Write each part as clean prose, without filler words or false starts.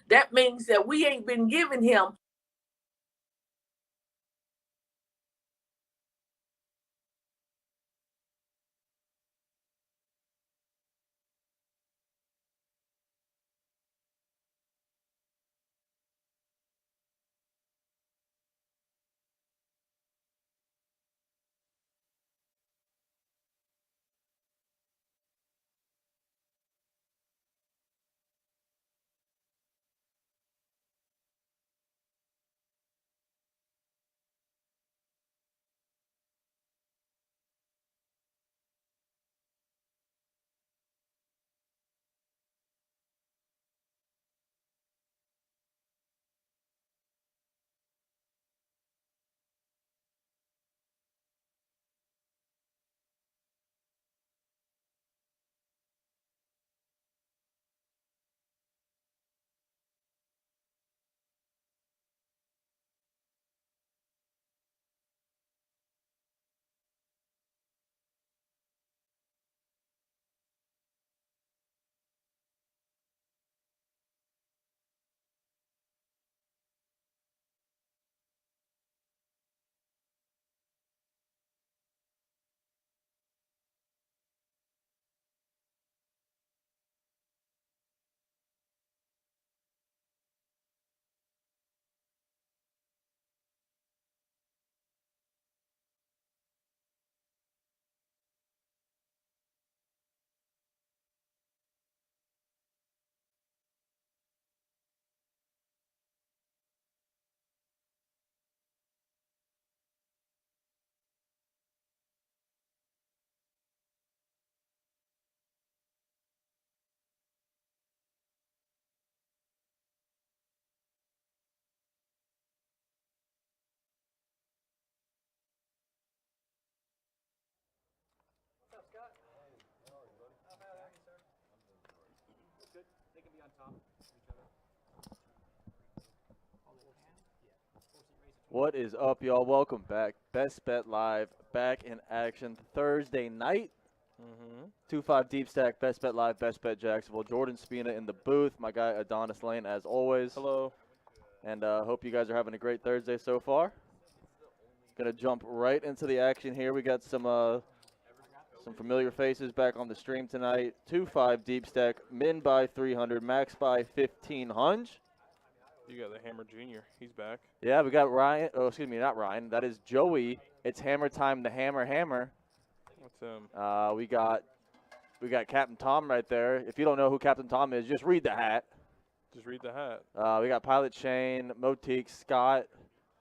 that means that we ain't been giving him What is up, y'all? Welcome back. Best Bet Live back in action Thursday night. 2-5 Deep Stack, Best Bet Live, Best Bet Jacksonville. Jordan Spina in the booth. My guy Adonis Lane, as always. Hello. And hope you guys are having a great Thursday so far. Gonna jump right into the action here. We got some familiar faces back on the stream tonight. 2-5 Deep Stack, min by 300, max by 1500. You got the Hammer Jr. He's back. Yeah, we got Ryan. Oh, excuse me, not Ryan. That is Joey. It's hammer time. The hammer. What's him? We got Captain Tom right there. If you don't know who Captain Tom is, just read the hat. Just read the hat. We got Pilot Shane, Motique, Scott.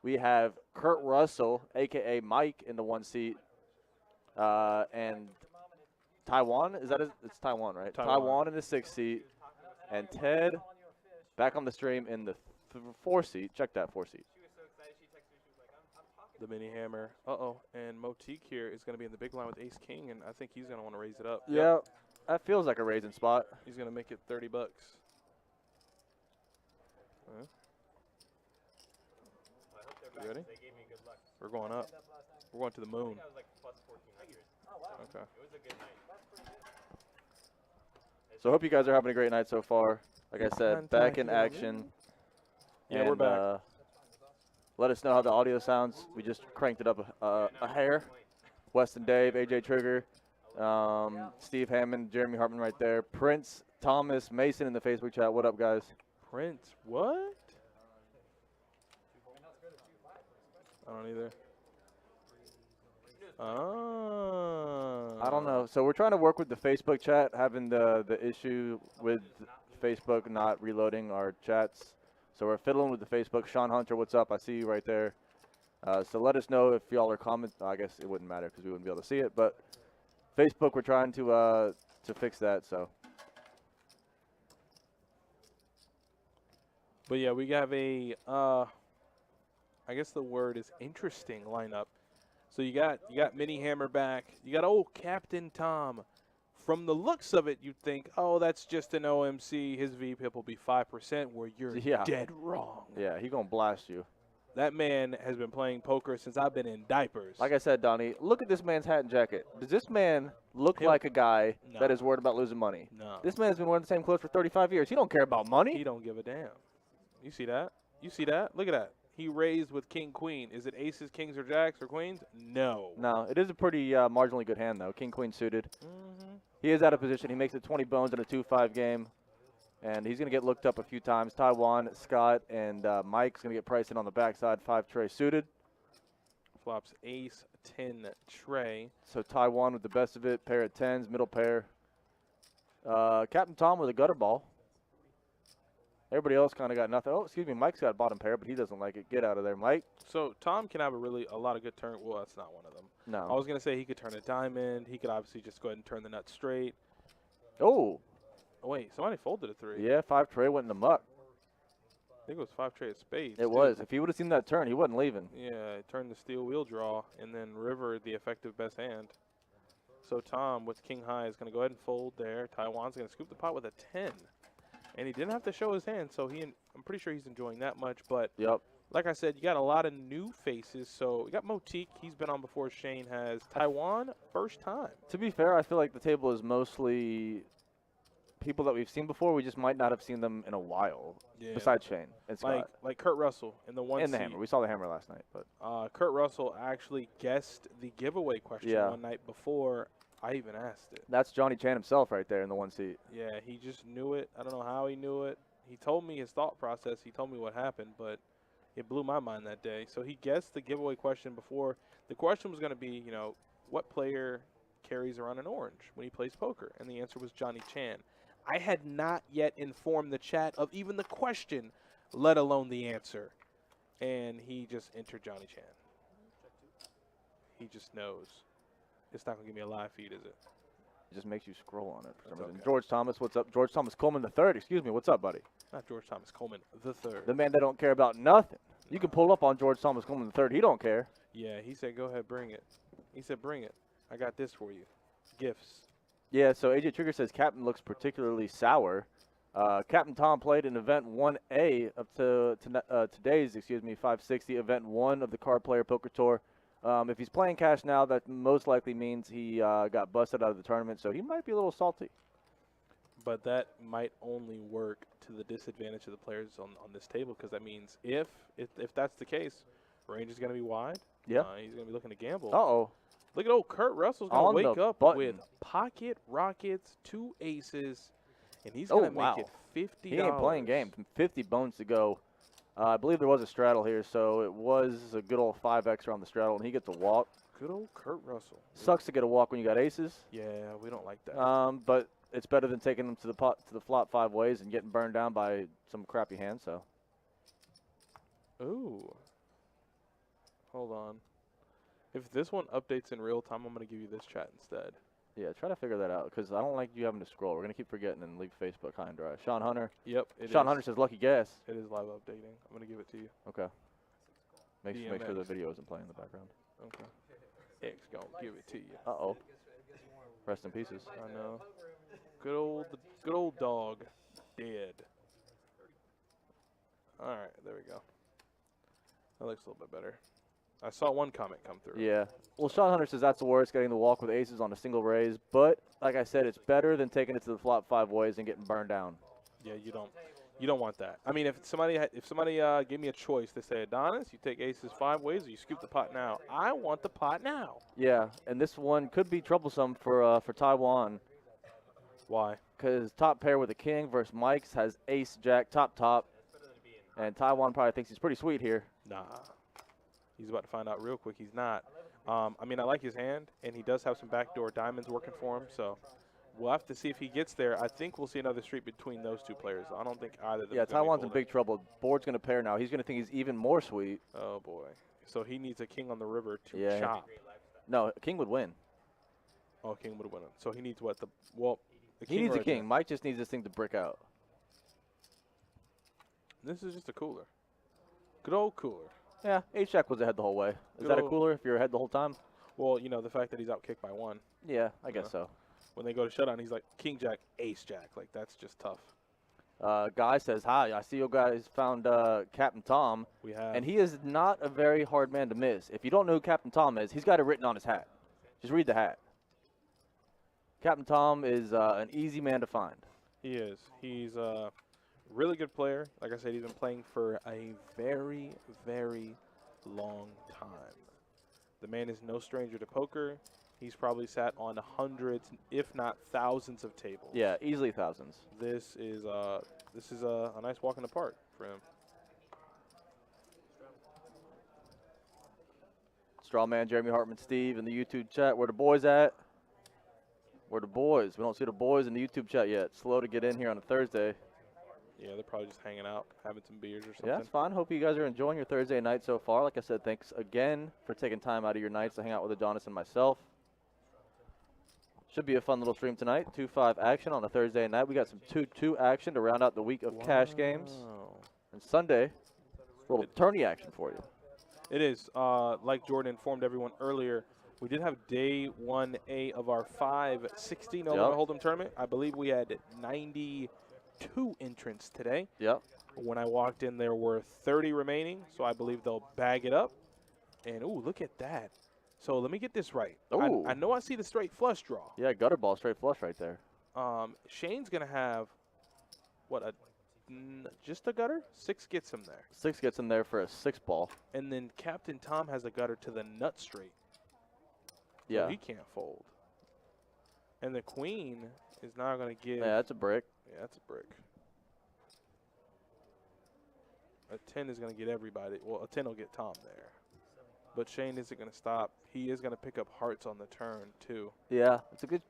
We have Kurt Russell, a.k.a. Mike, in the one seat. And Taiwan. Is that it? It's Taiwan, right? Taiwan in the 6th seat. And Ted back on the stream in the 4 seat. Check that 4 seat. The mini hammer. And Motique here is going to be in the big line with Ace King, and I think he's going to want to raise it up. Yeah, that feels like a raising spot. He's going to make it $30. You ready? We're going up. We're going to the moon. Okay. So I hope you guys are having a great night so far. Like I said, back in action. Yeah, and, we're back. Let us know how the audio sounds. We just cranked it up a hair. Weston Dave, AJ Trigger, Steve Hammond, Jeremy Hartman right there. Prince, Thomas, Mason in the Facebook chat. What up, guys? Prince, what? I don't either. I don't know. So we're trying to work with the Facebook chat, having the issue with Facebook not reloading our chats. So we're fiddling with the Facebook. Sean Hunter, what's up? I see you right there. So let us know if y'all are commenting. I guess it wouldn't matter because we wouldn't be able to see it. But Facebook, we're trying to fix that. So. But yeah, we have a, I guess the word is interesting lineup. So you got Mini Hammer back. You got old Captain Tom. From the looks of it, you'd think, oh, that's just an OMC. His VPIP will be 5%, where you're dead wrong. Yeah, he going to blast you. That man has been playing poker since I've been in diapers. Like I said, Donnie, look at this man's hat and jacket. Does this man look like a guy that is worried about losing money? No. This man's been wearing the same clothes for 35 years. He don't care about money. He don't give a damn. You see that? You see that? Look at that. He raised with king, queen. Is it aces, kings, or jacks, or queens? No. No, it is a pretty marginally good hand, though. King, queen suited. Mm-hmm. He is out of position. He makes it 20 bones in a 2-5 game. And he's going to get looked up a few times. Taiwan, Scott, and Mike's going to get priced in on the backside. 5 tray suited. Flops ace, 10 tray. So Taiwan with the best of it. Pair of 10s, middle pair. Captain Tom with a gutter ball. Everybody else kind of got nothing. Oh, excuse me. Mike's got a bottom pair, but he doesn't like it. Get out of there, Mike. So Tom can have a lot of good turn. Well, that's not one of them. No. I was going to say he could turn a diamond. He could obviously just go ahead and turn the nut straight. Oh. Oh, wait. Somebody folded a 3. Yeah, 5 tray went in the muck. I think it was 5 tray of spades. It was. If he would have seen that turn, he wasn't leaving. Yeah, turned the steel wheel draw, and then river the effective best hand. So Tom with king high is going to go ahead and fold there. Taiwan's going to scoop the pot with a 10. And he didn't have to show his hand, so I'm pretty sure he's enjoying that much. But Yep. like I said, you got a lot of new faces. So we got Motique. He's been on before. Shane has. Taiwan, first time. To be fair, I feel like the table is mostly people that we've seen before. We just might not have seen them in a while. Yeah. Besides Shane and Scott. Like Kurt Russell in the one and the seed. hammer. We saw the hammer last night. But Kurt Russell actually guessed the giveaway question Yeah. one night before I even asked it. that's Johnny Chan himself right there in the 1 seat. Yeah, he just knew it. I don't know how he knew it. He told me his thought process. He told me what happened, but it blew my mind that day. So he guessed the giveaway question before. The question was going to be, what player carries around an orange when he plays poker? And the answer was Johnny Chan. I had not yet informed the chat of even the question, let alone the answer. And he just entered Johnny Chan. He just knows. It's not going to give me a live feed, is it? It just makes you scroll on it for some That's reason. okay. George Thomas, what's up? George Thomas Coleman III. Excuse me. What's up, buddy? Not George Thomas Coleman the third. The man that don't care about nothing. You can pull up on George Thomas Coleman III. He don't care. Yeah, he said, go ahead, bring it. He said, bring it. I got this for you. Gifts. Yeah, so AJ Trigger says Captain looks particularly sour. Captain Tom played in Event 1A up to today's, 560, Event 1 of the Card Player Poker Tour. If he's playing cash now, that most likely means he got busted out of the tournament, so he might be a little salty. But that might only work to the disadvantage of the players on this table, because that means if that's the case, range is going to be wide. Yeah. He's going to be looking to gamble. Uh-oh. Look at old Kurt Russell's going On to the wake up button. with pocket rockets, 2 aces, and he's going to wow. make it $50. He ain't playing game. 50 bones to go. I believe there was a straddle here, so it was a good old 5X on the straddle, and he gets a walk. Good old Kurt Russell. Sucks to get a walk when you got aces, Yeah, we don't like that. but it's better than taking them to the flop 5 ways and getting burned down by some crappy hand. So Ooh. Hold on. If this one updates in real time, I'm going to give you this chat instead. yeah, try to figure that out because I don't like you having to scroll. We're gonna keep forgetting and leave Facebook high and dry. Sean Hunter. Yep, it Sean is. Hunter says lucky guess. It is live updating. I'm going to give it to you. Okay. Make sure the DMX. video isn't playing in the background. Okay. X going to give it to you. Uh-oh. Rest in pieces. I know. Good old dog. Dead. All right, there we go. That looks a little bit better. I saw one comment come through. Yeah. Well, Sean Hunter says that's the worst, getting the walk with aces on a single raise. But, like I said, it's better than taking it to the flop 5 ways and getting burned down. Yeah, you don't want that. I mean, if somebody gave me a choice, they say, Adonis, you take aces 5 ways or you scoop the pot now. I want the pot now. Yeah, and this one could be troublesome for Taiwan Why? because top pair with a king versus Mike's has ace, jack, top. And Taiwan probably thinks he's pretty sweet here. Nah. He's about to find out real quick. He's not. I mean, I like his hand, and he does have some backdoor diamonds working for him, so we'll have to see if he gets there. I think we'll see another streak between those 2 players. I don't think either of them. Yeah, Taiwan's in big trouble. Board's going to pair now. He's going to think he's even more sweet. Oh, boy. So he needs a king on the river to Yeah. chop. No, king would win. Oh, king would win it. So he needs what? The He needs or a king. Mike just needs this thing to brick out. This is just a cooler. Good old cooler. Yeah, ace-jack was ahead the whole way. Is Good that a old- cooler if you're ahead the whole time? Well, the fact that he's out kicked by 1. Yeah, I guess Yeah. so. When they go to shutdown, he's like king jack, ace jack. Like, that's just tough. Guy says, hi, I see you guys found Captain Tom. We have. And he is not a very hard man to miss. If you don't know who Captain Tom is, he's got it written on his hat. Just read the hat. Captain Tom is an easy man to find. He is. He's Really good player. Like I said, he's been playing for a very, very long time. The man is no stranger to poker. He's probably sat on hundreds, if not thousands, of tables. Yeah, easily thousands. This is a nice walk in the park for him. Strawman, Jeremy Hartman, Steve in the YouTube chat. Where the boys at? Where the boys? We don't see the boys in the YouTube chat yet. Slow to get in here on a Thursday. Yeah, they're probably just hanging out, having some beers or something. Yeah, it's fine. Hope you guys are enjoying your Thursday night so far. Like I said, thanks again for taking time out of your nights to hang out with Adonis and myself. Should be a fun little stream tonight. 2-5 action on a Thursday night. We got some 2-2 action to round out the week of cash games. And Sunday, a little tourney action for you. It is. Like Jordan informed everyone earlier, we did have day 1A of our 560 No Limit Hold'em tournament. I believe we had 92 entrants today. Yep. When I walked in, there were 30 remaining, so I believe they'll bag it up. And, ooh, look at that. So let me get this right. I know I see the straight flush draw. Yeah, gutter ball, straight flush right there. Shane's going to have, what, just a gutter? 6 gets him there. 6 gets him there for a 6 ball. And then Captain Tom has a gutter to the nut straight. Yeah. So he can't fold. And the queen is now going to give. Yeah, that's a brick. Yeah, that's a brick. A 10 is going to get everybody. Well, a 10 will get Tom there. But Shane isn't going to stop. He is going to pick up hearts on the turn, too. Yeah, it's a good,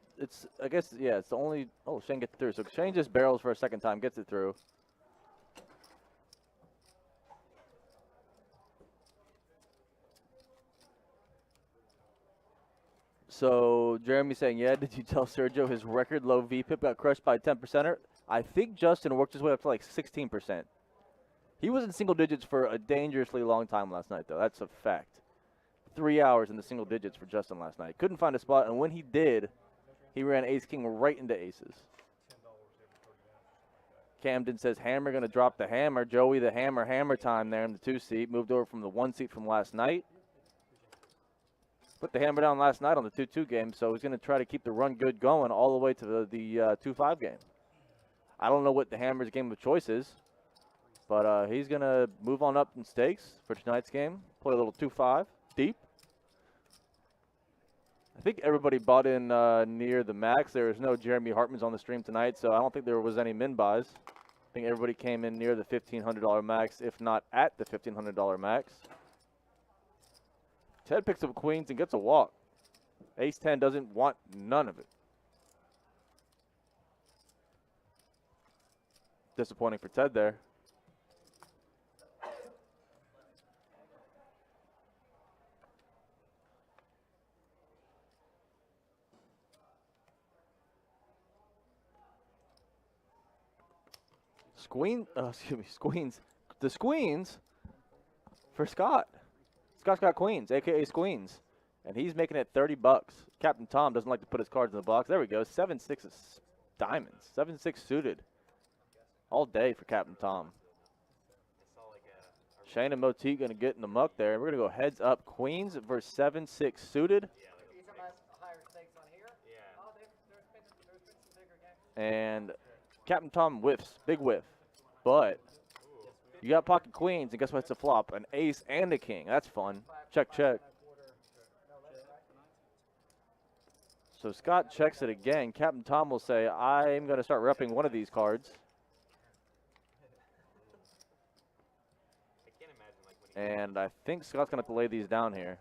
I guess, yeah, it's the only, Shane gets it through. So Shane just barrels for a second time, gets it through. So Jeremy saying, yeah, did you tell Sergio his record low VPIP got crushed by a 10%er? I think Justin worked his way up to like 16%. He was in single digits for a dangerously long time last night, though. That's a fact. 3 hours in the single digits for Justin last night. Couldn't find a spot, and when he did, he ran ace-king right into aces. Camden says, hammer going to drop the hammer. Joey, the hammer time there in the 2 seat. Moved over from the 1 seat from last night. Put the hammer down last night on the 2-2 game, so he's going to try to keep the run good going all the way to the 2-5 game. I don't know what the hammer's game of choice is, but he's going to move on up in stakes for tonight's game. Play a little 2-5 deep. I think everybody bought in near the max. There was no Jeremy Hartmans on the stream tonight, so I don't think there was any min buys. I think everybody came in near the $1,500 max, if not at the $1,500 max. Ted picks up queens and gets a walk. Ace-10 doesn't want none of it. Disappointing for Ted there. Squeens. The squeens for Scott. Scott's got queens, a.k.a. squeens. And he's making it $30. Captain Tom doesn't like to put his cards in the box. There we go. 7-6 is diamonds. 7-6 suited. All day for Captain Tom. Shane and Motique going to get in the muck there. We're going to go heads up. Queens versus 7-6 suited. And Captain Tom whiffs. Big whiff. But you got pocket queens, and guess what? It's a flop. An ace and a king. That's fun. Check, check. So Scott checks it again. Captain Tom will say, I'm going to start repping one of these cards. And I think Scott's going to have to lay these down here.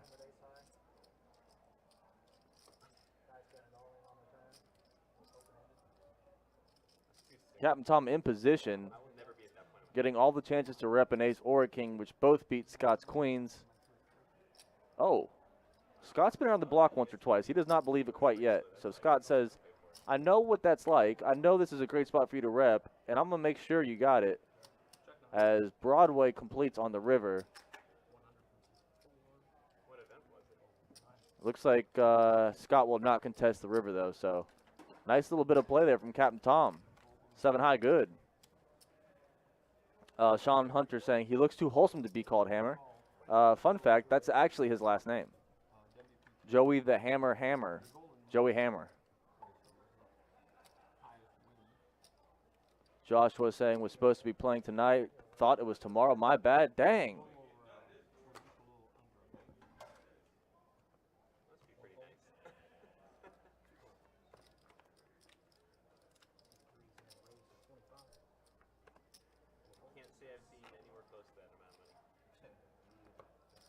Captain Tom in position, getting all the chances to rep an ace or a king, which both beat Scott's queens. Oh, Scott's been around the block once or twice. He does not believe it quite yet. So Scott says, I know what that's like. I know this is a great spot for you to rep, and I'm going to make sure you got it. As Broadway completes on the river. Looks like Scott will not contest the river, though. So nice little bit of play there from Captain Tom. 7 high, good. Sean Hunter saying he looks too wholesome to be called Hammer. Fun fact, that's actually his last name. Joey the Hammer. Joey Hammer. Joshua saying was supposed to be playing tonight. Thought it was tomorrow. My bad. Dang.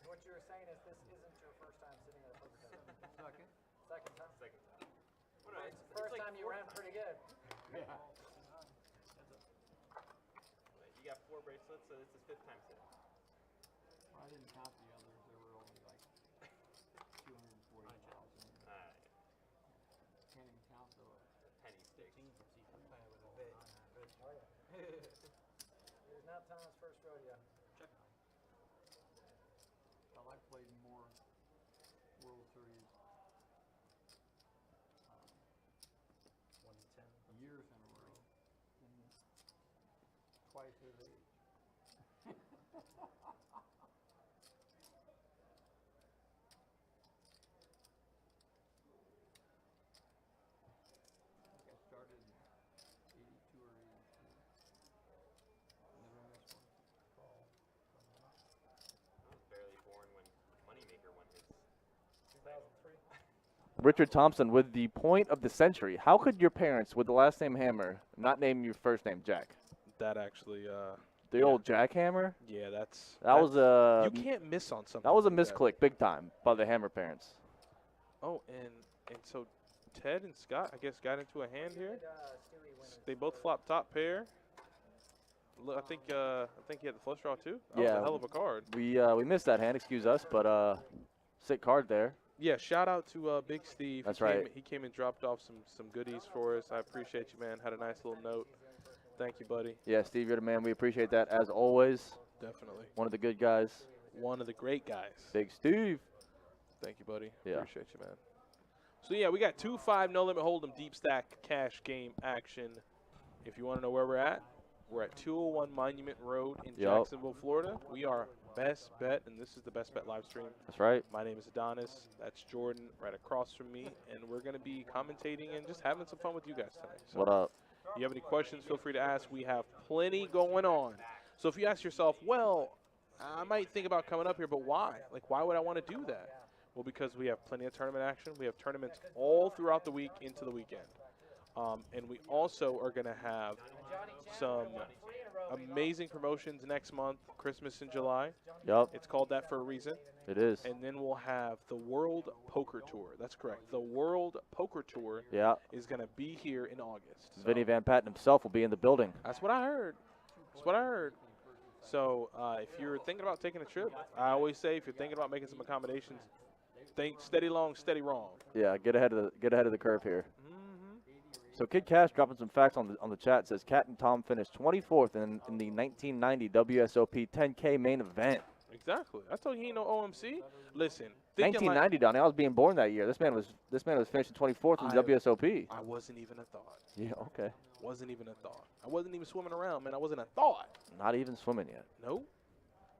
What you were saying is this isn't your first time sitting at a poker table. Second time? Second time. Well, no, it's the first time you ran pretty good. Yeah. You got 4 bracelets, so this is 5th time sitting. Well, I didn't count the others. There were only like 240,000. Can't even count the Penny stakes. It's not Tom's first rodeo. Well, I played more World Series years in a row than twice his age. I think I started in 82 or 83. Never missed one. I was barely born when Moneymaker won his 2003. Richard Thompson with the point of the century. How could your parents with the last name Hammer not name your first name Jack? That actually, The old Jack Hammer? yeah, that's That was a you can't miss on something. that was a like misclick big time by the Hammer parents. Oh, and so Ted and Scott, I guess, got into a hand here. Stewie win They both flopped top pair. Look, I think he had the flush draw too. That was Yeah. a hell of a card. We missed that hand, excuse us, but sick card there. Yeah, shout out to Big Steve. That's he came, right. He came and dropped off some goodies for us. I appreciate you, man. Had a nice little note. Thank you, buddy. Yeah, Steve, you're the man. We appreciate that as always. Definitely. One of the good guys. One of the great guys. Big Steve. Thank you, buddy. Yeah. Appreciate you, man. So, yeah, we got 2-5 no limit hold'em deep stack cash game action. If you want to know where we're at 201 Monument Road in Yup. Jacksonville, Florida. We are Best Bet, and this is the Best Bet live stream. That's right. My name is Adonis. That's Jordan right across from me, and we're going to be commentating and just having some fun with you guys tonight. So What up? if you have any questions, feel free to ask. We have plenty going on. So if you ask yourself, well, I might think about coming up here, but why? Like, why would I want to do that? Well, because we have plenty of tournament action. We have tournaments all throughout the week into the weekend. And we also are going to have some amazing promotions next month, Christmas in July. Yup, It's called that for a reason. it is. And then we'll have the World Poker Tour. That's correct. The World Poker Tour Yeah. is going to be here in August. So Vinny Van Patten himself will be in the building. that's what I heard. That's what I heard. So if you're thinking about taking a trip, I always say if you're thinking about making some accommodations, think steady long, steady wrong. Yeah, get ahead of the curve here. Mm-hmm. So Kid Cash dropping some facts on the chat says Cat and Tom finished 24th in the 1990 WSOP 10K main event. Exactly. I told you he ain't no OMC. Listen, thinking 1990, Donnie. I was being born that year. This man was finishing 24th in the WSOP. I wasn't even a thought. Yeah, okay. Wasn't even a thought. I wasn't even swimming around, man. I wasn't a thought. Not even swimming yet. No.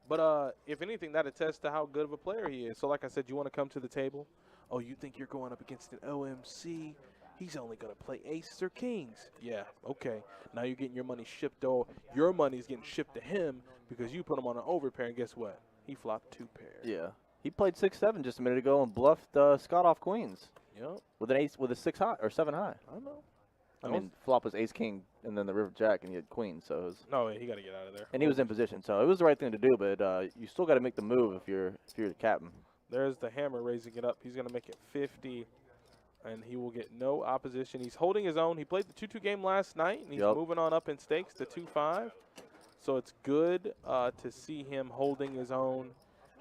But if anything, that attests to how good of a player he is. So like I said, you want to come to the table? Oh, you think you're going up against an OMC? He's only going to play aces or kings. Yeah, okay. Now you're getting your money shipped. Your money's getting shipped to him because you put him on an overpair, and guess what? He flopped 2 pairs. Yeah. He played 6-7 just a minute ago and bluffed Scott off queens Yep. with an ace with a 6 high or 7 high. I know. I mean, flop was ace king and then the river jack and he had queen, so it was, No, he got to get out of there. and he was in position, so it was the right thing to do. But you still got to make the move if you're the captain. There's the hammer raising it up. He's going to make it 50, and he will get no opposition. He's holding his own. He played the 2-2 game last night, and he's Yep. moving on up in stakes to 2-5. So it's good to see him holding his own.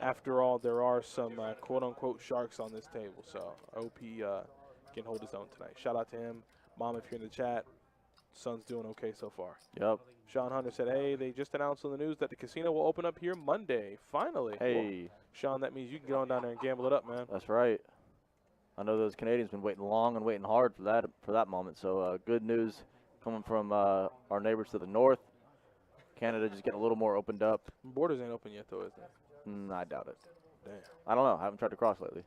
After all, there are some quote-unquote sharks on this table, so I hope he can hold his own tonight. Shout out to him. Mom, if you're in the chat, son's doing okay so far. Yep. Sean Hunter said, hey, they just announced on the news that the casino will open up here Monday. Finally. Well, Hey, Sean, that means you can get on down there and gamble it up, man. that's right. I know those Canadians been waiting long and waiting hard for that moment. So good news coming from our neighbors to the north. Canada just getting a little more opened up. Borders ain't open yet, though, is it? I doubt it. Damn. I don't know. I haven't tried to cross lately.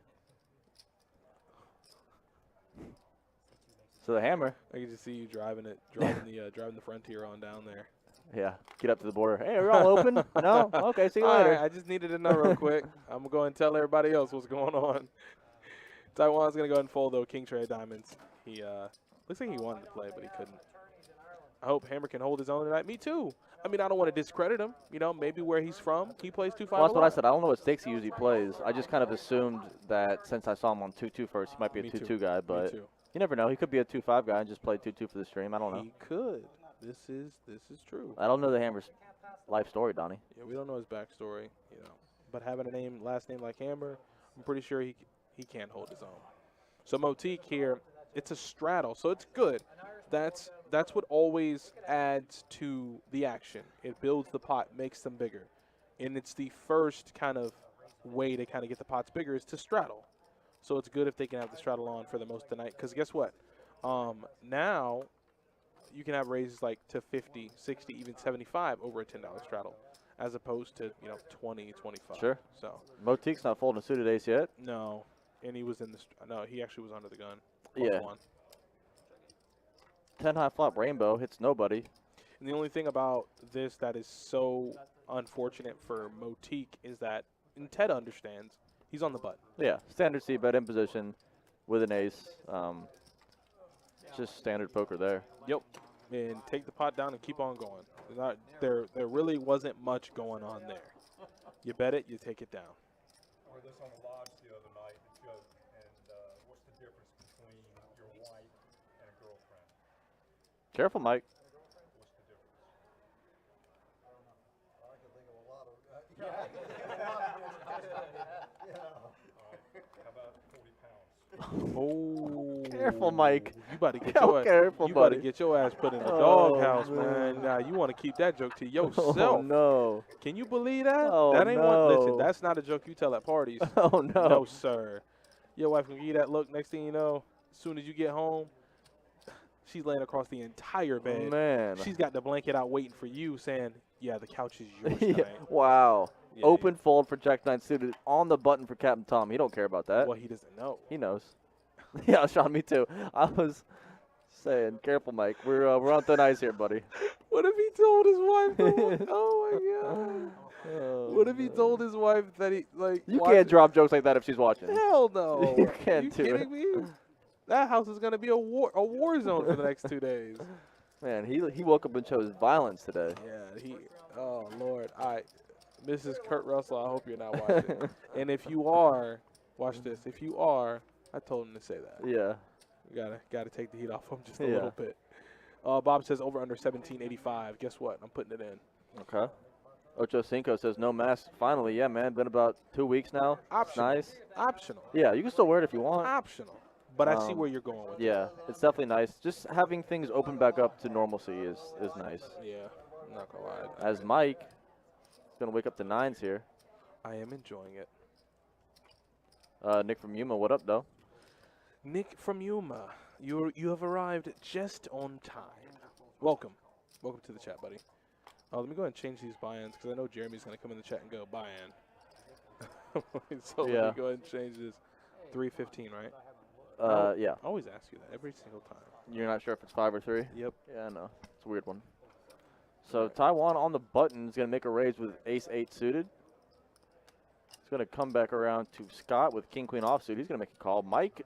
So the hammer. I can just see you driving the Frontier on down there. Yeah. Get up to the border. Hey, are we all open? No? Okay, see you All later. right, I just needed to know real quick. I'm going to go and tell everybody else what's going on. Taiwan's going to go ahead and fold, though. King Tray of Diamonds. He looks like he wanted to play, but he couldn't. I hope Hammer can hold his own tonight. Me too. I mean, I don't want to discredit him. You know, maybe where he's from, he plays 2-5. Well, that's what I said. I don't know what stakes he usually plays. I just kind of assumed that since I saw him on 2-2 first, he might be a Me 2-2 too. guy. Me But too. you never know. He could be a 2-5 guy and just play 2-2 for the stream. I don't know. He could. This is true. I don't know the Hammer's life story, Donnie. Yeah, we don't know his backstory, you know. But having a last name like Hammer, I'm pretty sure he can hold his own. So Motique here, it's a straddle, so it's good. That's what always adds to the action. It builds the pot, makes them bigger. And it's the first kind of way to kind of get the pots bigger is to straddle. So it's good if they can have the straddle on for the most tonight. Because guess what? Now you can have raises like to 50, 60, even 75 over a $10 straddle, as opposed to 20, 25. Sure. So Motique's not folding a suited ace yet. no, and he was in the no, he actually was under the gun. Yeah. +1. 10 high flop rainbow hits nobody. And the only thing about this that is so unfortunate for Motique is that, and Ted understands, he's on the button. Yeah, standard C bet in position with an ace. Just standard poker there. Yep. And take the pot down and keep on going. There really wasn't much going on there. You bet it, you take it down. Or this on the lodge the other night, the joke, and what's the difference between your wife and a girlfriend? Careful, Mike. What's the difference? How about 40 pounds? Oh. Careful, Mike. You about to get Go your careful, you about to buddy. get your ass put in the Oh, doghouse, man. man. Nah, you want to keep that joke to yourself. Oh, no. Can you believe that? Oh, that ain't one. Listen, no. that's not a joke you tell at parties. Oh, no. No, sir. Your wife can give you that look. Next thing you know, as soon as you get home, she's laying across the entire bed. Man. She's got the blanket out waiting for you, saying, "Yeah, the couch is yours Yeah, tonight." wow. Yeah, Open fold for Jack 9 suited on the button for Captain Tom. He don't care about that. Well, he doesn't know. He knows. Yeah, Sean, me too. I was saying, careful, Mike. We're on thin ice here, buddy. What if he told his wife? Oh my god. Oh, What if he man. told his wife that he like? You watch can't it? drop jokes like that if she's watching. Hell no. You can't do kidding it. me? That house is gonna be a war zone for the next 2 days. Man, he woke up and chose violence today. Yeah, oh Lord. All right, Mrs. Kurt Russell, I hope you're not watching. And if you are, watch this. If you are, I told him to say that. Yeah. You gotta take the heat off him just a Yeah. little bit. Bob says over under 1785. Guess what? I'm putting it in. Okay. Ocho Cinco says no mask. Finally, yeah, man. Been about 2 weeks now. It's Optional. nice. Optional. Yeah, you can still wear it if you want. Optional. But I see Um, where you're going with Yeah, it's definitely nice. Just having things open back up to normalcy is nice. it. Yeah, I'm not gonna lie. As Mike is gonna wake up to nines here. I am enjoying it. Nick from Yuma, what up, though? Nick from Yuma, you have arrived just on time. Welcome to the chat, buddy. Let me go ahead and change these buy-ins because I know Jeremy's gonna come in the chat and go buy-in. So let Yeah. me go ahead and change this. 315, right? Yeah. I always ask you that every single time. You're not sure if it's 5 or 3? Yep. Yeah, I know. It's a weird one. So Taiwan on the button is gonna make a raise with ace-8 suited. He's gonna come back around to Scott with king-queen offsuit. He's gonna make a call. Mike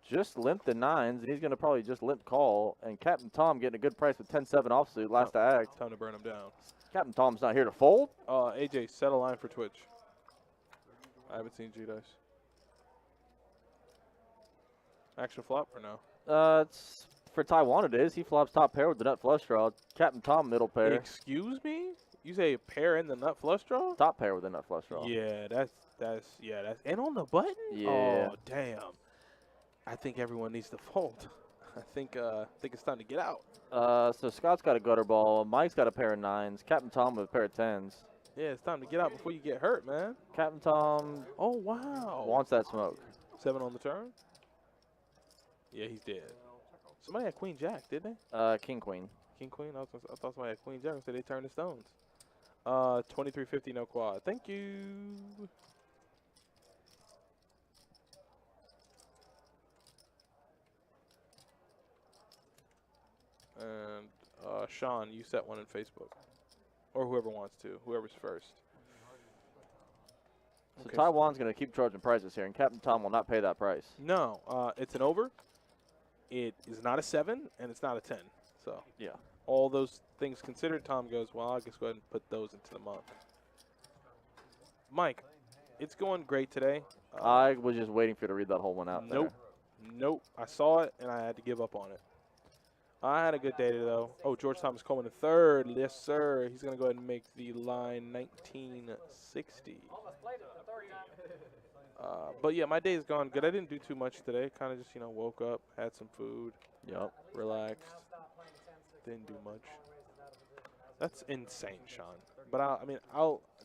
just limped the nines, and he's gonna probably just limp call. And Captain Tom getting a good price with 10-7 offsuit. Last to act. Time to burn them down. Captain Tom's not here to fold. AJ, set a line for Twitch. I haven't seen G-Dice. Action flop or no? It's for Taiwan. It is. He flops top pair with the nut flush draw. Captain Tom middle pair. Excuse me? You say a pair in the nut flush draw? Top pair with the nut flush draw. Yeah, that's and on the button? Yeah. Oh, damn. I think everyone needs to fold. I think it's time to get out. So Scott's got a gutter ball. Mike's got a pair of nines. Captain Tom with a pair of tens. Yeah, it's time to get out before you get hurt, man. Captain Tom Oh, wow. wants that smoke. 7 on the turn? Yeah, he's dead. Somebody had Queen Jack, didn't they? King Queen. King Queen? I thought somebody had Queen Jack. I said they turned the stones. 2350, no quad. Thank you. And Sean, you set one in Facebook. Or whoever wants to. Whoever's first. So Okay, Taiwan's going to keep charging prices here, and Captain Tom will not pay that price. No, it's an over. It is not a 7, and it's not a 10. So Yeah. all those things considered, Tom goes, well, I'll just go ahead and put those into the month. Mike, it's going great today. I was just waiting for you to read that whole one out Nope. Nope. I saw it, and I had to give up on it. I had a good day, though. Oh, George Thomas Coleman III. Yes, sir. He's going to go ahead and make the line 1960. Almost played it for 39. But, yeah, my day's gone good. I didn't do too much today. Kind of just, woke up, had some food, there. Yep. relaxed. Now stop playing the 10-6. Didn't do much. Long ways is out of position. That's insane, Sean. But,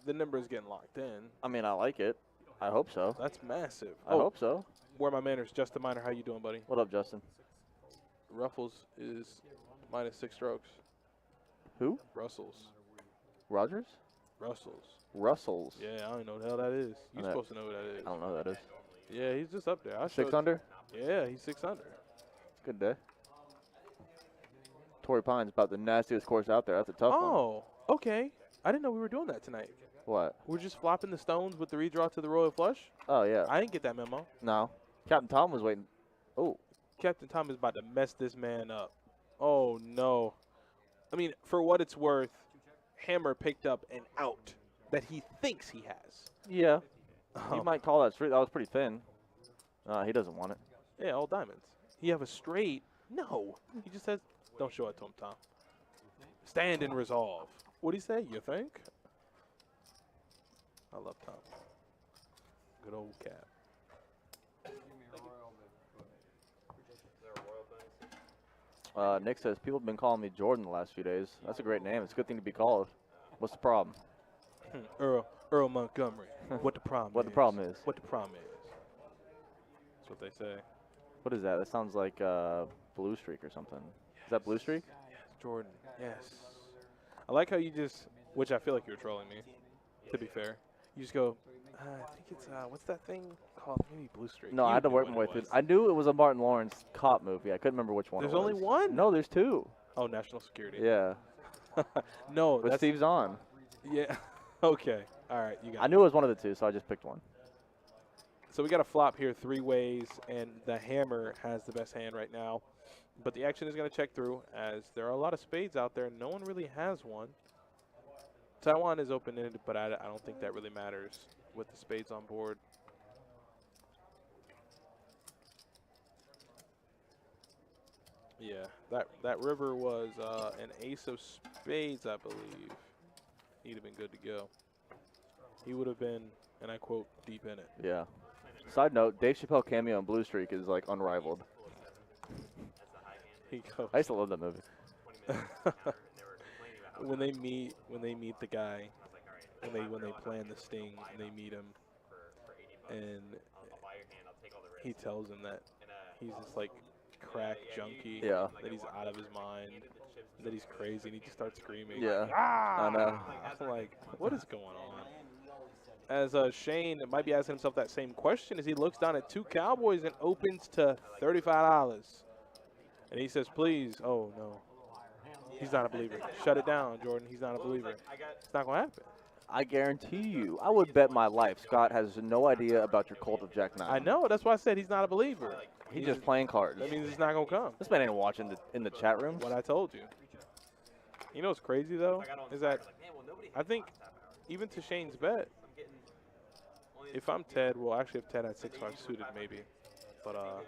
the number is getting locked in. I mean, I like it. I hope so. That's massive. I hope so. Where are my manners? Justin Miner, how you doing, buddy? What up, Justin? Ruffles is -6 strokes. Who? Russell's. Rogers? Russell's. Russells. Yeah, I don't know what the hell that is. You're I know. supposed to know who that is. I don't know who that is. Yeah, he's just up there. I 6 showed- under? Yeah, he's 6 under. Good day. Torrey Pines about the nastiest course out there. That's a tough one. Oh, okay. I didn't know we were doing that tonight. What? We're just flopping the stones with the redraw to the royal flush? Oh, yeah. I didn't get that memo. No. Captain Tom was waiting. Oh. Captain Tom is about to mess this man up. Oh, no. I mean, for what it's worth, Hammer picked up an out that he thinks he has. Yeah. Oh. You might call that straight. That was pretty thin. He doesn't want it. Yeah, all diamonds. You have a straight? No. He just says, don't show it to him, Tom. Stand and resolve. What'd he say? You think? I love Tom. Good old Cap. Nick says, people have been calling me Jordan the last few days. That's a great name. It's a good thing to be called. What's the problem? Earl Montgomery. What the problem What is. the problem is? What the problem is. That's what they say. What is that? That sounds like Blue Streak or something. Is that Blue Streak? Jordan. Yes. I like how you just, which I feel like you're trolling me, to be fair. You just go, I think it's, what's that thing called? Maybe Blue Streak. No, I You had to knew work what my way it through. was. I knew it was a Martin Lawrence cop movie. I couldn't remember which one There's it was. only one? No, there's 2. Oh, National Security. Yeah. No, With that's, Steve Zahn. yeah. Okay. All right, you got I it. knew it was one of the 2, so I just picked one. So we got a flop here 3 ways, and the hammer has the best hand right now. But the action is going to check through, as there are a lot of spades out there. No one really has one. Taiwan is open-ended, but I don't think that really matters with the spades on board. Yeah, that river was an ace of spades, I believe. He'd have been good to go. He would have been, and I quote, deep in it. Yeah. Side note, Dave Chappelle cameo on Blue Streak is like unrivaled. He goes. I used to love that movie. when they meet the guy, when they plan the sting and they meet him, and he tells him that he's just like crack junkie, Yeah. that he's out of his mind, that he's crazy, and he just starts screaming. Yeah. Ah! I know. I'm like, what is going on? As Shane might be asking himself that same question as he looks down at 2 Cowboys and opens to $35. And he says, please, oh no. He's not a believer. Shut it down, Jordan. He's not a believer. It's not going to happen. I guarantee you, I would bet my life Scott has no idea about your cult of Jack 9. I know. That's why I said he's not a believer. He's just playing cards. That means it's not going to come. This man ain't watching in the chat rooms. What I told you. You know what's crazy, though, is that I think even to Shane's bet, if I'm Ted, well, actually, if Ted had 6-5 suited, maybe. But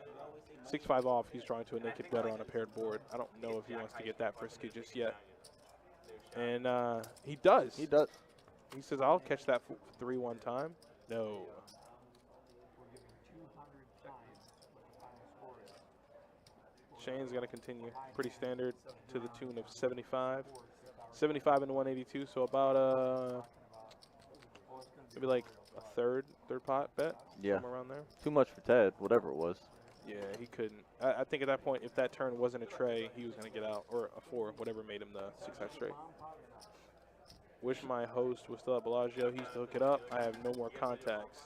6-5 off, he's drawing to a naked gutter on a paired board. I don't know if he wants to get that frisky just yet. And he does. He does. He says, I'll catch that 3 one time. No. Shane's going to continue. Pretty standard to the tune of 75. 75 and 182, so about maybe like a third pot bet. Yeah. Somewhere around there. Too much for Ted, whatever it was. Yeah, he couldn't. I think at that point, if that turn wasn't a tray, he was going to get out, or a 4, whatever made him the 6-5 straight. Wish my host was still at Bellagio. He used to hook it up. I have no more contacts.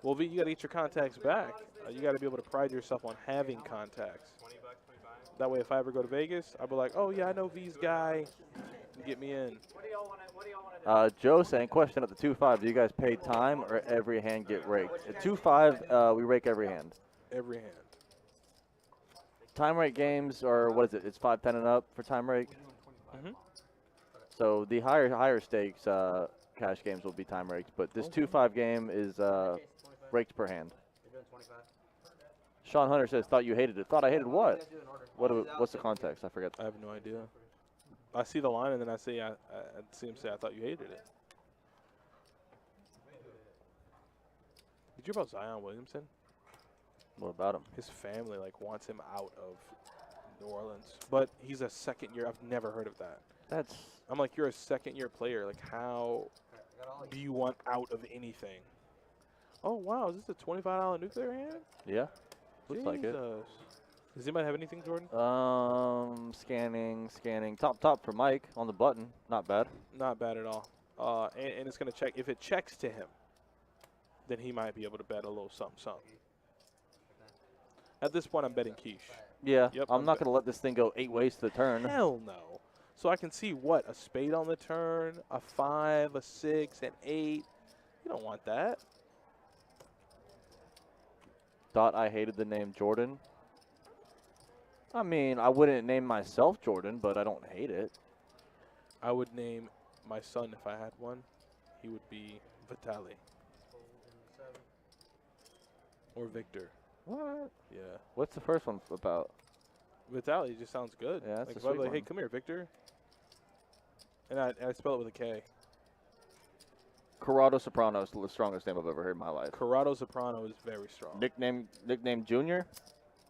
Well, V, you got to get your contacts back. You got to be able to pride yourself on having contacts. That way, if I ever go to Vegas, I'll be like, oh yeah, I know V's guy. Get me in. What do y'all want to do? Joe saying, question at the 2-5, do you guys pay time or every hand get raked? At 2-5, we rake every hand. Every hand. Time rake games are, what is it? It's 5-10 and up for time rake. Mhm. So the higher stakes cash games will be time raked, but this 2-5 game is raked per hand. Sean Hunter says, thought you hated it. Thought I hated what? What's the context? I forget. I have no idea. I see the line and then I see I see him say I thought you hated it. Did you hear about Zion Williamson? What about him? His family like wants him out of New Orleans, but he's a second year. I've never heard of that. I'm like, you're a second-year player. Like, how do you want out of anything? Oh wow, is this a $25 nuclear hand? Yeah, looks like it. Does anybody have anything, Jordan? Scanning. Top for Mike on the button. Not bad. Not bad at all. And it's gonna check. If it checks to him, then he might be able to bet a little something. At this point, I'm betting quiche. Yeah. Yep, I'm not gonna let this thing go 8 ways to the turn. Hell no. So I can see what? A spade on the turn, a 5, a 6, an 8. You don't want that. Thought I hated the name Jordan. I mean, I wouldn't name myself Jordan, but I don't hate it. I would name my son, if I had one, he would be Vitali. Or Victor. What? Yeah. What's the first one about? Vitali just sounds good. Yeah, that's like a if I'd be sweet like, hey, one. come here, Victor. And I spell it with a K. Corrado Soprano is the strongest name I've ever heard in my life. Corrado Soprano is very strong. Nickname Junior?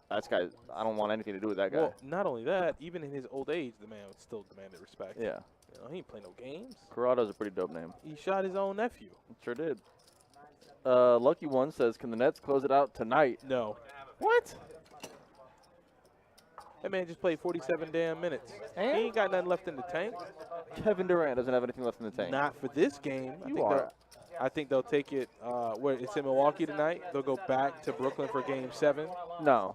That guy, I don't want anything to do with that guy. Well, not only that, even in his old age, the man would still demanded respect. Yeah. You know, he ain't playing no games. Corrado's a pretty dope name. He shot his own nephew. Sure did. Lucky One says, can the Nets close it out tonight? No. What? That man just played 47 damn minutes. And? He ain't got nothing left in the tank. Kevin Durant doesn't have anything left in the tank. Not for this game. I think they'll take it. Where it's in Milwaukee tonight. They'll go back to Brooklyn for Game 7. No.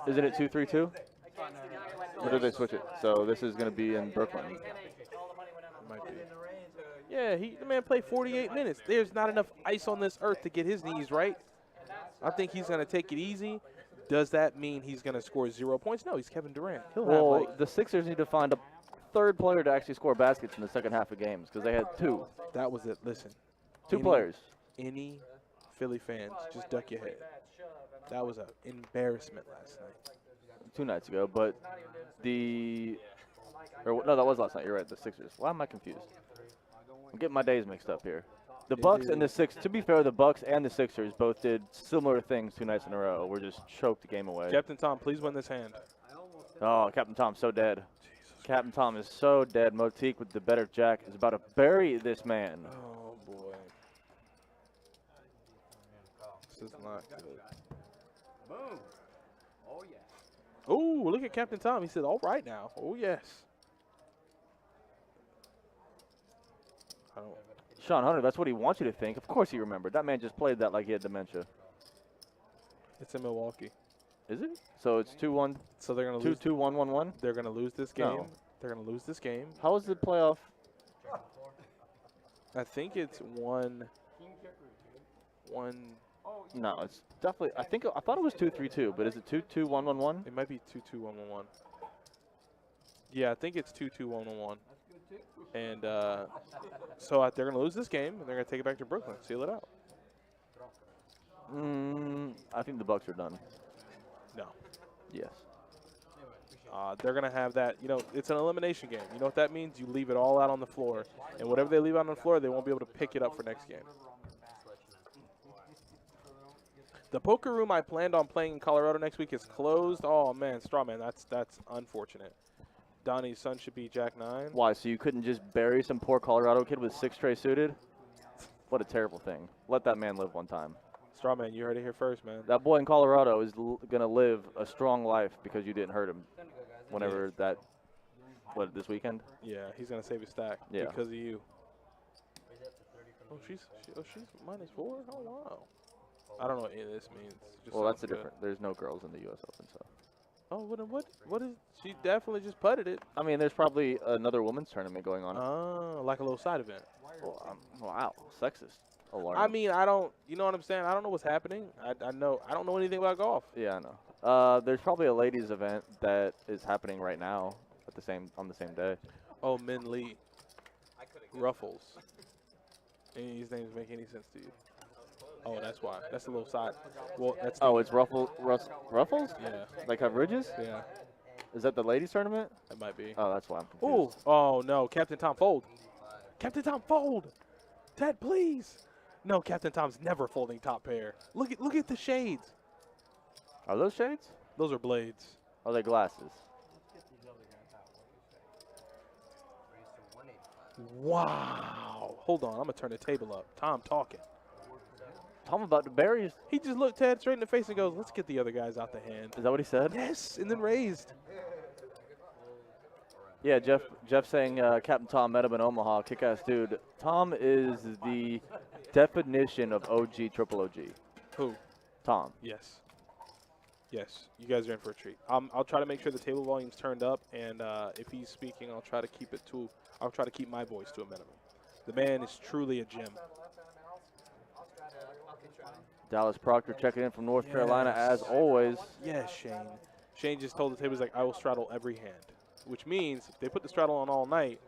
Isn't it 2-3-2? Or did they switch it? So this is going to be in Brooklyn. Might be. Yeah, the man played 48 minutes. There's not enough ice on this earth to get his knees right. I think he's going to take it easy. Does that mean he's going to score 0 points? No, he's Kevin Durant. He'll Well, have like the Sixers need to find a third player to actually score baskets in the second half of games because they had two. that was it. Listen, Two players. Any Philly fans, just duck your head. That was an embarrassment last night. 2 nights ago, but no, that was last night. You're right, the Sixers. Why am I confused? I'm getting my days mixed up here. The Bucks and the Sixers. To be fair, the Bucks and the Sixers both did similar things 2 nights in a row. We're just choked the game away. Captain Tom, please win this hand. Oh, Captain Tom's so dead. Captain Tom is so dead. Motique with the better jack is about to bury this man. Oh boy, this is not good. Boom. Oh, yeah. Oh, look at Captain Tom. He said, "All right now." Oh yes. I don't. Sean Hunter, that's what he wants you to think. Of course he remembered. That man just played that like he had dementia. It's in Milwaukee. Is it? So it's 2-1, So they're gonna lose. 2-2-1-1-1. They're gonna lose this game. No. They're gonna lose this game. How is the playoff? I think it's one. No, it's definitely. I thought it was 2-3-2, but is it 2-2-1-1-1? It might be 2-2-1-1-1. Yeah, I think it's 2-2-1-1-1. And so they're gonna lose this game, and they're gonna take it back to Brooklyn, seal it out. I think the Bucks are done. No. Yes. They're going to have that, it's an elimination game. You know what that means? You leave it all out on the floor. And whatever they leave out on the floor, they won't be able to pick it up for next game. The poker room I planned on playing in Colorado next week is closed. Oh, man, Strawman, that's unfortunate. Donnie's son should be Jack 9. Why? So you couldn't just bury some poor Colorado kid with 6 tray suited? What a terrible thing. Let that man live one time. Strawman, you heard it here first, man. That boy in Colorado is going to live a strong life because you didn't hurt him whenever this weekend? Yeah, he's going to save his stack because of you. Oh, she's -4? Oh, wow. I don't know what any of this means. It just Well, that's sounds the good. different. There's no girls in the U.S. Open, so. Oh, what is? She definitely just putted it. I mean, there's probably another women's tournament going on. Oh, like a little side event. Well, wow, sexist. Alarm. I mean, I don't. You know what I'm saying? I don't know what's happening. I know. I don't know anything about golf. Yeah, I know. There's probably a ladies' event that is happening right now on the same day. Oh, Min Lee. Ruffles. Any of these names make any sense to you? Oh, that's why. That's a little side. Well, that's. Oh, it's Ruffles? Yeah. Like have ridges? Yeah. Is that the ladies' tournament? That might be. Oh, that's why I'm Ooh. confused. Oh no, Captain Tom fold. Captain Tom fold. Ted, please. No, Captain Tom's never folding top pair. Look at the shades. Are those shades? Those are blades. Are they glasses? Wow. Hold on, I'm gonna turn the table up. Tom talking. Tom about to bury his. He just looked Ted straight in the face and goes, "Let's get the other guys out the hand." Is that what he said? Yes, and then raised. Yeah, Jeff saying Captain Tom met him in Omaha. Kick-ass dude. Tom is the definition of OG triple OG. Who? Tom. Yes. Yes, you guys are in for a treat. I'll try to make sure the table volume's turned up, and if he's speaking, I'll try to keep my voice to a minimum. The man is truly a gem. Dallas Proctor checking in from North Carolina as always. Yes, Shane. Shane just told the table, he's like, I will straddle every hand, which means if they put the straddle on all night,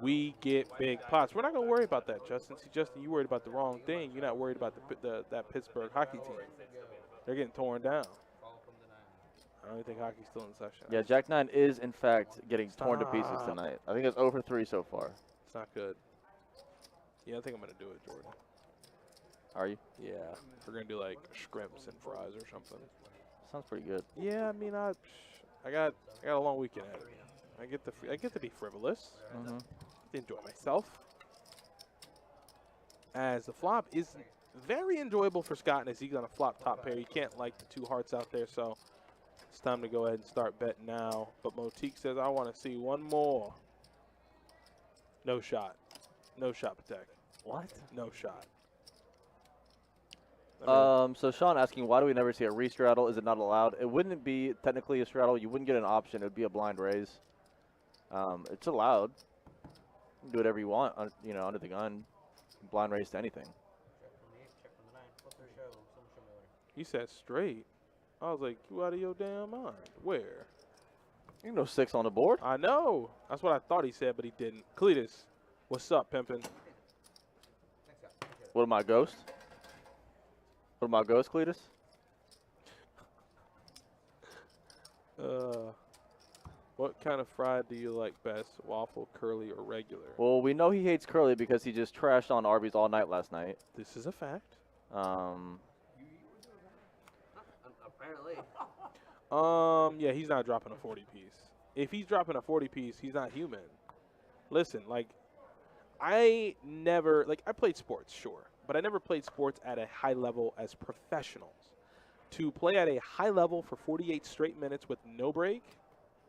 we get big pots. We're not going to worry about that, Justin. See, Justin, you worried about the wrong thing. You're not worried about that Pittsburgh hockey team. They're getting torn down. I don't even think hockey's still in session. Yeah, Jack 9 is, in fact, getting torn to pieces tonight. I think it's over 3 so far. It's not good. Yeah, I think I'm going to do it, Jordan. Are you? Yeah. We're going to do, like, scrimps and fries or something. Sounds pretty good. Yeah, I mean, I got a long weekend ahead of me. I get to be frivolous. Mm-hmm. Enjoy myself. As the flop is very enjoyable for Scott, and as he's going to flop top pair, you can't like the 2 hearts out there, so it's time to go ahead and start betting now. But Motique says, I want to see one more. No shot. No shot, Patek. What? No shot. So Sean asking, why do we never see a re-straddle? Is it not allowed? It wouldn't be technically a straddle. You wouldn't get an option. It would be a blind raise. It's allowed. You can do whatever you want, under the gun. Blind raise to anything. He said straight. I was like, you out of your damn mind. Where? You know 6 on the board. I know. That's what I thought he said, but he didn't. Cletus, what's up, pimpin'? What am I, Ghost? What am I, Ghost, Cletus? What kind of fried do you like best? Waffle, curly, or regular? Well, we know he hates curly because he just trashed on Arby's all night last night. This is a fact. Apparently. Yeah, he's not dropping a 40-piece. If he's dropping a 40-piece, he's not human. Listen, like, I played sports, sure, but I never played sports at a high level as professionals. To play at a high level for 48 straight minutes with no break,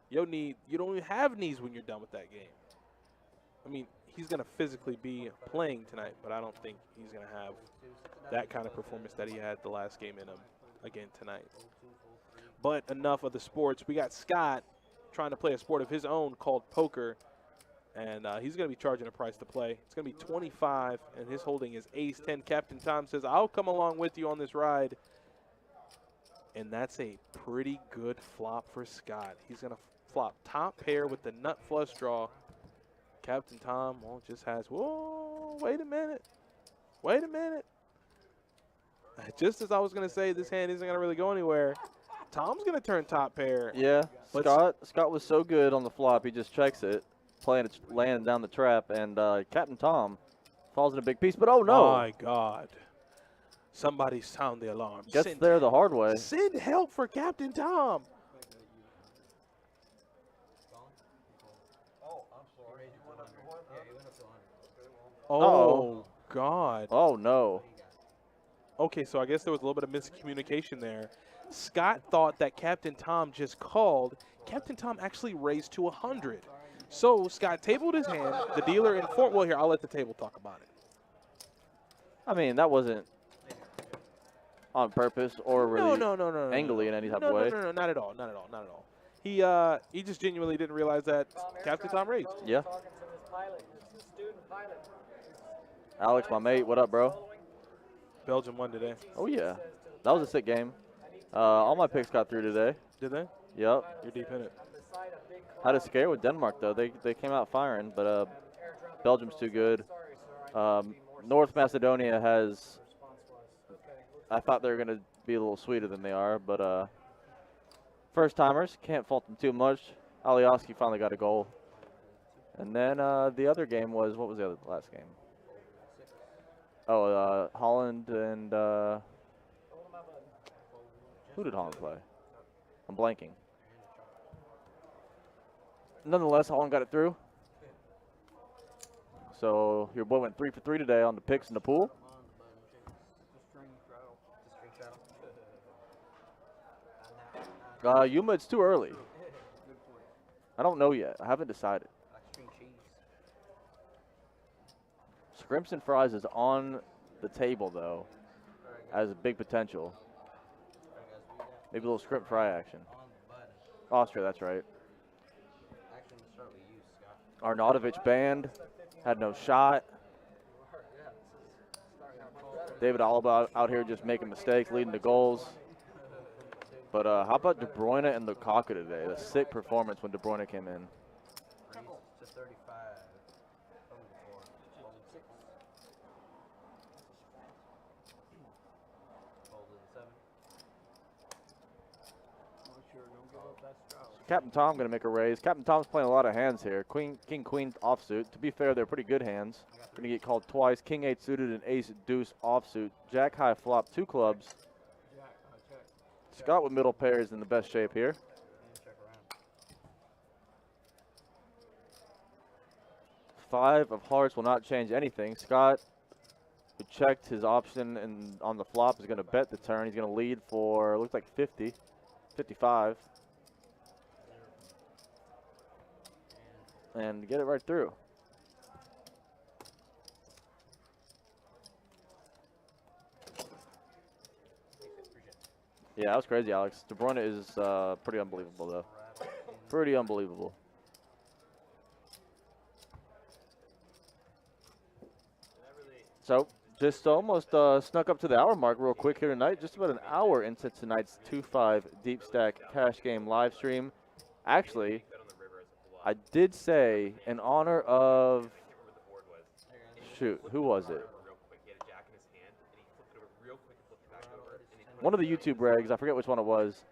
you don't even have knees when you're done with that game. I mean, he's going to physically be playing tonight, but I don't think he's going to have that kind of performance that he had the last game in him again tonight. But enough of the sports. We got Scott trying to play a sport of his own called poker, and he's going to be charging a price to play. It's going to be 25, and his holding is ace 10. Captain Tom says, I'll come along with you on this ride. And that's a pretty good flop for Scott. He's going to flop top pair with the nut flush draw. Captain Tom, well, just has, whoa, wait a minute. Wait a minute. Just as I was going to say, this hand isn't going to really go anywhere. Tom's going to turn top pair. Yeah, Scott was so good on the flop, he just checks it, laying down the trap, and Captain Tom falls in a big piece, but oh no. My God. Somebody sound the alarm. Gets there the hard way. Send help for Captain Tom. Oh, God. Oh, no. Okay, so I guess there was a little bit of miscommunication there. Scott thought that Captain Tom just called. Captain Tom actually raised to 100. So Scott tabled his hand. The dealer informed. Well, here, I'll let the table talk about it. I mean, that wasn't. on purpose or really no, angly in any type of no, way. No, not at all, not at all, not at all. He just genuinely didn't realize that Captain Tom raged. Yeah. Talking to this pilot, this student pilot. Alex, my mate, what up, bro? Belgium won today. Oh yeah, that was a sick game. All my picks got through today. Did they? Yep. You're deep in it. Had a scare with Denmark though. They came out firing, but Belgium's too good. North Macedonia has. I thought they were gonna be a little sweeter than they are, but first timers can't fault them too much. Alioski finally got a goal, and then the other game was what was the last game? Oh, Holland and who did Holland play? I'm blanking. Nonetheless, Holland got it through. So your boy went 3 for 3 today on the picks in the pool. Yuma, it's too early. I don't know yet. I haven't decided. Scrimps and fries is on the table though, as a big potential. Maybe a little scrimp fry action. Austria, that's right. Arnautovic banned, had no shot. David Alaba out here just making mistakes, leading to goals. But how about De Bruyne and Lukaku today? A sick performance when De Bruyne came in. Captain Tom going to make a raise. Captain Tom's playing a lot of hands here. King, Queen offsuit. To be fair, they're pretty good hands. Going to get called twice. King 8 suited and Ace Deuce offsuit. Jack high flop, 2 clubs. Scott with middle pair is in the best shape here. Five of hearts will not change anything. Scott, who checked his option and on the flop, is going to bet the turn. He's going to lead for, looks like 50, 55. And get it right through. Yeah, that was crazy, Alex. De Bruyne is pretty unbelievable, though. Pretty unbelievable. So, just almost snuck up to the hour mark real quick here tonight. Just about an hour into tonight's 2-5 Deep Stack Cash Game live stream. Actually, I did say in honor of, shoot, who was it? One of the YouTube regs, I forget which one it was,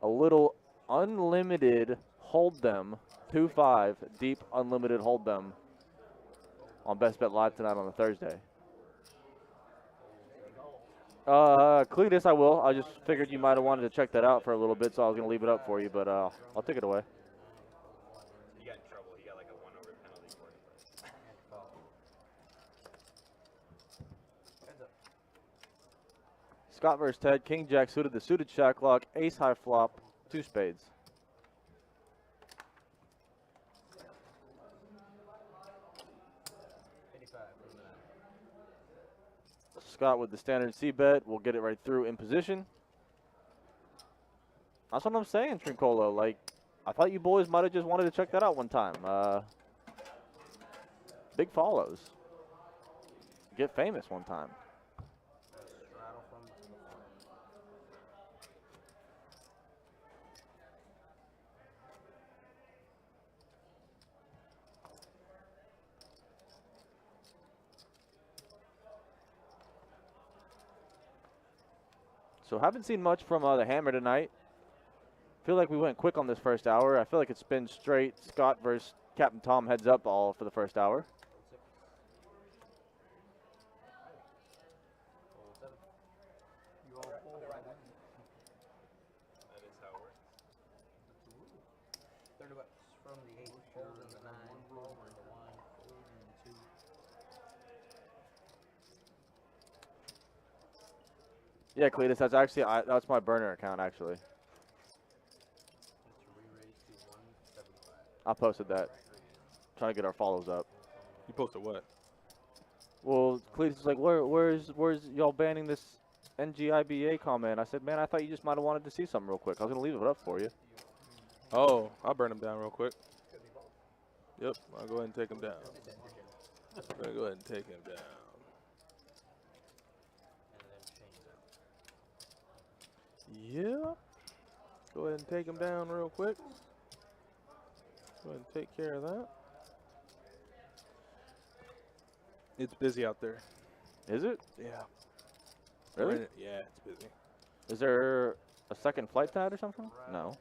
a little unlimited hold them, 2-5 deep unlimited hold them on Best Bet Live tonight on a Thursday. Cletus, I will. I just figured you might have wanted to check that out for a little bit, so I was going to leave it up for you, but I'll take it away. He got in trouble. He got like a 1-over penalty for it. Scott versus Ted. King Jack suited, the suited shack lock, ace high flop, 2 spades. Scott with the standard C bet. We'll get it right through in position. That's what I'm saying, Trincolo. Like, I thought you boys might have just wanted to check that out one time. Big follows. Get famous one time. So haven't seen much from the Hammer tonight. Feel like we went quick on this first hour. I feel like it's been straight Scott versus Captain Tom heads up all for the first hour. That is how it works. 30 bucks from the 8, fold in the 9, fold in the 1, fold in the 2. Yeah, Cletus, that's actually that's my burner account actually. I posted that. Trying to get our follows up. You posted what? Well, Cletus is like, where's y'all banning this NGIBA comment. I said, man, I thought you just might have wanted to see something real quick. I was gonna leave it up for you. Oh, I'll burn him down real quick. Yep, I'll go ahead and take him down. Go ahead and take him down. Yeah. Go ahead and take him down real quick. Go ahead and take care of that. It's busy out there. Is it? Yeah. Really? Yeah, it's busy. Is there a second flight pad or something? No.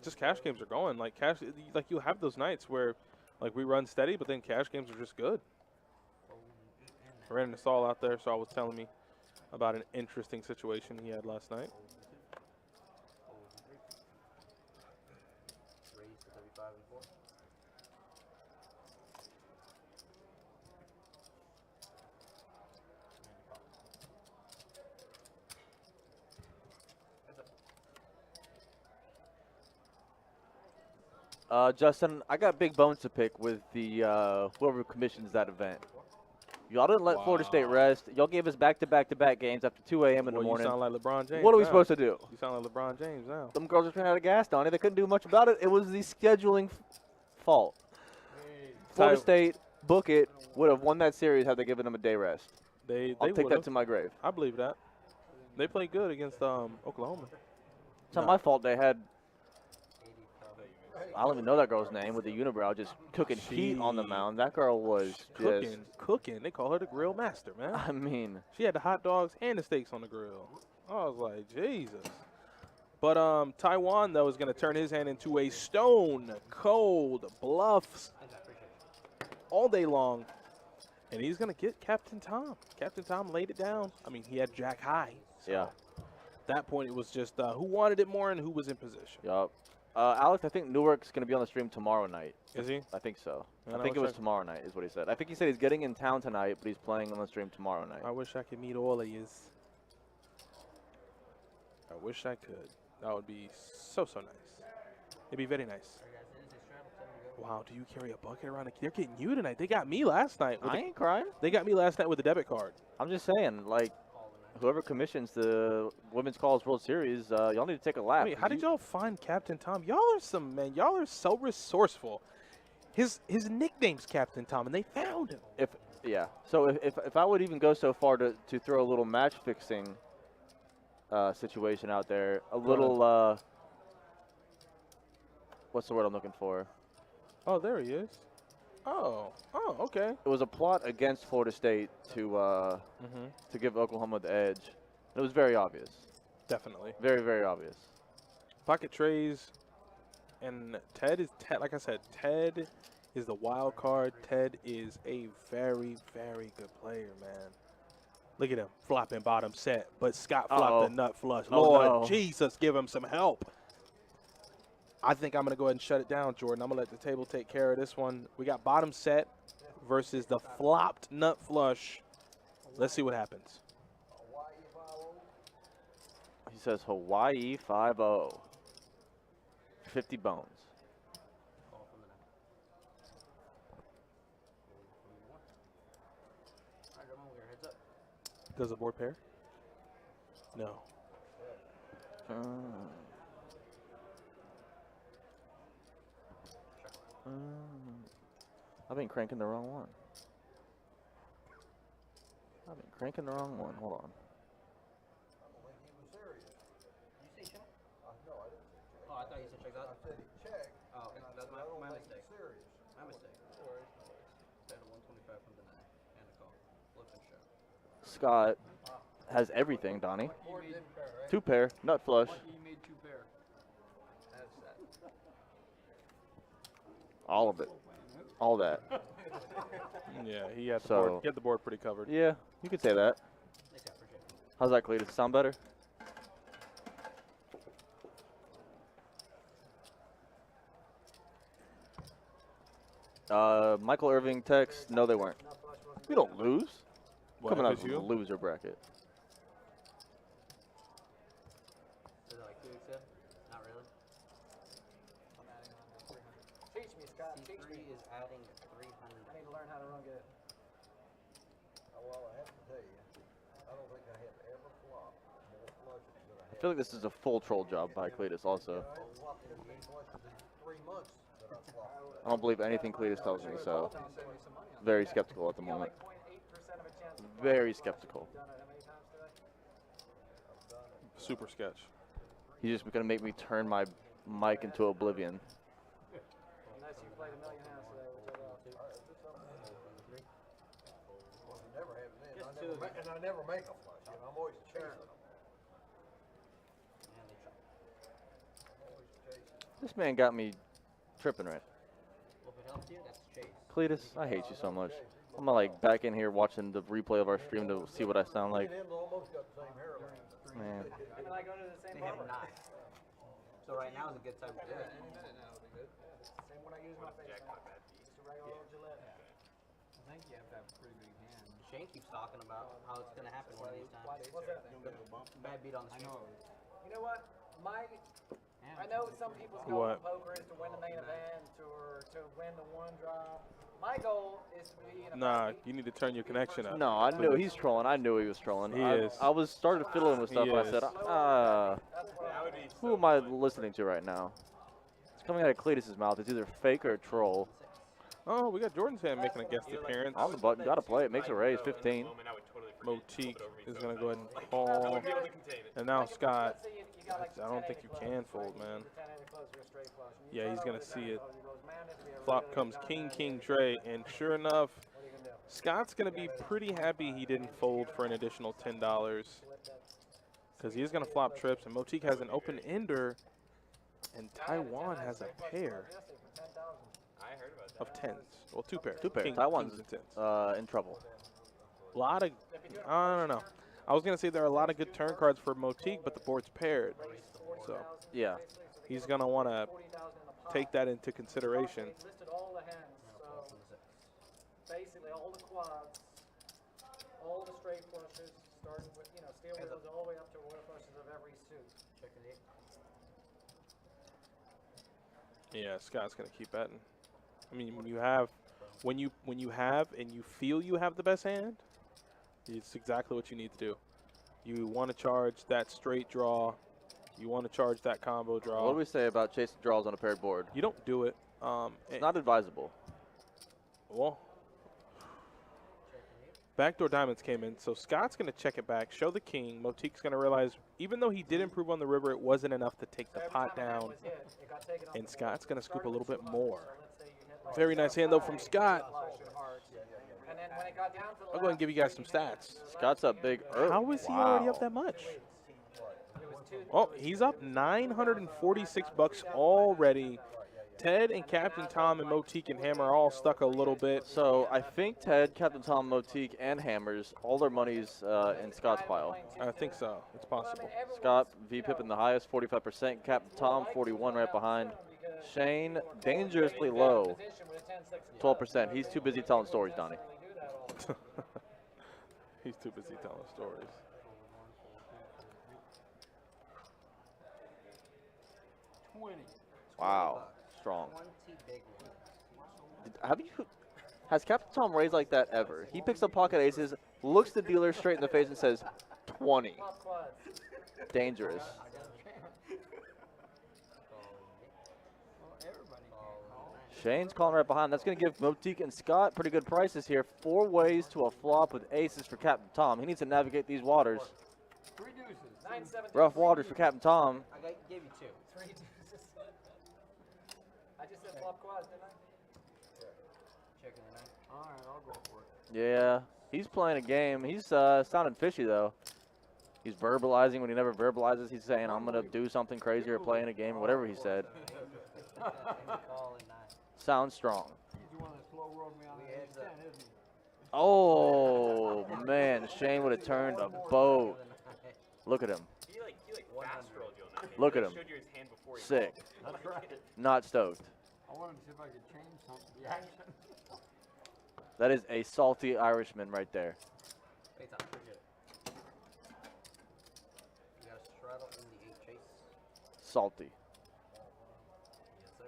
Just cash games are going. Like cash, like you have those nights where, like we run steady, but then cash games are just good. I ran into Saul out there, Saul was telling me about an interesting situation he had last night. Justin, I got big bones to pick with the whoever commissions that event. Y'all didn't let Florida State rest. Y'all gave us back-to-back games after 2 a.m. in the Boy, morning. You sound like LeBron James. What are we now. supposed to do? You sound like LeBron James now. Them girls just ran out of gas, Donnie. They couldn't do much about it. It was the scheduling fault. Florida State, book it, would have won that series had they given them a day rest. They I'll take that to my grave. I believe that. They played good against Oklahoma. It's not my fault they had, I don't even know that girl's name, with the unibrow just cooking heat on the mound. That girl was just, Cooking. They call her the grill master, man. I mean, She had the hot dogs and the steaks on the grill. I was like, Jesus. But Taiwan, though, is going to turn his hand into a stone cold bluffs all day long. And he's going to get Captain Tom. Captain Tom laid it down. I mean, he had Jack high. So yeah. At that point, it was just who wanted it more and who was in position. Yup. Alex, I think Newark's going to be on the stream tomorrow night. Is he? I think so. Man, I think it was tomorrow night is what he said. I think he said he's getting in town tonight, but he's playing on the stream tomorrow night. I wish I could meet all of yous. I wish I could. That would be so nice. It'd be very nice. Wow, do you carry a bucket around? They're getting you tonight. They got me last night. I ain't crying. They got me last night with a debit card. I'm just saying, like, whoever commissions the Women's College World Series, y'all need to take a lap. Wait, how did y'all find Captain Tom? Y'all are some, man. Y'all are so resourceful. His nickname's Captain Tom, and they found him. So if I would even go so far to throw a little match fixing situation out there, a little what's the word I'm looking for? Oh, there he is. Oh, okay. It was a plot against Florida State to give Oklahoma the edge. It was very obvious. Definitely. Very, very obvious. Pocket trays, and Ted is like I said, Ted is the wild card. Ted is a very, very good player, man. Look at him flopping bottom set, but Scott flopped the nut flush. Lord Jesus, give him some help. I think I'm going to go ahead and shut it down, Jordan. I'm going to let the table take care of this one. We got bottom set versus the flopped nut flush. Let's see what happens. He says Hawaii 5-0. 50 bones. Does the board pair? No. I've been cranking the wrong one. Hold on. Oh, I thought you said check out. I said check. Oh, okay. That's my mistake. My mistake. Had a 125 from the 9 and a call. Flip and show. Scott has everything, Donnie. You made 2 pair, right? 2 pair, nut flush. You made 2 pair. That's that. All of it. All that. Yeah, he had the So- board. He had the board pretty covered. Yeah, you could say that. Thanks, I appreciate it. How's that, Cletus? Sound better? Michael Irving text, no they weren't. We don't lose. What, Coming out of FSU? the loser bracket. Is it like 2 weeks ago? Not really. I'm adding on to 300. Teach me, Scott. Teach C3 me. is adding 300. I need to learn how to run good. Well, I have to tell you, I don't think I have ever flopped I feel like this is a full troll job by Cletus also. I don't believe anything Cletus tells me, so very skeptical at the moment. Very skeptical. Super sketch. He's just gonna make me turn my mic into oblivion. Unless you played a million hands today, which I Just two. And I never make a flush. You know, I'm always chasing them. This man got me tripping right. Well, if it helps you, that's chase. Cletus, I hate you so much. I'm gonna like back in here watching the replay of our stream to see what I sound like. Me and him almost got the same hairline. Man. And I go to the same They have barber. 9. So right now is a good time to do it. Same one I use my face. Just a regular old Gillette. I think you have to have a pretty big hand. Shane keeps talking about how it's going to happen one of these times. What's that? Bad beat on the street. You know what? I know some people's goal in poker is to win the main event or to win the one drop. My goal is to be in a Nah, you need to turn your connection up. No, I knew he's trolling. I knew he was trolling. He is. I was started fiddling with stuff. He And I is. said, That's what I would be. who am I listening to right now? It's coming out of Cletus's mouth. It's either fake or a troll. Oh, we got Jordan's hand making a guest appearance. On the button, gotta play it. Makes a raise, 15. Moment, I would totally forget to Motique flip it over me, is so going it's to go not- ahead and I call. wouldn't be able to contain it. And now Scott, Let's say you got like I don't 10 think you close, can fold, right? man. The 10 close or a straight flush. And you Yeah, try he's to gonna over the see 10 it. close, he goes, "Man, this would be a Flop really comes good King, time King, to Dre, and sure enough, What are you gonna do? Scott's going to be pretty happy he didn't fold for an additional $10 Flip that. because he's going to flop trips, and Motique has an open ender, and Taiwan has a pair Yesterday for 10,000. I heard about that. of tens. Well, two pairs. Two pairs. King, Taiwan's kings and tens. in trouble. A lot of, I don't know. I was going to say there are a lot of good turn cards for Motique, but the board's paired. So Yeah. he's going to want to take that into consideration. They listed all the hands, so basically all the quads, all the straight flushes, starting with, steel wheels all the way up to royal flushes of every suit. Checking it. Yeah, Scott's going to keep betting. I mean, when you have and you feel you have the best hand, it's exactly what you need to do. You want to charge that straight draw. You want to charge that combo draw. What do we say about chasing draws on a paired board? You don't do it. It's not advisable. Well, backdoor diamonds came in, so Scott's going to check it back, show the king. Motique's going to realize, even though he did improve on the river, it wasn't enough to take the pot down. And Scott's going to scoop a little bit more. Very nice hand, though, from Scott. I'll go ahead and give you guys some stats. Scott's up big early. How is he already up that much? Oh, he's up 946 bucks already. Ted and Captain Tom and Motique and Hammer are all stuck a little bit. So I think Ted, Captain Tom, Motique, and Hammers, all their money's in Scott's pile. I think so. It's possible. Scott, V-Pip in the highest, 45%. Captain Tom, 41 right behind. Shane, dangerously low, 12%. He's too busy telling stories, Donnie. He's too busy telling stories. Wow, strong. 20 big ones. Has Captain Tom raised like that ever? He picks up pocket aces, looks the dealer straight in the face and says, 20. Dangerous. Shane's calling right behind. That's going to give Motique and Scott pretty good prices here. 4 ways to a flop with aces for Captain Tom. He needs to navigate these waters. 3 deuces. Rough waters for Captain Tom. Gave you 2. 3 deuces. I just said flop quads, didn't I? Checking the 9. All right, I'll go for it. Yeah, he's playing a game. He's sounding fishy, though. He's verbalizing when he never verbalizes. He's saying, I'm going to do something crazy or play in a game or whatever he said. Call in 9. Sounds strong. He's the one that slow rolled me on the Heads 10, up. isn't he? Oh, man. Shane would have turned a boat. Look at him. He fast rolled you on that. Look at He him. showed you his hand before he Sick. called. That's right. Not stoked. I wanted to see if I could change something. The action. That is a salty Irishman right there. Hey, Tom, appreciate it. You got a straddle in the 8 chase. Salty. Yes, sir.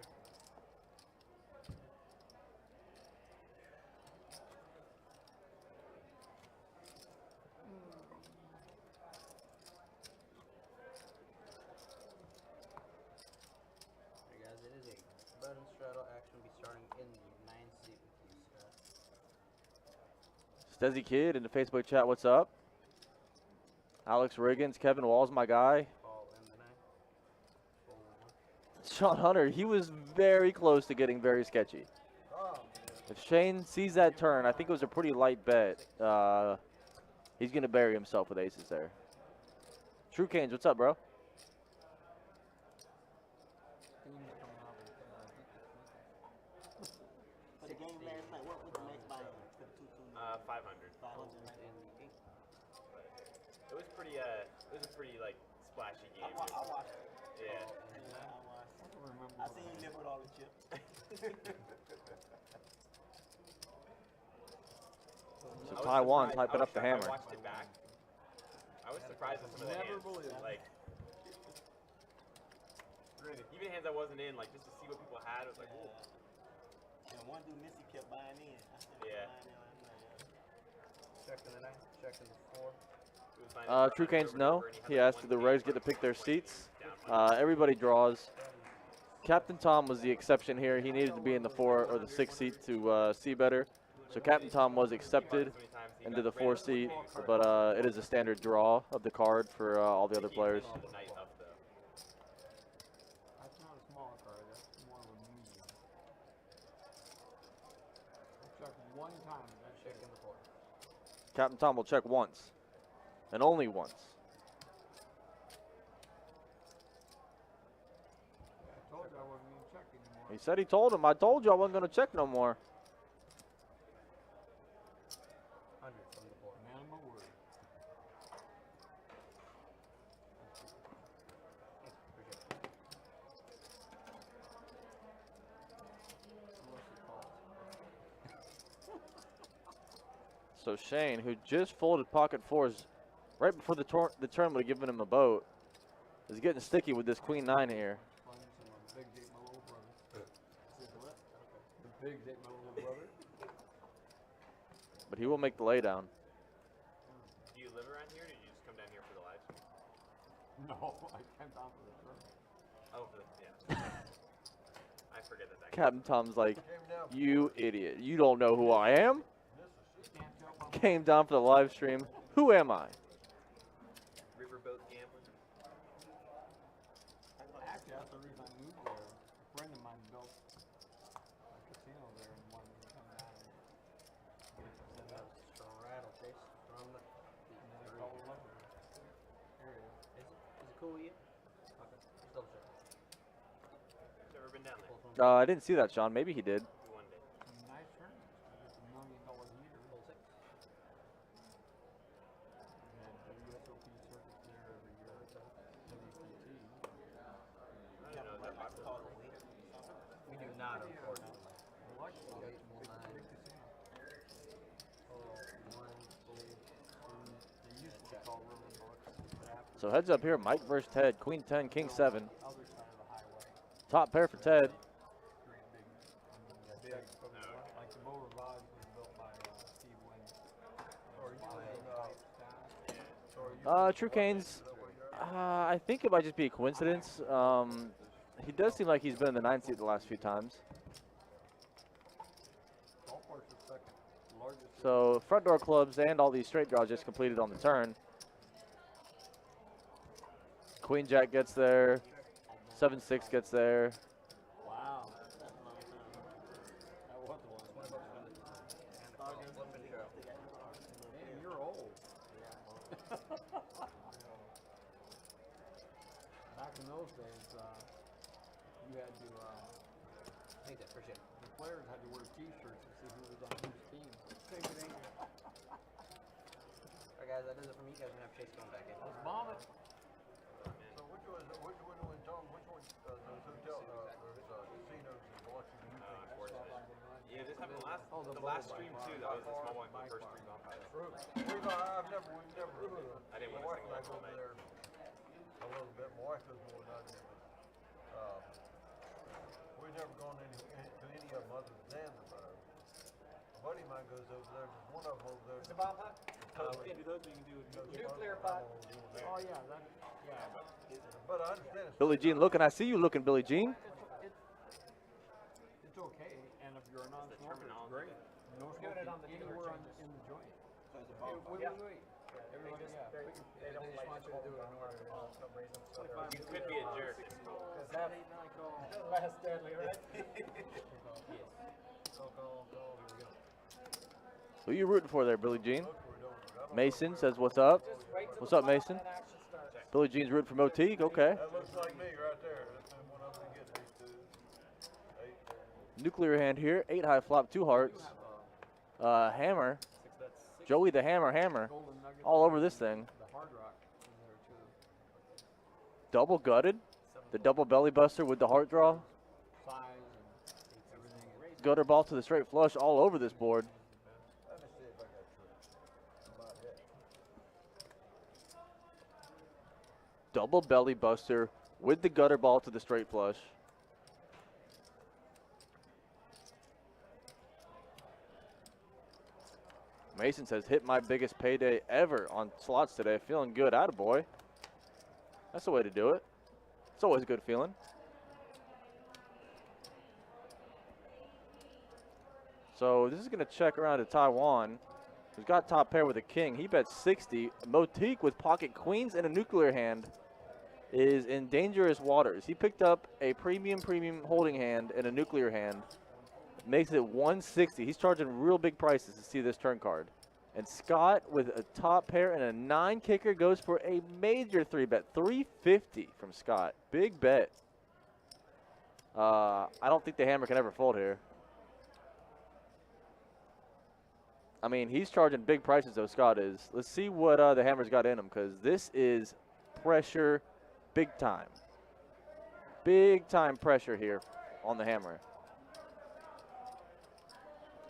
Stezzy Kid in the Facebook chat, what's up? Alex Riggins, Kevin Walls, my guy. Call in the 9. Full 1. Sean Hunter, he was very close to getting very sketchy. If Shane sees that turn, I think it was a pretty light bet. He's going to bury himself with aces there. True Canes, what's up, bro? For the game last night, what was the max buy-in for the 2-2? 500. 500. It was pretty. It was a pretty like splashy game. I watched it. Yeah. I seen you live with all the chips. So Taiwan typing up the hammer. I watched it back. I was surprised at some of the hands. Like, even hands I wasn't in, like just to see what people had, it was like, ooh. And one dude, Missy, kept buying in. I still Yeah. buying in last night. Checking the 9. Checking the 4. It was fine. True Canes, no. He like asked one the game Regs where get to pick their seats. down Everybody draws. Captain Tom was the exception here. He needed to be in the 4 or the 6 seat to see better. So Captain Tom was accepted into the 4 seat, but it is a standard draw of the card for all the other players. the night up though. That's not a small card, that's more of a medium. Check one time, that's Checking the 4. Captain Tom will check once, and only once. I told you I wasn't gonna check anymore. He said he told him, I told you I wasn't going to check no more. 100 from the 4. Man of my word. So Shane, who just folded pocket 4s right before the turn would have given him a boat, is getting sticky with this Queen 9 here. Playing some of the Big Ate my little brother. The Big Ate my little brother. But he will make the laydown. Do you live around here, or did you just come down here for the live stream? No, I came down for the turn. Oh, yeah. I forget that. Captain Tom's like, you idiot. You don't know who I am? Came down for the live stream. Who am I? Riverboat gambling. Actually, that's the reason I moved there. A friend of mine built a casino there and wanted me to come down and set up. Straddle face from the. And then I called him up there. There he is. Is it cool with you? Okay. Just double check. Never been down there. I didn't see that, Sean. Maybe he did. One day. Nice turn. It's $1 million heater. Full 6. We had WSOP circuits there every year. WPT. I didn't know that popular. We do not, unfortunately. Electrical. Big casino. They used to be called river books, but after So heads up here, Mike versus Ted. Queen 10, King 7. the other side of the highway, Top pair for Ted. great big, like the Bow Rivage was built by Steve Wynn. True Canes, I think it might just be a coincidence. He does seem like he's been in the 9 seat the last few times. Golf course is second largest. So front door clubs and all these straight draws just completed on the turn. Queen Jack gets there. 7-6 gets there. Wow, that's a long time. That was a long time. Man, you're old. Back in those days, you had to, Thank you. Appreciate it. the players had to wear T-shirts to see who was on whose team. Thank you. Alright, guys, that does it for me. You guys are gonna have Chase going back in. Let's bomb it. So which one, Tom, which one, those hotel, those casinos in Washington, you think? Yeah, this happened the last stream too. That was the small one, the first 3 bonfires. We've never, I didn't my want wife to and I sing go all over night. there a little bit, my wife goes more than I do, but, we've never gone to any of them other than the bar. A buddy of mine goes over there, there's one of them over there. The bomb putt? Totally. do those, or you can do goes nuclear up, putt. Oh, yeah, that, yeah. But I understand it's. Billie Jean looking. I see you looking, Billie Jean. It's okay, and if you're a non-smoker, it's terminology. great. No Doing it smoking on the dealer anywhere changes. in the joint. They don't like to do it in order for some reason. So You could be a jerk. It's cool. because that's less deadly, right? Who you rooting for there, Billie Jean? Mason says, "What's up?" What's up, Mason? Billie Jean's rooting for Motique. Okay. That looks like me right there. That's the one I'm gonna get these two. 8. Nuclear hand here. 8 high flop, 2 hearts. Hammer. Joey the Hammer. All over this thing. Double gutted. The double belly buster with the heart draw. Gutter ball to the straight flush all over this board. Let me see if I got tricks. About it. Double belly buster with the gutter ball to the straight flush. Mason says, hit my biggest payday ever on slots today. Feeling good. Attaboy. That's the way to do it. It's always a good feeling. So this is going to check around to Taiwan, who's got top pair with a king. He bets 60. Motique with pocket queens and a nuclear hand is in dangerous waters. He picked up a premium holding hand and a nuclear hand. Makes it 160. He's charging real big prices to see this turn card. And Scott with a top pair and a 9 kicker goes for a major 3-bet. 350 from Scott. Big bet. I don't think the hammer can ever fold here. I mean, he's charging big prices, though, Scott is. Let's see what the hammer's got in him, because this is pressure big time. Big time pressure here on the hammer.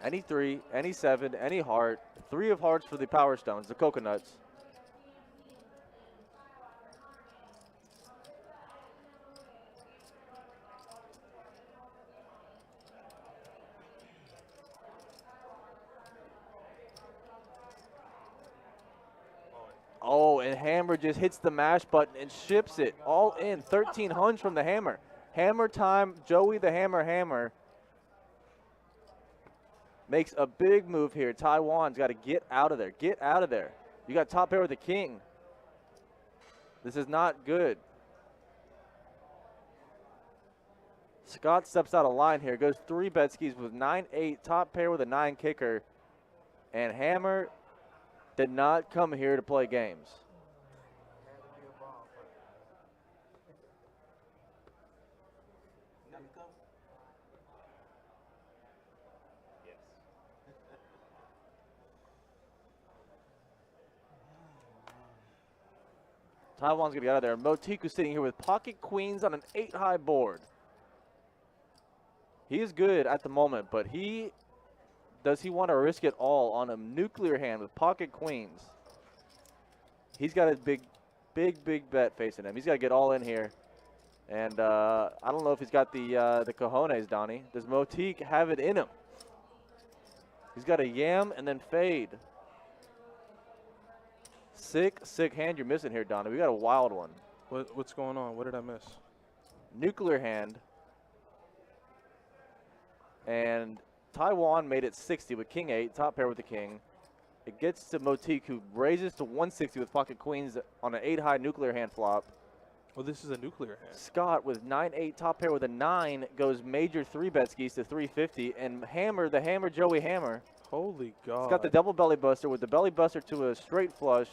Any 3, any 7, any heart. 3 of hearts for the power stones, the coconuts. Oh, and hammer just hits the mash button and ships it all in. 1300 from the hammer. Hammer time, Joey the Hammer. Makes a big move here. Taiwan's got to get out of there. Get out of there. You got top pair with the king. This is not good. Scott steps out of line here. Goes 3 bet skis with 9-8. Top pair with a 9 kicker. And hammer did not come here to play games. Taiwan's going to get out of there. Motiku sitting here with pocket queens on an 8 high board. He is good at the moment, but does he want to risk it all on a nuclear hand with pocket queens? He's got a big bet facing him. He's got to get all in here. And I don't know if he's got the cojones, Donnie. Does Motique have it in him? He's got a yam and then fade. Sick hand you're missing here, Donnie. We got a wild one. What's going on? What did I miss? Nuclear hand. And Taiwan made it 60 with king 8, top pair with the king. It gets to Motique, who raises to 160 with pocket queens on an 8 high nuclear hand flop. Well, this is a nuclear hand. Scott with 9-8, top pair with a 9, goes major 3-bet skis to 350. And Hammer, the Hammer, Joey Hammer. Holy God. He's got the double belly buster with the belly buster to a straight flush.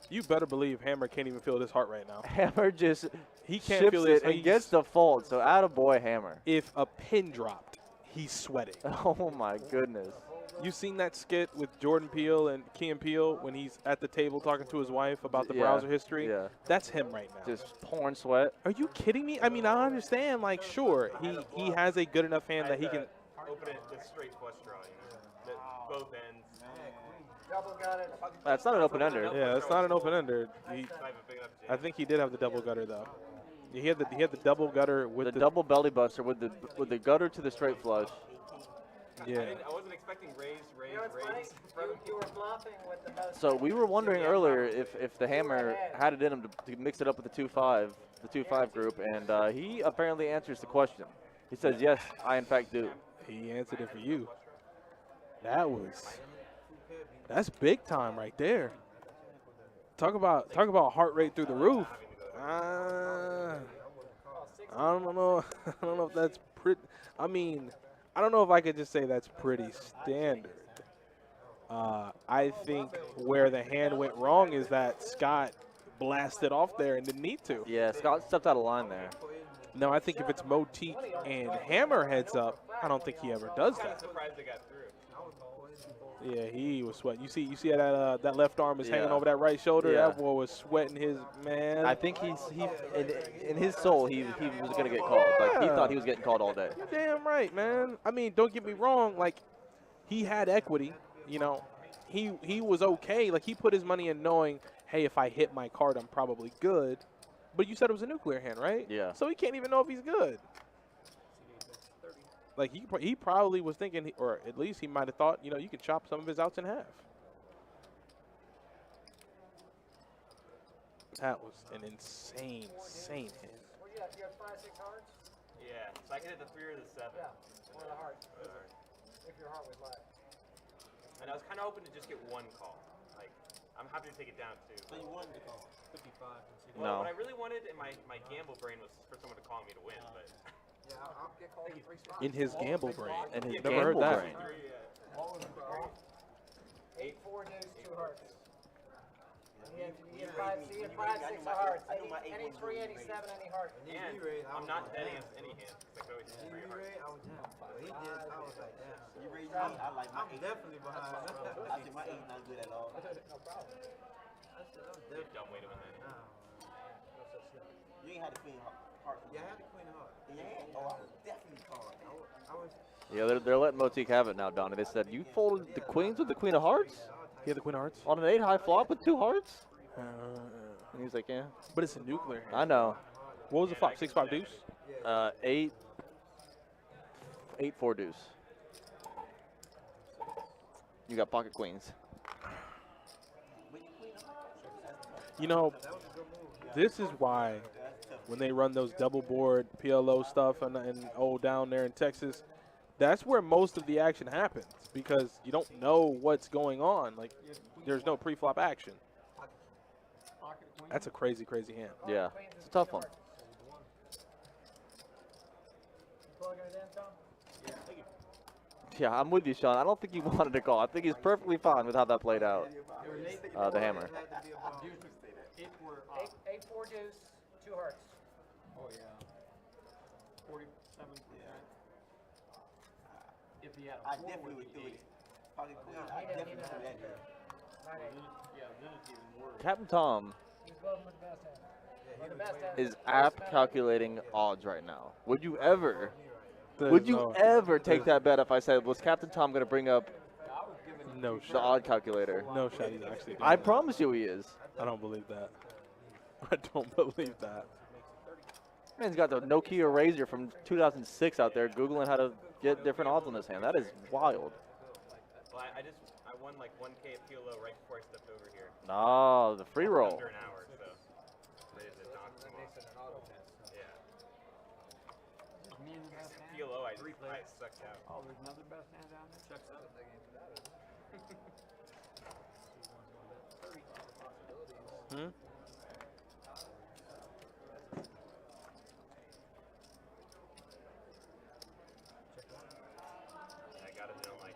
You better believe Hammer can't even feel his heart right now. Hammer just he can't ships feel it his and gets the fold. So attaboy Hammer. If a pin dropped, he's sweating. Oh my goodness. You seen that skit with Jordan Peele and Key and Peele when he's at the table talking to his wife about the browser history? Yeah. That's him right now. Just pouring sweat. Are you kidding me? I mean, I understand. Like, sure, he has a good enough hand that he can. Open it with straight flush draw, both ends. Double got it. That's not an open ender. Yeah, it's not an open ender. I think he did have the double gutter though. He had the double gutter with the double belly buster with the gutter to the straight flush. Yeah. I wasn't expecting raise. You were bluffing with the most. So we were wondering earlier if the hammer had it in him to mix it up with the 2-5 group, and he apparently answers the question. He says, yes, I in fact do. He answered it for you. That was That's big time right there. Talk about heart rate through the roof. I don't know. I don't know if that's pretty. I mean, I don't know if I could just say that's pretty standard. I think where the hand went wrong is that Scott blasted off there and didn't need to. Yeah, Scott stepped out of line there. No, I think if it's Motique and Hammer heads up, I don't think he ever does I'm that. surprised they got through. Yeah, he was sweating. You see that that left arm is hanging Yeah. over that right shoulder. Yeah. That boy was sweating his man. I think in his soul he was gonna get called. Like he Yeah. thought he was getting called all day. You're damn right, man. I mean, don't get me wrong. Like, he had equity. You know, he was okay. Like, he put his money in knowing, hey, if I hit my card, I'm probably good. But you said it was a nuclear hand, right? Yeah. So he can't even know if he's good. Like, he probably was thinking, or at least he might have thought, you know, you could chop some of his outs in half. That was an insane hand. What you got? You got 5, 6 hearts? Yeah, so I can hit the 3 or the 7. Yeah, one of the hearts. If your heart was live. And I was kind of hoping to just get one call. Like, I'm happy to take it down too. So you wanted to call 55 and see. Well, No. what I really wanted in my gamble brain was for someone to call me to win, but Yeah, I'll get called in 3 spots. In his gamble brain. And his Never heard gamble that. brain. 8, 4 deuce, 2 hearts. You get 5, so you get 5, 6 of hearts. Any 3, any 7, any heart. and I'm not betting against any hand because I could always hit 3 hearts. I was down. He did. I was like, damn. You raised me. I like my I'm definitely behind. I think my 8 not good at all. Be a dumb way to win that hand. You ain't had the queen heart. Yeah, I had the queen of hearts. Yeah. Oh, I was definitely called. I was. Yeah, they're letting Motique have it now, Donnie. They said you folded the queens with the queen of hearts He had the queen of hearts. on an 8 high flop with 2 hearts. And he's like, yeah, But it's a nuclear hand. I know. What was the flop? 6-5 deuce? 8 4 deuce. You got pocket queens. You know, this is why when they run those double board PLO stuff and down there in Texas, that's where most of the action happens because you don't know what's going on. Like, there's no pre-flop action. That's a crazy, crazy hand. Yeah, it's a tough one. Plugging it in, Tom? Yeah, I'm with you, Sean. I don't think he wanted to call. I think he's perfectly fine with how that played out. The hammer. 8, 4 deuce, 2 hearts. Oh, yeah. 47%. If he had a I 4 definitely would would be do 8. it. Pocket queen. I definitely would do that. Well, then, yeah, then it's even worse. Captain Tom He's above with the best hand. Or the best hand. is app calculating odds right now. Would you ever There's take that bet if I said, was Captain Tom going to bring up no the shot? odd calculator? No shot he's actually doing I that. promise you he is. I don't believe that. I don't believe that. Man's got the Nokia Razor from 2006 out there Googling how to get different odds on this hand. That is wild. Well, I won like 1K at PLO right before I stepped over here. Oh, the free roll. Under an hour, so ready to knock them off. Yeah. Me and the best hand. PLO, I sucked out. Oh, there's another best hand down there? Checks out. Hmm? I got it in like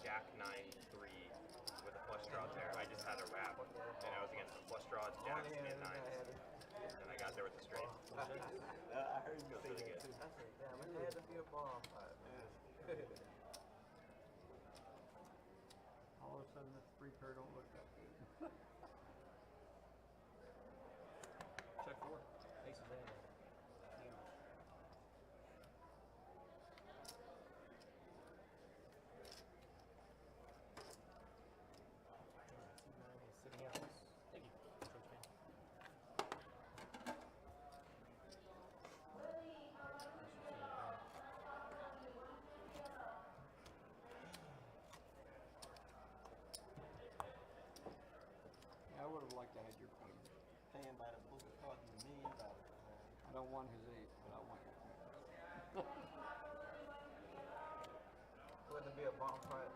Jack 9-3 with a flush draw there. I just had a wrap, and I was against the flush draws, Jacks, and 9s. And I got there with the straight. I heard you say really that good. too. I said, damn, it had to be a bomb. All of a sudden, the free pair don't look that good. Check 4. Ace of hand. Yeah, I would have liked to have your queen. Paying by the book is costing $1 million. I don't want his 8, but I want your queen. Wouldn't it be a bomb fight?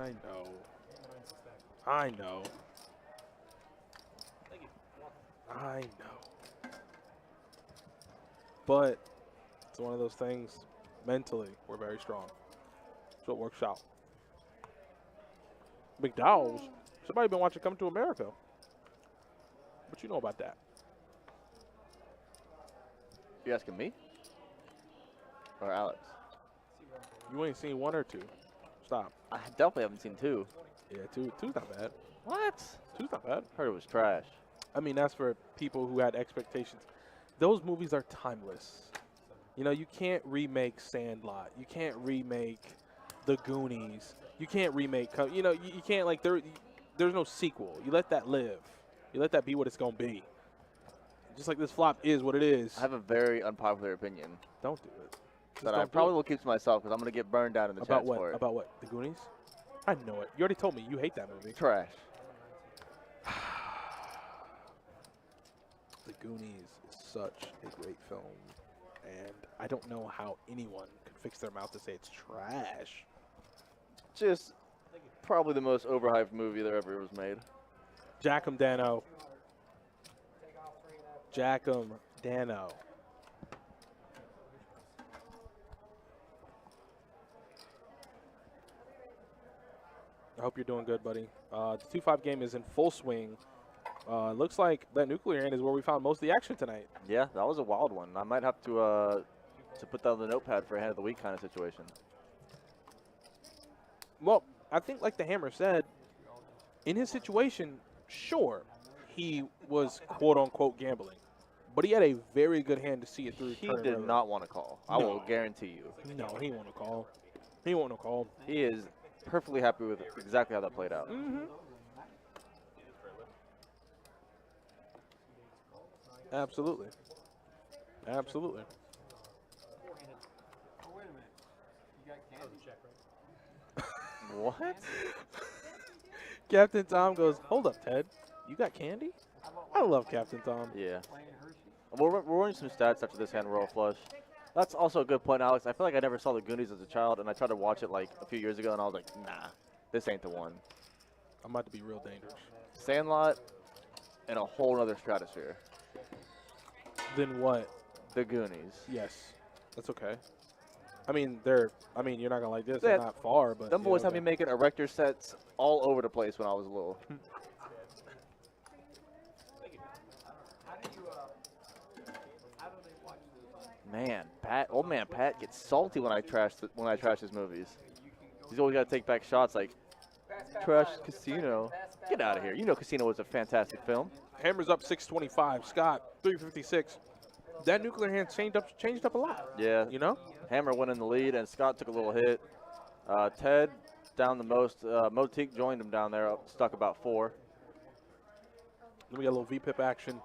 I know. I know. I know. But it's one of those things. Mentally, we're very strong. So it works out. McDowell's. Somebody been watching Come to America. What you know about that? You asking me? Or Alex? You ain't seen 1 or 2. Stop. I definitely haven't seen 2. Yeah, two's not bad. What? Two's not bad. Heard it was trash. I mean, that's for people who had expectations. Those movies are timeless. You know, you can't remake Sandlot. You can't remake The Goonies. You can't remake, you know, you can't, like, there's no sequel. You let that live. You let that be what it's going to be. Just like this flop is what it is. I have a very unpopular opinion Don't do it. Just that I don't do probably it. will keep to myself because I'm going to get burned down in the About chats what? for it. About what? The Goonies? I know it. You already told me you hate that movie. Trash. The Goonies is such a great film, and I don't know how anyone could fix their mouth to say it's trash. Just probably the most overhyped movie that ever was made. Jack 'em Dano. Jack 'em Dano. I hope you're doing good, buddy. The 2-5 game is in full swing. Looks like that nuclear hand is where we found most of the action tonight. Yeah, that was a wild one. I might have to put that on the notepad for a hand of the week kind of situation. Well, I think like the Hammer said, in his situation, sure, he was quote-unquote gambling. But he had a very good hand to see it through. He did not want to call. I will guarantee you. No, he won't have called. He won't have called. He is perfectly happy with exactly how that played out. Mm-hmm. Absolutely. Absolutely. Oh, wait a minute. You got candy? What? Captain Tom goes, hold up, Ted. You got candy? I love Captain Tom. Yeah. Plain Hershey? We're running some stats after this hand roll flush. That's also a good point, Alex. I feel like I never saw the Goonies as a child, and I tried to watch it like a few years ago, and I was like, nah, this ain't the one. I'm about to be real dangerous. Sandlot in a whole other stratosphere. Then what? The Goonies. Yes. That's okay. I mean, you're not going to like this. Yeah, They're not far, but. Them boys had me making erector sets all over the place when I was little. Man, old man Pat gets salty when I trash his movies. He's always got to take back shots like, trash Casino. Get out of here. You know Casino was a fantastic film. Hammer's up 625. Scott, 356. That nuclear hand changed up a lot. Yeah. You know? Hammer went in the lead, and Scott took a little hit. Ted down the most. Motique joined him down there, stuck about 4. Then we got a little VPIP action.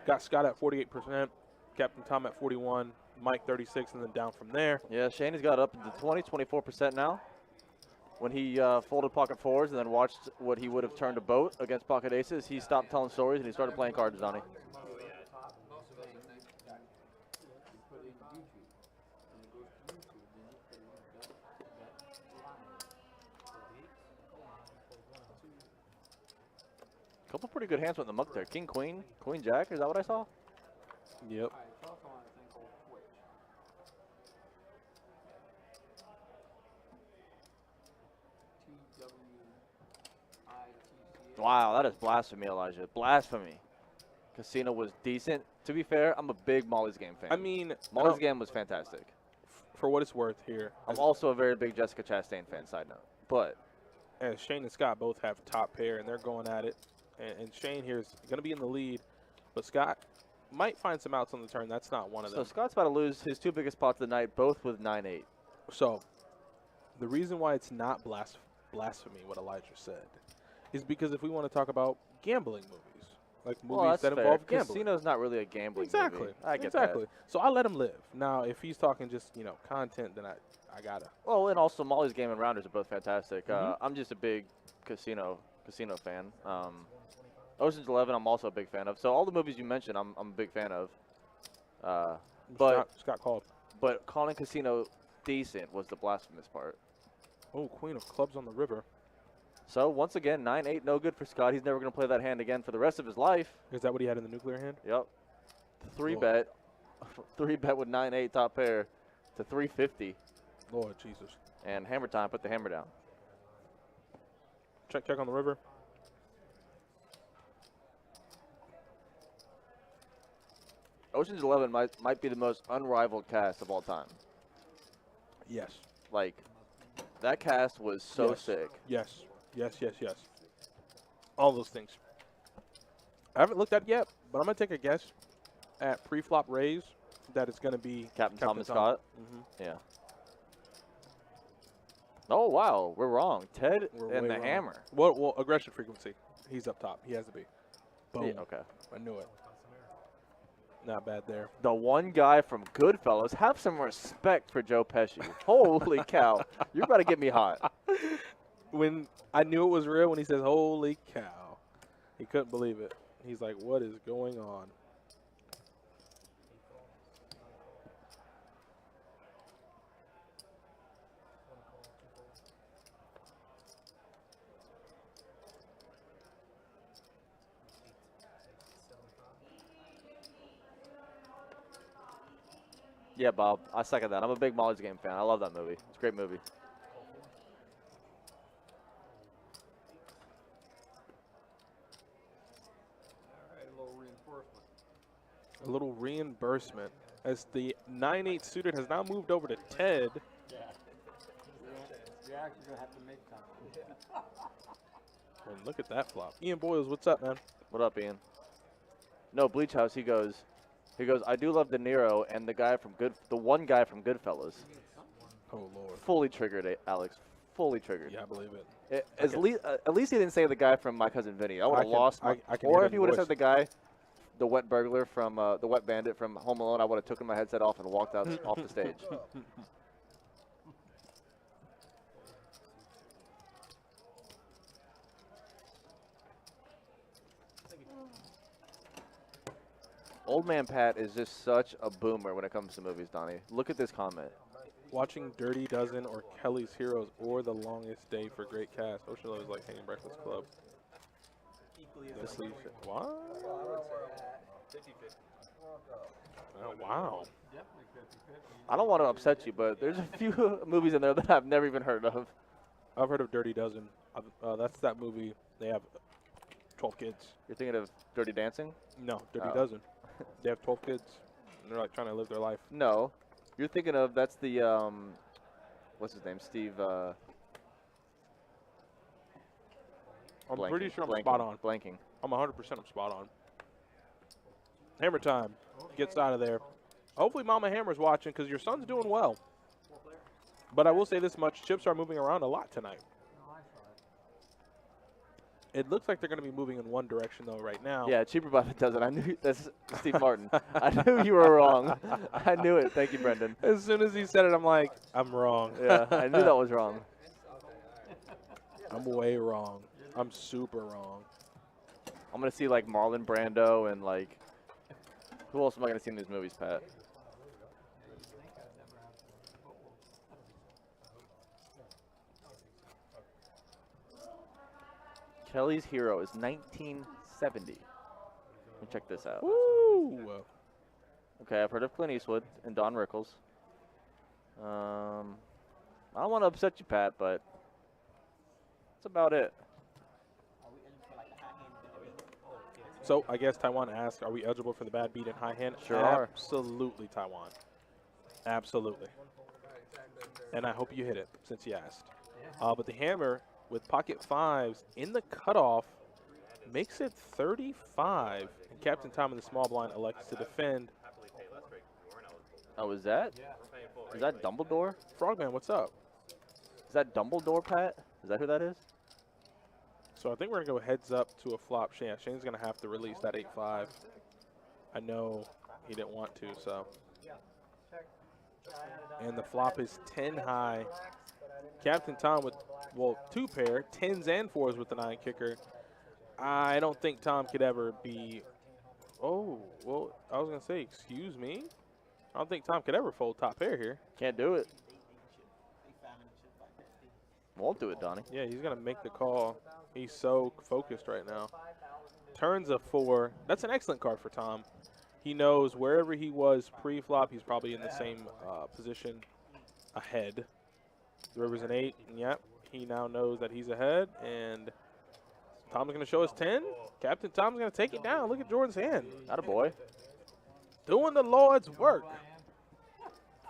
Got Scott at 48%. Captain Tom at 41, Mike 36, and then down from there. Yeah, Shaney's got up to 24% now. When he folded pocket 4s and then watched what he would have turned a boat against pocket aces, he stopped telling stories and he started playing cards, Donnie. Couple pretty good hands with the muck there. King, Queen, Queen, Jack. Is that what I saw? Yep. It's also on a thing called Twitch. TWITCH. Wow, that is blasphemy, Elijah. Blasphemy. Casino was decent. To be fair, I'm a big Molly's Game fan. I mean, Molly's Game was fantastic. For what it's worth here, I'm also a very big Jessica Chastain fan, side note. But as Shane and Scott both have top pair, and they're going at it. And Shane here is going to be in the lead, but Scott might find some outs on the turn. That's not one of them. So Scott's about to lose his 2 biggest pots of the night, both with 9-8. So the reason why it's not blasphemy, what Elijah said, is because if we want to talk about gambling movies, like movies that involve gambling. Casino's not really a gambling Exactly. movie. I get exactly. that. So I let him live. Now, if he's talking just, content, then I gotta. Well, and also Molly's Game and Rounders are both fantastic. Mhm. I'm just a big casino fan. Ocean's 11, I'm also a big fan of. So all the movies you mentioned, I'm a big fan of. But Scott called. But calling Casino decent was the blasphemous part. Oh, Queen of Clubs on the river. So once again, 9-8, no good for Scott. He's never going to play that hand again for the rest of his life. Is that what he had in the nuclear hand? Yep. Three Lord. bet. 3-bet with 9-8 top pair to 350. Lord Jesus. And hammer time, put the hammer down. Check on the river. Ocean's 11 might be the most unrivaled cast of all time. Yes. Like, that cast was so Yes. sick. Yes. Yes, yes, yes. All those things. I haven't looked at it yet, but I'm going to take a guess at pre-flop raise that it's going to be Captain Thomas Tom. Scott. Mm-hmm. Yeah. Oh, wow. We're wrong. Ted We're and way the wrong. hammer. Well, aggression frequency. He's up top. He has to be. Boom. Yeah, okay. I knew it. Not bad there. The one guy from Goodfellas. Have some respect for Joe Pesci. Holy cow. You're about to get me hot. When I knew it was real when he says, "Holy cow," he couldn't believe it. He's like, "What is going on?" Yeah, Bob. I second that. I'm a big Molly's Game fan. I love that movie. It's a great movie. All right, a little reinforcement. A little reimbursement as the 9-8 suited has now moved over to Ted. Yeah. You're actually going to have to make time. And look at that flop. Ian Boyles, what's up, man? What up, Ian? No, Bleach House. He goes, I do love De Niro and the one guy from Goodfellas. Oh Lord. Fully triggered, Alex. Fully triggered. Yeah, I believe it. At least he didn't say the guy from My Cousin Vinny. I would have lost. I can Or hear if he the would have voice. said the guy, the wet burglar from the wet bandit from Home Alone, I would have taken my headset off and walked out off the stage. Old man Pat is just such a boomer when it comes to movies, Donnie. Look at this comment. Watching Dirty Dozen or Kelly's Heroes or The Longest Day for great cast. Ocean Love is like hanging Breakfast Club. The sleeve shit. What? Oh, wow. Definitely 50-50. I don't want to upset you, but there's a few movies in there that I've never even heard of. I've heard of Dirty Dozen. That's that movie. They have 12 kids. You're thinking of Dirty Dancing? No, Dirty Oh. Dozen. They have 12 kids. And they're like trying to live their life. No. You're thinking of, that's the, what's his name? Steve, I'm blanking, pretty sure I'm blanking, spot on. Blanking. I'm 100% I'm spot on. Hammer time. Gets out of there. Hopefully Mama Hammer's watching because your son's doing well. But I will say this much. Chips are moving around a lot tonight. No, I saw it. It looks like they're going to be moving in one direction, though, right now. Yeah, cheaper by the dozen. I knew that's Steve Martin. I knew you were wrong. I knew it. Thank you, Brendan. As soon as he said it, I'm like, I'm wrong. Yeah, I knew that was wrong. I'm way wrong. I'm super wrong. I'm gonna see like Marlon Brando and like who else am I gonna see in these movies, Pat? Kelly's Hero is 1970. Let me check this out. Woo! Okay, I've heard of Clint Eastwood and Don Rickles. I don't want to upset you, Pat, but that's about it. So I guess Taiwan asked, are we eligible for the bad beat and high hand? Sure are. Absolutely, Taiwan. Absolutely. And I hope you hit it since you asked. But the hammer with pocket fives in the cutoff makes it 35. And Captain Tom in the small blind elects to defend. Oh, is that? Is that Dumbledore? Frogman, what's up? Is that Dumbledore, Pat? Is that who that is? So I think we're going to go heads up to a flop. Yeah, Shane's going to have to release that 8-5. I know he didn't want to, so. And the flop is 10 high. Captain Tom with, well, 2 pair, 10s and 4s with the 9 kicker. I don't think Tom could ever be, oh, well, I was going to say, excuse me. I don't think Tom could ever fold top pair here. Can't do it. Won't do it, Donnie. Yeah, he's going to make the call. He's so focused right now. Turns a 4. That's an excellent card for Tom. He knows wherever he was pre-flop, he's probably in the same position ahead. The river's an 8, and yep, he now knows that he's ahead, and Tom's going to show us 10. Captain Tom's going to take it down. Look at Jordan's hand. Attaboy. Doing the Lord's work.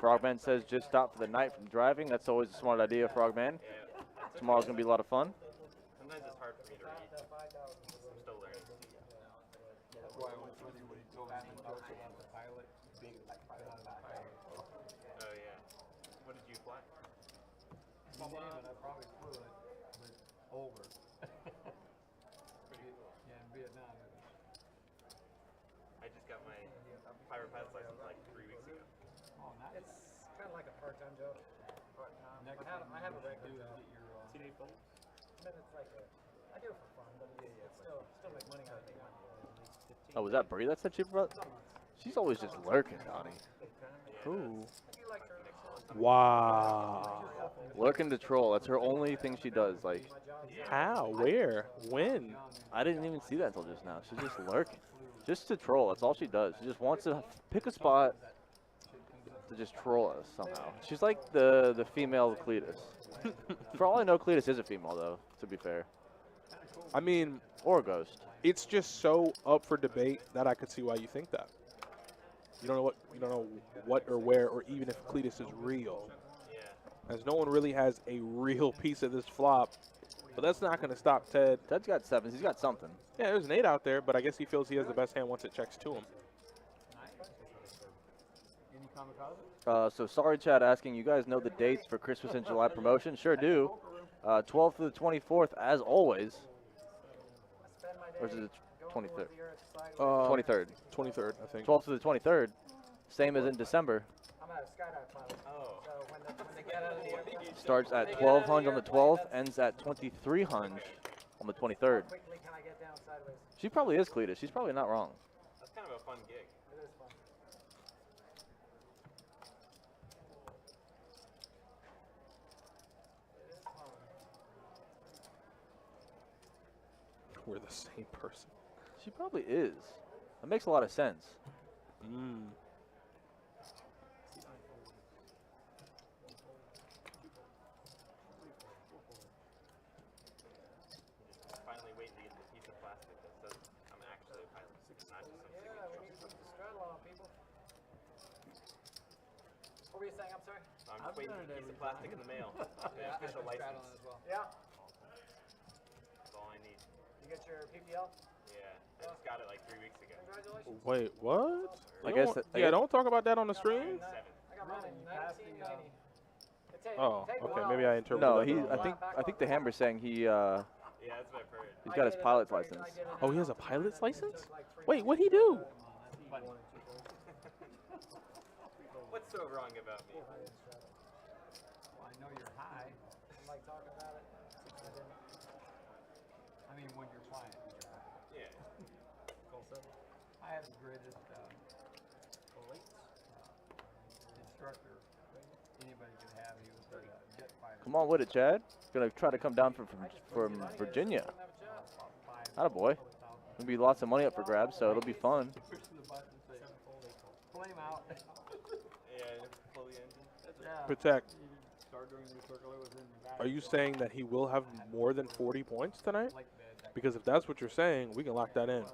Frogman says just stop for the night from driving. That's always a smart idea, Frogman. Tomorrow's going to be a lot of fun. Sometimes it's hard for me to read. I'm still learning. That's why it was funny when he told me he thought he was a pilot. Oh yeah. What did you fly? You name it, I probably flew it, but over. Yeah, in Vietnam. I just got my private pilot's license like 3 weeks ago. Oh, nice. It's kind of like a part-time job. Next I have a thing regular you job. get your, CDA full? I mean, it's like I do it for fun, but it's still make money out of it. Oh, was that Bree that said she brought? She's always just lurking, Donnie. Ooh. You like her? Wow. Lurking to troll. That's her only thing she does. Like, How? Where? When? I didn't even see that until just now. She's just lurking. Just to troll. That's all she does. She just wants to pick a spot to just troll us somehow. She's like the female Cletus. For all I know, Cletus is a female, though, to be fair. I mean, Or a ghost. it's just so up for debate that I could see why you think that. You don't know what or where or even if Cletus is real. Yeah. As no one really has a real piece of this flop. But that's not going to stop Ted. Ted's got 7s. He's got something. Yeah, there's an 8 out there, but I guess he feels he has the best hand once it checks to him. any kamikaze? So sorry, Chad, asking, you guys know the dates for Christmas and July promotion? Sure do. 12th to the 24th, as always. Or is it the 23rd? 23rd. 23rd, I think. 12th to the 23rd. Same as in December. I'm a skydive pilot. Oh. So when they get out of the airport, Starts at 1200 on the 12th, ends at 2300 on the 23rd. quickly can I get down sideways? She probably is Cletus. She's probably not wrong. That's kind of a fun gig. It is fun. It is fun. We're the same person. She probably is. That makes a lot of sense. Mm. Finally waiting to get the piece of plastic that says I'm actually a pilot, not just some Yeah, we need to put the straddle on people. What were you saying? I'm sorry. I'm just waiting for the piece of plastic in the mail. The official license. As well. Yeah. That's all I need. You get your PPL? Yeah. I just got it like 3 weeks ago. Congratulations. Wait, what? I You guess don't- that- I yeah, guess- don't talk about that on the stream. 7. I got mine in 1990. Oh, okay, maybe I interpreted No, that he. wrong. I think the Hammer's saying he. Yeah, that's what I've heard. He's got his pilot's license. Oh, he has a pilot's license? Wait, what'd he do? What's so wrong about me? Well, I know you're high. Like talking about it. I mean, when you're flying, you're high. Yeah. I have the greatest instructor anybody could have. He was a jet fighter. Come on with it, Chad. Gonna try to come down from Virginia. Attaboy. Gonna be lots of money up for grabs, so it'll be fun. Push the button and say, flame out. Yeah, fully engine. Yeah. Protect. You start doing the circle, it was in the back. Are you saying that he will have more than 40 points tonight? Like that. Because if that's what you're saying, we can lock that in.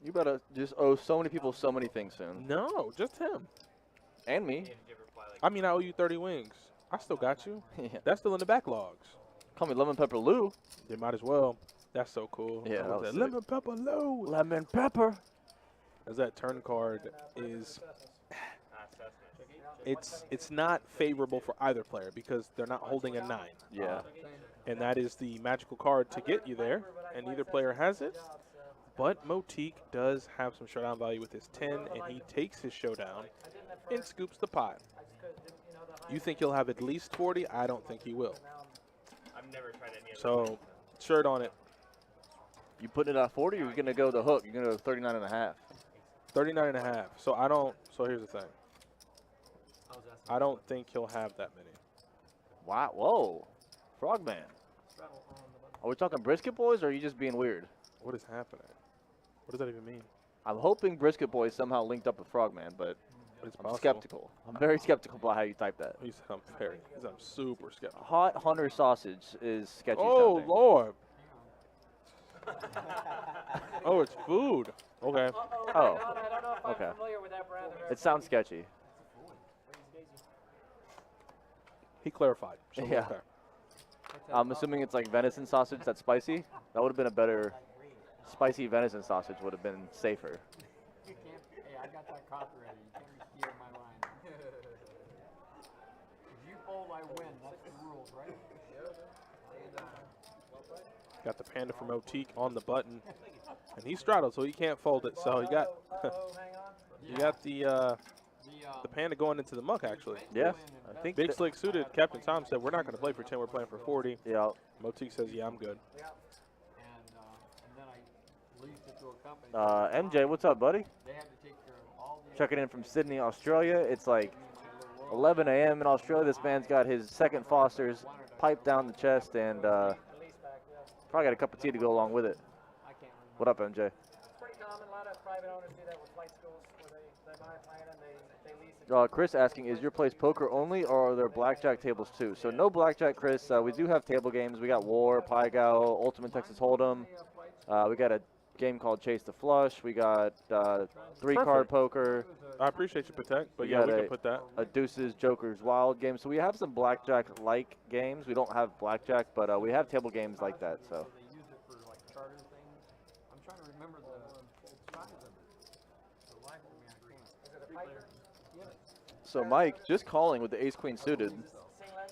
You better just owe so many people so many things soon. No, just him. And me. Did you ever fly like I mean, I owe you 30 wings. I still got you. Yeah. That's still in the backlogs. Call me Lemon Pepper Lou. They might as well. That's so cool. Yeah, that was sick. Lemon pepper low. Lemon Pepper. As that turn card is, Cessna? it's not favorable for either player because they're not holding a 9. Yeah. And that is the magical card to get you there, and neither player has it. But Motique does have some showdown value with his 10, and he takes his showdown and scoops the pot. You think he'll have at least 40? I don't think he will. I've never tried any of So, shirt on it. You putting it at 40 or you gonna go the hook? You're gonna go 39 and a half. 39 and a half. So I don't. So here's the thing. I don't think he'll have that many. Wow. Whoa. Frogman. Straddle on the button. Are we talking brisket boys, or are you just being weird? What is happening? What does that even mean? I'm hoping brisket boys somehow linked up with Frogman, but It's I'm possible. skeptical. I'm very skeptical about how you type that. He said I'm very. He said I'm super skeptical. Hot Hunter sausage is sketchy Oh sounding. Lord. Oh, it's food. Okay. Uh-oh, Oh, hang on, I don't know if I'm okay. familiar with that brand of It sounds sketchy. He clarified. So we're Yeah. okay. I'm assuming it's like venison sausage that's spicy. That would have been a better spicy venison sausage. Would have been safer. You can't, hey, I got that copyrighted. You can't be stealing my line. If you fold, I win. That's the rules, right? Got the panda from Otique on the button, and he straddled, so he can't fold it. So you got hang on. you got the panda going into the muck actually. Yeah, I think. Big Slick Suited Captain Tom said we're not going to play for 10. We're playing for 40. Yeah. Motique says yeah, I'm good. And then I leased it to a company. MJ, what's up, buddy? They had to take care of all the Checking in from Sydney, Australia. It's like 11 a.m. in Australia. This man's got his second Foster's piped down the chest, and probably got a cup of tea to go along with it. I can't remember. What up, MJ? It's pretty common. A lot of private owners do that with flight schools where they buy a plane and they lease it. Chris asking, is your place poker only, or are there blackjack tables too? So no blackjack, Chris. We do have table games. We got War, Pai Gow, Ultimate Texas Hold'em. We got a game called Chase the Flush. We got three-card Perfect. poker. I appreciate you, Protect, but We yeah, got we a- can put that. A Deuces, Jokers, Wild game. So we have some blackjack-like games. We don't have blackjack, but we have table games like that. So They use it for like charter things. I'm trying to remember the size of it. The life of me, I can't. Is it a Piper? so Mike just calling with the Ace Queen suited. Sing leg?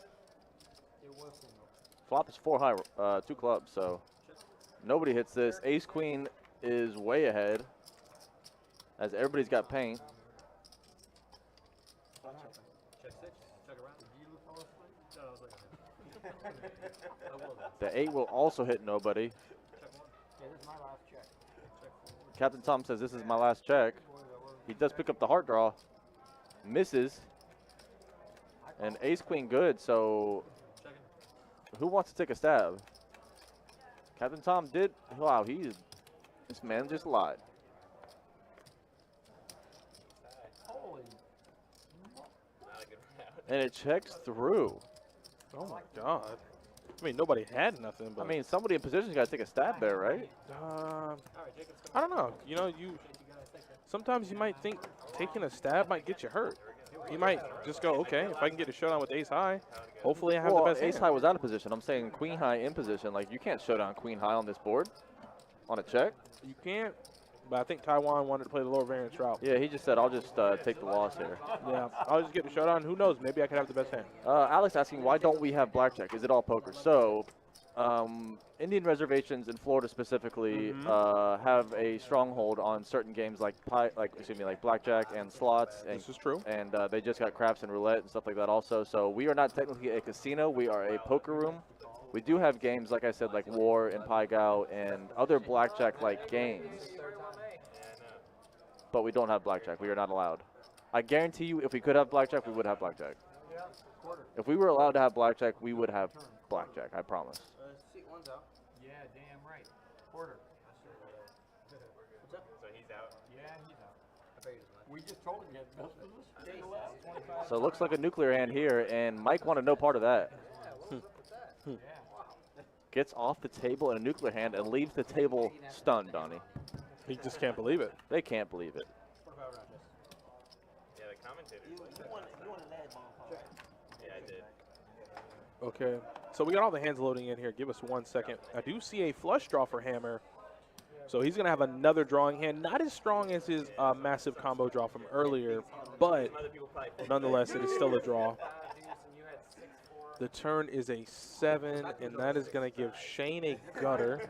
It was single. Flop is 4 high, 2 clubs. So nobody hits this. Ace Queen is way ahead, as everybody's got paint. Check 6. Check around. Did you fall asleep? No, I was like, I will. The 8 will also hit nobody. Okay, this is my last check. Captain Tom says this is my last check. He does pick up the heart draw. Misses. And Ace Queen good, so who wants to take a stab? Captain Tom did. Wow, this man just lied. Holy. Not a good round. And it checks through. Oh my God. I mean, nobody had nothing, but I mean, somebody in position's got to take a stab there, right? I don't know. You know, sometimes you might think taking a stab might get you hurt. You might just go, okay, if I can get a showdown with Ace High, hopefully I have Well, the best Ace hand. High was out of position. I'm saying Queen High in position. Like, you can't showdown Queen High on this board on a check. You can't, but I think Taiwan wanted to play the lower variance route. Yeah, he just said, I'll just take the loss here. Yeah, I'll just get the showdown. Who knows? Maybe I could have the best hand. Alex asking, why don't we have blackjack? Is it all poker? So, Indian reservations in Florida specifically have a stronghold on certain games like blackjack and slots. And, This is true. And they just got craps and roulette and stuff like that also. So we are not technically a casino. We are a poker room. We do have games, like I said, like War and Pai Gow and other blackjack-like games. But we don't have blackjack. We are not allowed. I guarantee you, if we could have blackjack, we would have blackjack. If we were allowed to have blackjack, we would have blackjack. I promise. Seat 1's out. Yeah, damn right. Quarter. So he's out. Yeah, he's out. I figured it was We just told him he had the best position. So it looks like a nuclear hand here, and Mike wanted no part of that. Gets off the table in a nuclear hand and leaves the table stunned, Donnie. He just can't believe it. They can't believe it. Yeah, the commentators. You want to last ball, Paul. Yeah, I did. Okay, so we got all the hands loading in here. Give us 1 second. I do see a flush draw for Hammer. So he's going to have another drawing hand. Not as strong as his massive combo draw from earlier, but nonetheless, it is still a draw. The turn is a 7, and that is going to give Shane a gutter.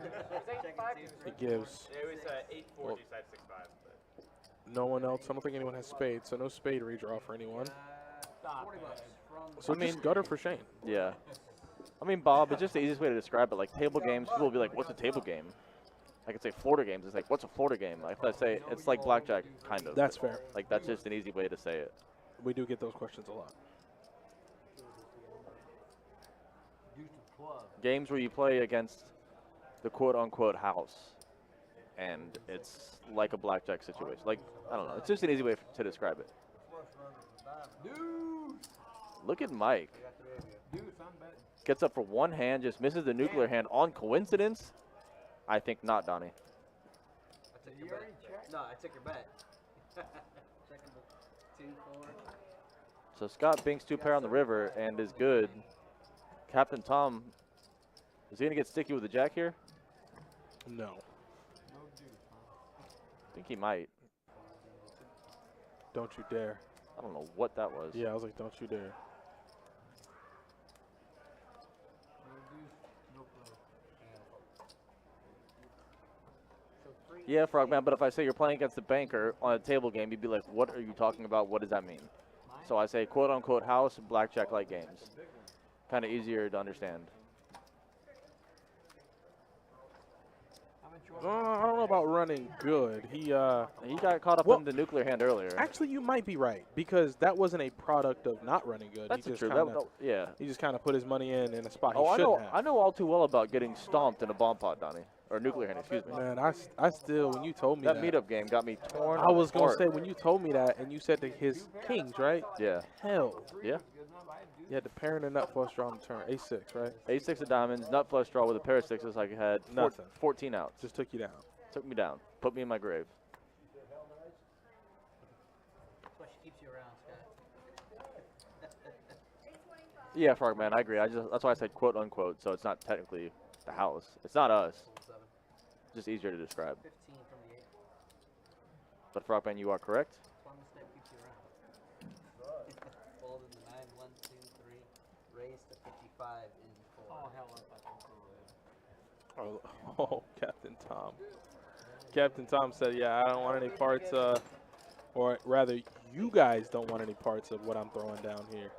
It gives Yeah, it was 8-4, Well, decides 6-5. But no one else. I don't think anyone has spades, so no spade redraw for anyone. So I mean- just gutter for Shane. Yeah. I mean, Bob, it's just the easiest way to describe it. Like, table games, people will be like, what's a table game? I could say Florida games. It's like, what's a Florida game? Like, if I say, it's like blackjack, kind of. That's fair. Like, that's just an easy way to say it. We do get those questions a lot. games where you play against the quote-unquote house, and it's like a blackjack situation. Like, I don't know. It's just an easy way to describe it. Look at Mike. Gets up for one hand, just misses the nuclear hand on coincidence. I think not, Donnie. I took your bet. No, I took your bet. Checking the 2, 4. So Scott binks 2-pair on the river and is good. Captain Tom, is he going to get sticky with the jack here? No. I think he might. Don't you dare. I don't know what that was. Yeah, I was like, don't you dare. Yeah, Frogman, but if I say you're playing against the banker on a table game, you'd be like, what are you talking about? What does that mean? So I say quote-unquote house, blackjack-like games. Kind of easier to understand. I don't know about running good. He got caught up in the nuclear hand earlier. Actually, you might be right, because that wasn't a product of not running good. That's he just true. Kinda, yeah. He just kind of put his money in a spot Oh, he shouldn't have. I know all too well about getting stomped in a bomb pot, Donnie. Or nuclear hand, excuse me. Man, I still, when you told me that. That meetup game got me torn I was going to apart. say, when you told me that, and you said to his kings, right? Yeah. Hell. Yeah. You had the pair and a nut flush draw on the turn. A6, right? A6 of diamonds, nut flush draw with a pair of sixes. I had Nothing. 14 outs. Just took you down. Took me down. Put me in my grave. That's why she keeps you around, Scott. Yeah, Frogman, I agree. That's why I said quote unquote. So it's not technically the house. It's not us. Just easier to describe. 15 from the 8. But Frogman, you are correct. Plum step keeps you around. Folded the 9, 1, 2, 3. Raised to 55 in 4. Oh, hell, I thought Oh, Captain Tom. Captain Tom said, yeah, I don't want any parts, or rather, you guys don't want any parts of what I'm throwing down here.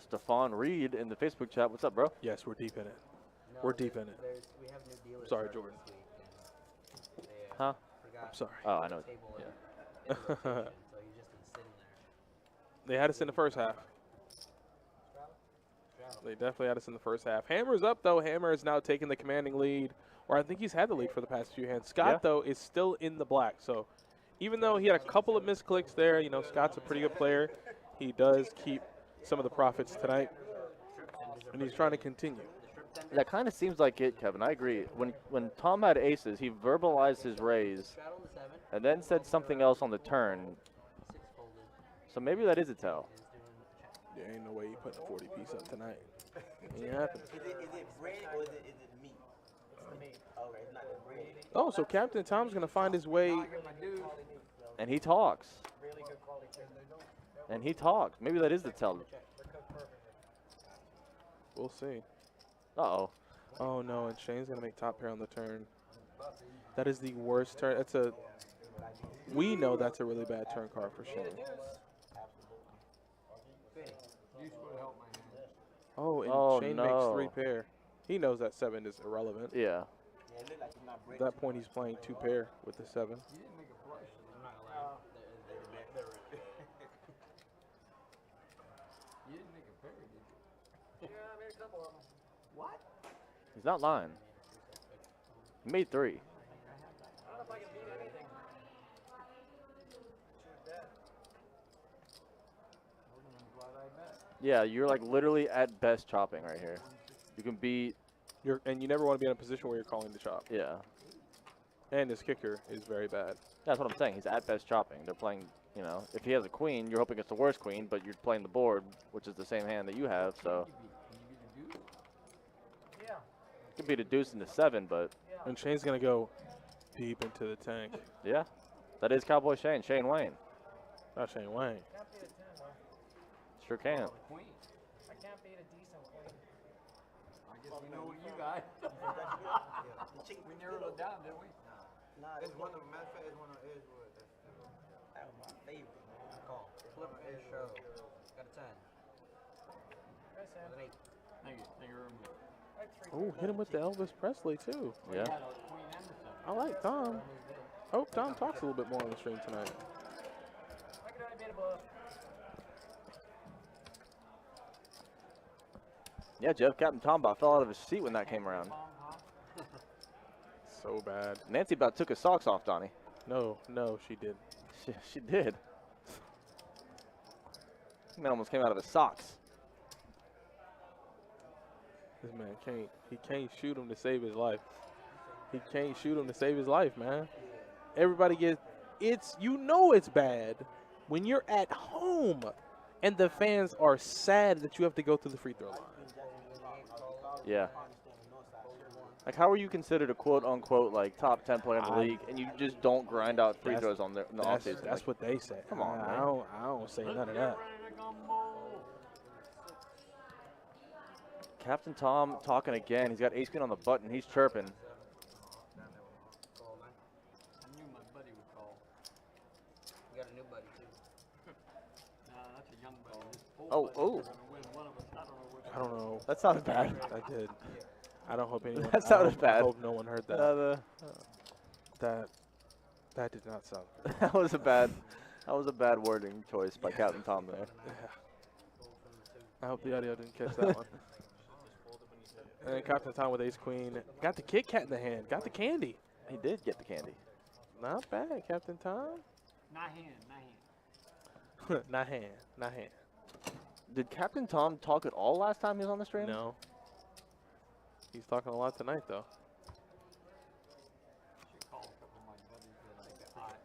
Stefan Reed in the Facebook chat. What's up, bro? Yes, we're deep in it. No, We're deep in it. We have new dealers. Sorry, starting Jordan. this week, and they, Huh? forgot I'm sorry. Oh, I know. the table Yeah. in rotation, so he's just been sitting there. They had us in the first half. They definitely had us in the first half. Hammer's up, though. Hammer is now taking the commanding lead, or I think he's had the lead for the past few hands. Scott, though, is still in the black. So even though he had a couple of misclicks there, you know, Scott's a pretty good player. He does keep some of the profits tonight, and he's trying to continue. That kind of seems like it, Kevin. I agree. When Tom had aces, he verbalized his raise and then said something else on the turn. So maybe that is a tell. There ain't no way you putting a 40 piece up tonight. Ain't happening. Is it bread or is it meat? It's the meat. Okay, it's not the bread. Oh, so Captain Tom's going to find his way. And he talks. And he talks. Maybe that is the tell. We'll see. Uh-oh. Oh, no, and Shane's going to make top pair on the turn. That is the worst turn. That's a. We know that's a really bad turn card for Shane. Oh, and Shane makes 3 pair. He knows that 7 is irrelevant. Yeah. At that point, he's playing 2 pair with the 7. What? He's not lying. He made 3. I don't know if I can beat anything. Yeah, you're like literally at best chopping right here. You can beat. And you never want to be in a position where you're calling the chop. Yeah. And his kicker is very bad. That's what I'm saying. He's at best chopping. They're playing, you know, if he has a queen, you're hoping it's the worst queen, but you're playing the board, which is the same hand that you have, so. Yeah. Could beat a deuce into 7, but. And Shane's going to go deep into the tank. Yeah. That is Cowboy Shane. Shane Wayne. Not Shane Wayne. Can't beat a 10, though. Sure can. I can't beat a decent queen. I guess we know what you got. We narrowed it down, didn't we? Nah, It's one of them, matter of fact, it's one of Edgewood. that was my favorite. Call. Flip and show. Got a 10. Yes, Sam. With an 8. Thank you. Thank you very much. I had 3 Oh, hit him with the Elvis Presley, too. Yeah. Queen and the 7. I like Tom. Hope Tom talks a little bit more on the stream tonight. I could only beat a bluff. Yeah, Jeff, Captain Tom about fell out of his seat when that came around. So bad. Nancy about took his socks off, Donnie. No, she did. She did. Man almost came out of his socks. This man can't shoot him to save his life. He can't shoot him to save his life, man. Everybody it's bad when you're at home and the fans are sad that you have to go to the free throw line. Yeah. Like, how are you considered a quote-unquote, like, top 10 player in the league, and you just don't grind out free throws in the offseason? That's what they say. Come on, man. I don't say none of that. Captain Tom talking again. He's got ace queen on the button. He's chirping. I knew my buddy would call. You got a new buddy too. Nah, that's a young buddy. This old Oh, buddy's oh. gonna win one of us. I don't know which I don't know. That sounded bad. I did. I don't hope anyone. That sounded bad. I hope no one heard that. That did not sound good. That was a bad wording choice by Captain Tom there. I hope the audio didn't catch that one. And then Captain Tom with ace queen. Got the Kit Kat in the hand. Got the candy. He did get the candy. Not bad, Captain Tom. Not hand. Not hand. Did Captain Tom talk at all last time he was on the stream? No. He's talking a lot tonight, though. Should call a couple of my buddies that I got.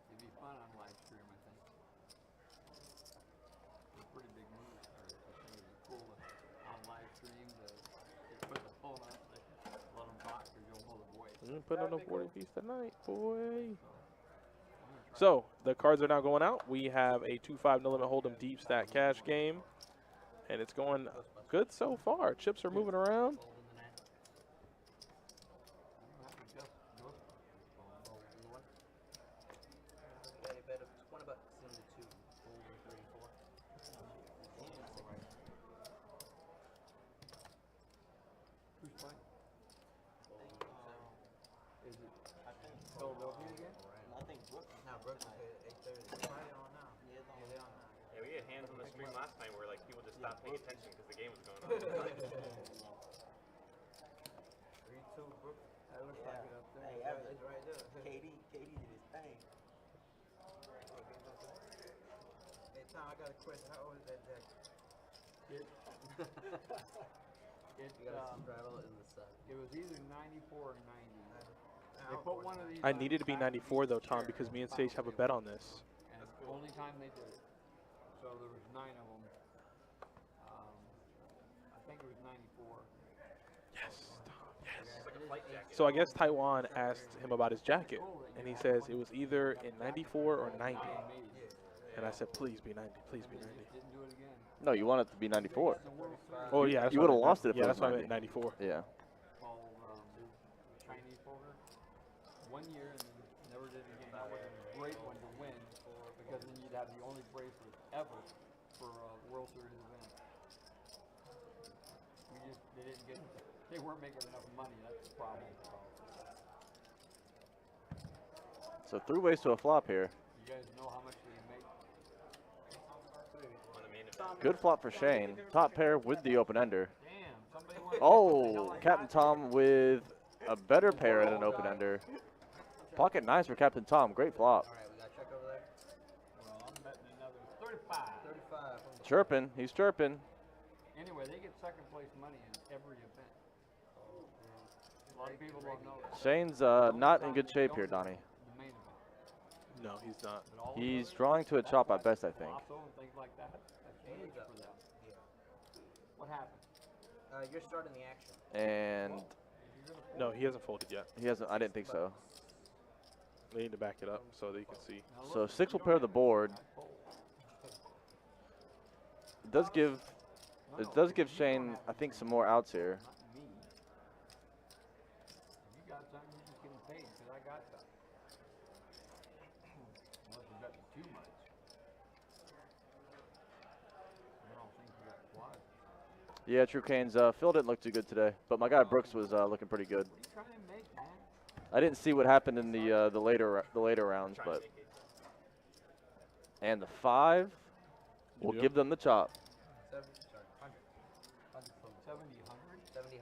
It'd be fun on live stream, I think. It's a pretty big move. I think it'd be cool on live stream to put the phone up, let them talk, or you'll hold a voice. Put on a 40 piece tonight, boy. So, the cards are now going out. We have a 2-5 no limit hold'em deep stack cash game. And it's going good so far. Chips are moving around. Who's playing? Is it Philadelphia again? I think Brooks. Now Brooks is at 8:30. Probably on now. Yeah, it's on now. Yeah, we had hands on the stream last night where like people just stopped paying attention because the game was going on. 3-2 Brooks. That looks like it up there. Hey, it's right there. KD did his thing. Hey Tom, I got a question. How old is that jacket? It, You gotta straddle it in the sun. it was either 94 or 90. They put one of these I on needed to be the back of 94 though, each Tom, chair. because me and Sage have a bet on this. And it's the only time they did it. So there was 9 of them. I think it was 94. Yes, Tom, yes. It's like a flight jacket. So I guess Taiwan asked him about his jacket, and he says it was either in 94 or 90. And I said, please be 90, please be 90. Didn't do it again. No, you want it to be 94. Oh yeah, that's You what I would've meant. lost it if yeah, it that's was why I meant 94. Yeah. Called Chinese poker. 1 year and then never did it again. That was a great one to win because then you'd have the only bracelet ever for a World Series event. They weren't making enough money. That's the problem. So 3 ways to a flop here. You guys know how much they make? On the main event. Good flop for Shane. Top pair with the open ender. Damn, somebody wants Oh, Captain Tom with a better pair and an open ender. Pocket nice for Captain Tom. Great flop. All right, we got check over there. Well, I'm betting another 35. 35. Chirping. He's chirping. Anyway, they get second place money in every event. A lot of people don't know that. Shane's not in good shape here, Donnie. The main event. No, he's not. But all of He's those, drawing to a chop at best, I think. Lotto and things like that, that's huge for them. Yeah. What happened? You're starting the action. And No, he hasn't folded yet. he hasn't. I didn't think so. They need to back it up so that you can see. Now So look, 6 will you pair don't the have to board. fold. It does give. No, It does no, give you don't Shane, have I to think, fold. some more outs here. Not me. If you got something, you just getting paid because I got something. Unless you got too much. I don't think you got quads. Yeah, True Canes. Phil didn't look too good today, but my guy Brooks was looking pretty good. What are you trying to make, man? I didn't see what happened in the later rounds, Trying to but make it. and the 5 will Yep. give them the chop. 7. Sorry. 100. 100 from the 70-100? 70-100.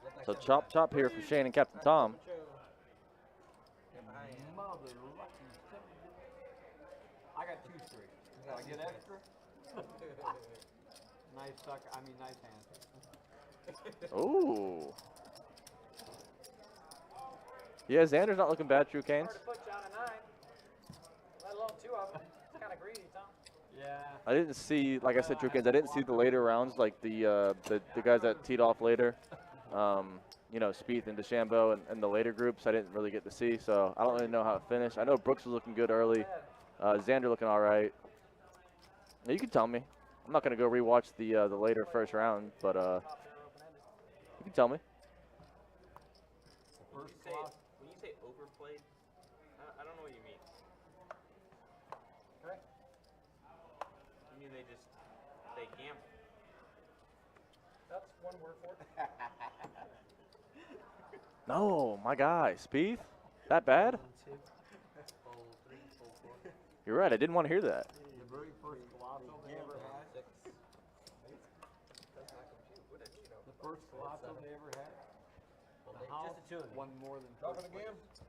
Look like So 75. chop chop here for Shane and Captain Tom. Mother lucky 70. I got 2 straight. Do I get extra? Nice suck. I mean, nice answer. Ooh. Yeah, Xander's not looking bad, True Canes. Hard to put John a 9, let alone 2 of them. It's kind of greedy, Tom. Yeah. I didn't see, like I said, True Canes, I didn't see the later rounds, like the guys that teed off later. You know, Spieth and DeChambeau and the later groups I didn't really get to see, so I don't really know how it finished. I know Brooks was looking good early. Xander looking all right. Now, you can tell me. I'm not going to go rewatch the later first round, but you can tell me. When you say overplayed, I don't know what you mean. Okay. You mean they gamble? That's one word for it. No, my guy, Spieth? That bad? You're right, I didn't want to hear that. The very first colossal they ever had. The first colossal they ever had. The house Just the 2 of you. won more than Drop first it again? place.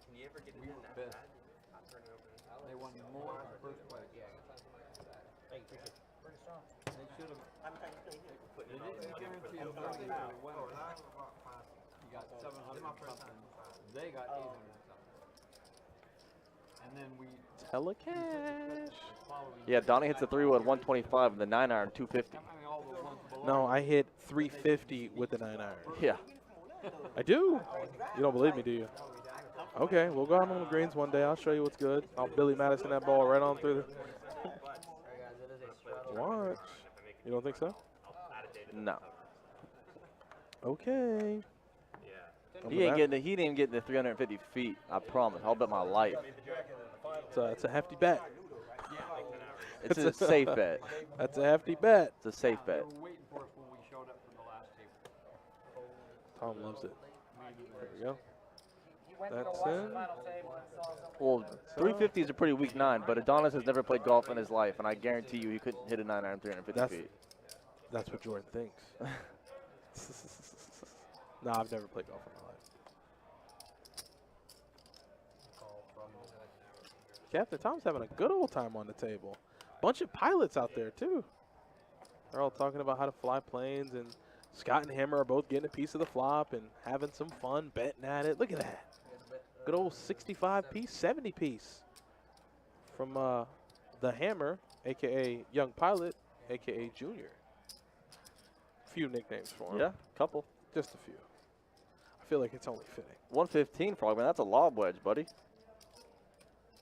Can you ever get it We in were that pissed. bad? I'll turn it over. They won more than first place. Hey, appreciate it. Pretty strong. They should have. I'm trying to tell you. Putting They in all this didn't money for guarantee the them football. anything for the winner. You got 700 something. They got 800 something. And then we. Telecash. following Yeah, Donnie hits a 3-wood 125 and the 9-iron 250. I mean, all the ones below. No, I hit 350 with the 9-iron. Yeah. I do. You don't believe me, do you? Okay, we'll go out on the greens one day. I'll show you what's good. I'll Billy Madison that ball right on through the. Alright, guys, it is a straddle. Watch. You don't think so? No. Okay. Yeah. He ain't even getting the 350 feet. I promise. I'll bet my life. It's a hefty bet. It's a safe bet. That's a hefty bet. It's a safe They bet. were waiting for us when we showed up for the last table. Tom loves it. There we go. He went to go That's watch it. the final table and saw something. Well, 350 is a pretty weak 9, but Adonis has never played golf in his life, and I guarantee you he couldn't hit a 9-iron 350 That's- feet. That's what Jordan thinks. No, I've never played golf in my life. Captain Tom's having a good old time on the table. Bunch of pilots out there, too. They're all talking about how to fly planes, and Scott and Hammer are both getting a piece of the flop and having some fun betting at it. Look at that. Good old 65-piece, 70-piece from the Hammer, a.k.a. Young Pilot, a.k.a. Junior. Few nicknames for him. Yeah, couple. Just a few. I feel like it's only fitting. 115 Frogman, that's a lob wedge, buddy.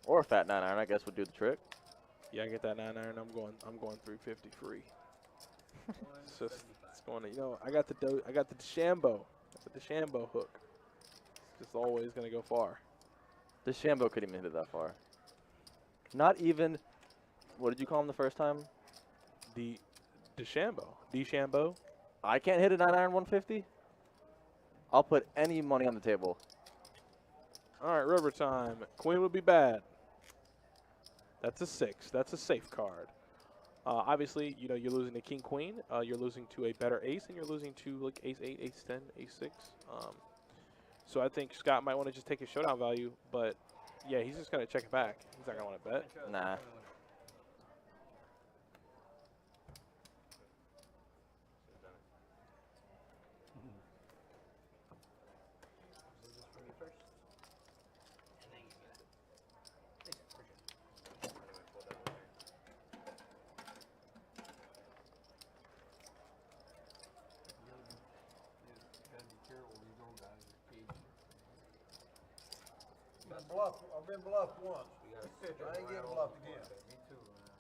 Or a fat 9-iron, I guess, would do the trick. Yeah, I get that 9-iron. I'm going 350 free. It's going to, I got the DeChambeau. The DeChambeau hook. It's just always going to go far. DeChambeau couldn't even hit it that far. Not even, what did you call him the first time? DeChambeau. I can't hit a 9-iron 150? I'll put any money on the table. All right, rubber time. Queen would be bad. That's a 6. That's a safe card. Obviously, you're losing to King Queen. You're losing to a better ace, and you're losing to like Ace 8, Ace 10, Ace 6. So I think Scott might want to just take his showdown value, but yeah, he's just gonna check it back. He's not gonna want to bet. Nah. I've been bluffed once. I ain't getting bluffed again. Me too, man.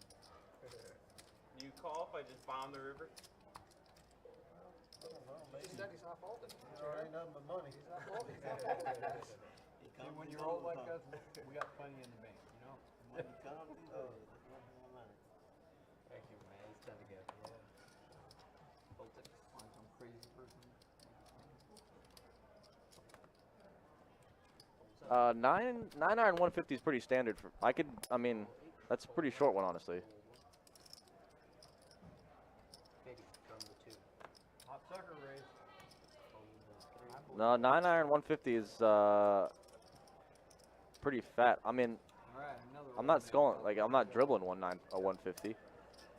Do you call if I just bomb the river? I don't know, maybe. He said he's not folding. There ain't nothing but money. He's not folding. See, when you're old like us, we got plenty in the bank, Money comes and goes. There's nothing but money. Thank you, man. It's time to go. Find some crazy person. 9-iron 150 is pretty standard. That's a pretty short one, honestly. 50 from the 2. Hot No, 9-iron 150 is pretty fat. I mean, All right, another I'm not old man sculling, called like I'm not dribbling 150. Of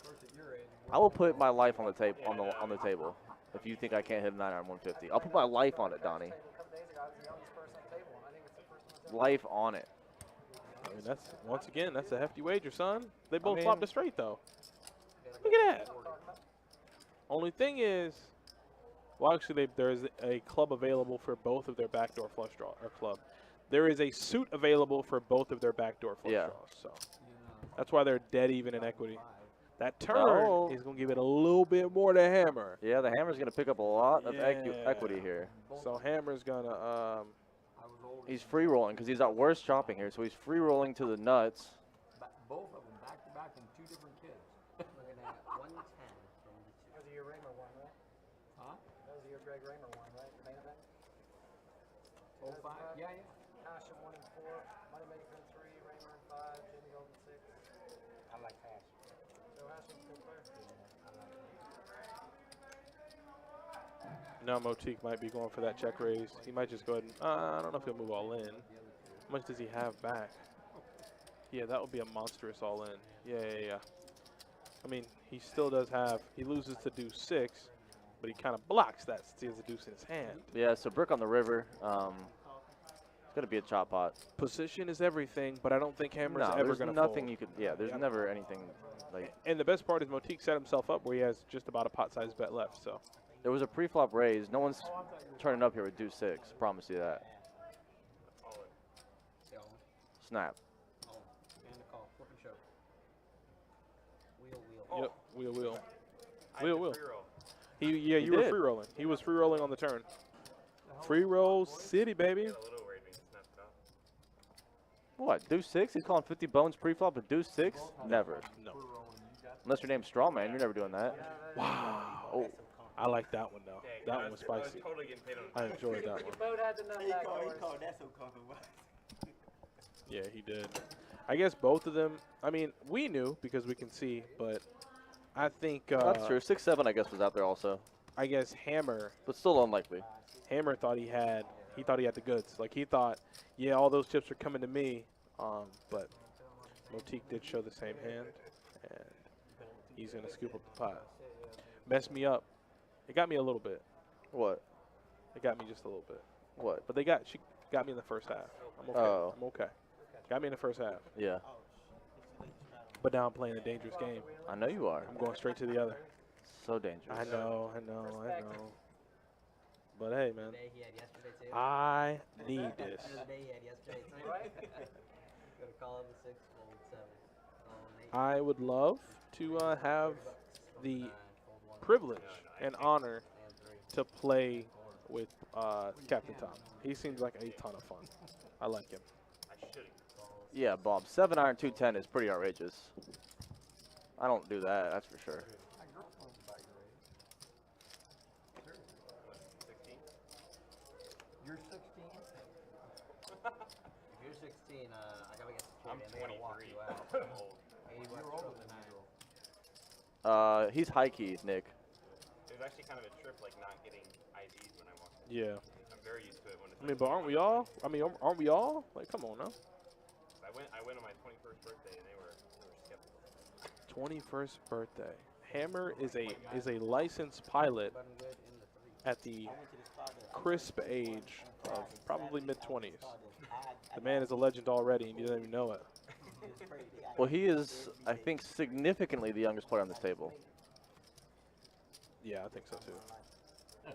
course, at your age, I will put my life on the tape on the table. If you think I can't hit a 9-iron 150, I'll put my life on it, Donnie. A couple days ago, I was the youngest person at the table, and I think it's the first time I've ever Life on it. I mean, that's once again, that's a hefty wager, son. They both mean- flopped it straight though. Look at that. Only thing is, well, actually, there's a club available for both of their backdoor flush draw or club. There is a suit available for both of their backdoor flush Yeah. draws. So you know, that's why they're dead even in equity. 5. That turn Oh. is going to give it a little bit more to Hammer. Yeah, the hammer's gonna pick up a lot of Yeah. equity here. So Hammer's going to, I was older. He's free rolling because he's at worst chopping here, so he's free rolling to the nuts. Both of them back to back and 2 different kids. Looking at 110 from the two. That was the year Raymer won, right? Huh? That was the year Greg Raymer won, right? The main event? 05? Yeah, yeah. Hash in 1 and 4, Moneymaker in 3, Raymer in 5, Jimmy Gold in 6. I like hash. So Hash is a good player. now Motique might be going for that check raise. He might just go ahead and, I don't know if he'll move all in. How much does he have back? Yeah, that would be a monstrous all in. Yeah. I mean, he still does have, he loses to deuce 6, but he kind of blocks that since he has a deuce in his hand. Yeah, so brick on the river. It's gonna be a chop pot. Position is everything, but I don't think Hammer's No, ever there's going to nothing fold. you could. Yeah, there's Yep. never anything like. And the best part is Motique set himself up where he has just about a pot-sized bet left, so. There was a pre-flop raise. No one's turning up here with deuce 6. Promise you that. Yeah, Snap. and the call. Flip and show. Wheel. Yep, wheel. I Wheel. had the free roll. You were did. free rolling. He was free rolling on the turn. Free roll city, baby. Got a little worried when he snapped it off. What? Deuce 6? He's calling 50 bones pre-flop with deuce 6? Never. No. Unless your name's Strawman, you're never doing that. Wow. Oh, I like that one though. Dang, That I one was I was spicy. totally getting paid on I time. enjoyed that one. You both had the nut He back called doors. that so comfortable. Yeah, he did. I guess both of them. I mean, we knew because we can see, but I think that's true. 6-7, I guess, was out there also, I guess Hammer but still unlikely. thought he had the goods. Like he thought, yeah, all those chips are coming to me. But Motique did show the same hand, and he's gonna scoop up the pot. Messed me up. It got me a little bit. What? It got me just a little bit. What? But she got me in the first half. I'm okay. Oh. I'm okay. Got me in the first half. Yeah, But now I'm playing a dangerous game. I know you are. I'm going straight to the other. So dangerous. I know. But hey, man, The day he had yesterday too. I need this. The day he had yesterday too. Right? Go to call up the 6, fold 7. Fold 8. I would love to have the 9, fold 1, privilege and honor and 3. to play with Captain Tom. He seems like a ton of fun. I like him. I should have. Yeah, Bob. 7-iron 210 is pretty outrageous. I don't do that. That's for sure. 16. You're 16? If you're 16, I gotta get I'm security. and they gotta walk 23. you out. I'm old. 80 bucks You're for older the than 9. me. He's high key, Nick. It was actually kind of a trip, like not getting IDs when I walked in. Yeah. I'm very used to it when it's. I mean, but aren't we all? I mean, aren't we all? Like, come on now. I went on my 21st birthday and they were skeptical. 21st birthday. Hammer is a licensed pilot Button good in the 3. at the crisp age of probably mid-20s. The man is a legend already, and you don't even know it. Well, he is, I think, significantly the youngest player on this table. Yeah, I think so too. I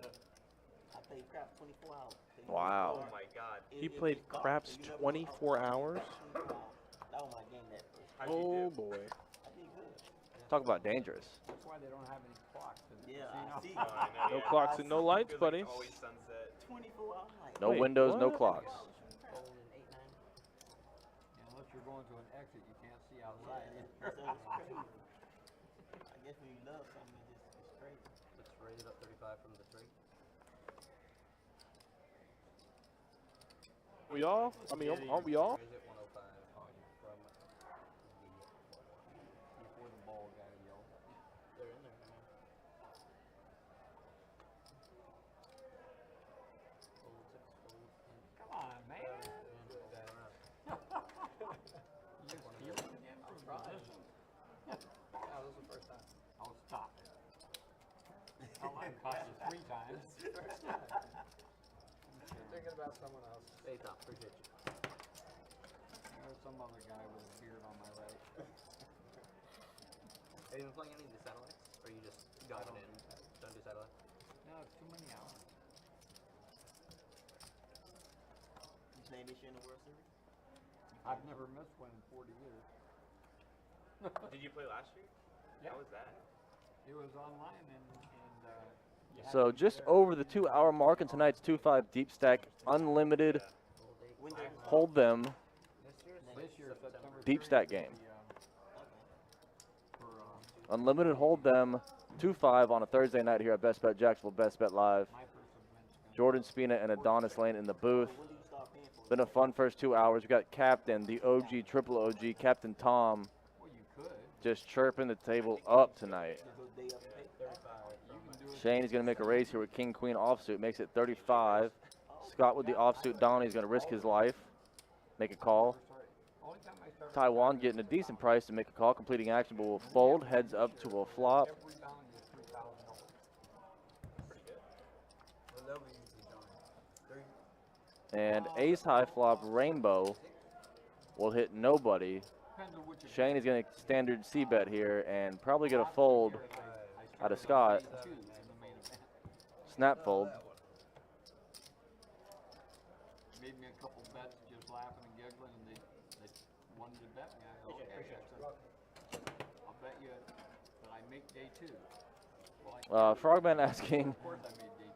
played crap 24 hours. Wow. Oh my god. He played craps 24 hours. That was my game that first. How'd you Oh do? boy. I did good. Talk about dangerous. That's why they don't have any clocks. Yeah, I see. Oh, I know, No yeah. clocks and no lights, Feels buddy. Like always sunset. 24 hours. Like, No Wait, windows, no what? clocks. Fold in 8, 9. Unless you're going to an exit, you can't see outside. so it's crazy. I guess when you love something, it's crazy. Let's raise it up 35 from the 3. We all? I mean, aren't we all? Raise it 105 from the Before the ball guy yelled. They're in there. Fold Mine cost you 3 times. You're thinking about someone else. Hey, Tom, appreciate you. There's some other guy with a beard on my right. Have you been playing any of the satellites? Or you just got in? Don't do satellites? No, it's too many hours. You playing this year in the World Series? I've never missed one in 40 years. Did you play last year? Yeah. How was that? It was online and you had So to be just there. over the 2-hour mark in tonight's 2-5 deep stack, unlimited, hold them, This year, September deep 30th, stack game. For, Unlimited hold them, 2-5 on a Thursday night here at Best Bet Jacksonville, Best Bet Live. my first event's gonna Jordan Spina and Adonis Lane in the booth. When do you start paying for it? Been a fun first 2 hours. We got Captain, the OG, triple OG, Captain Tom, well, you could. just chirping the table up tonight. Just go day up and pay 35. You can do it. Shane is going to make a raise here with King Queen offsuit, makes it 35. Scott with the offsuit. Donnie's going to risk his life, make a call. Sorry. Only time I started Taiwan getting a decent price to make a call, completing action, but will fold, heads up to a flop. every bound is $3,000. What level you usually going? 3? And ace high flop rainbow will hit nobody. Depends on what you Shane is going to standard C bet here and probably get a fold out of Scott. two in the main event. Snap fold. Made me a couple bets just laughing and giggling, and they wanted to bet me. I go, okay, I said, I'll bet you that I make day 2. Well, I Frogman asking, of course I made day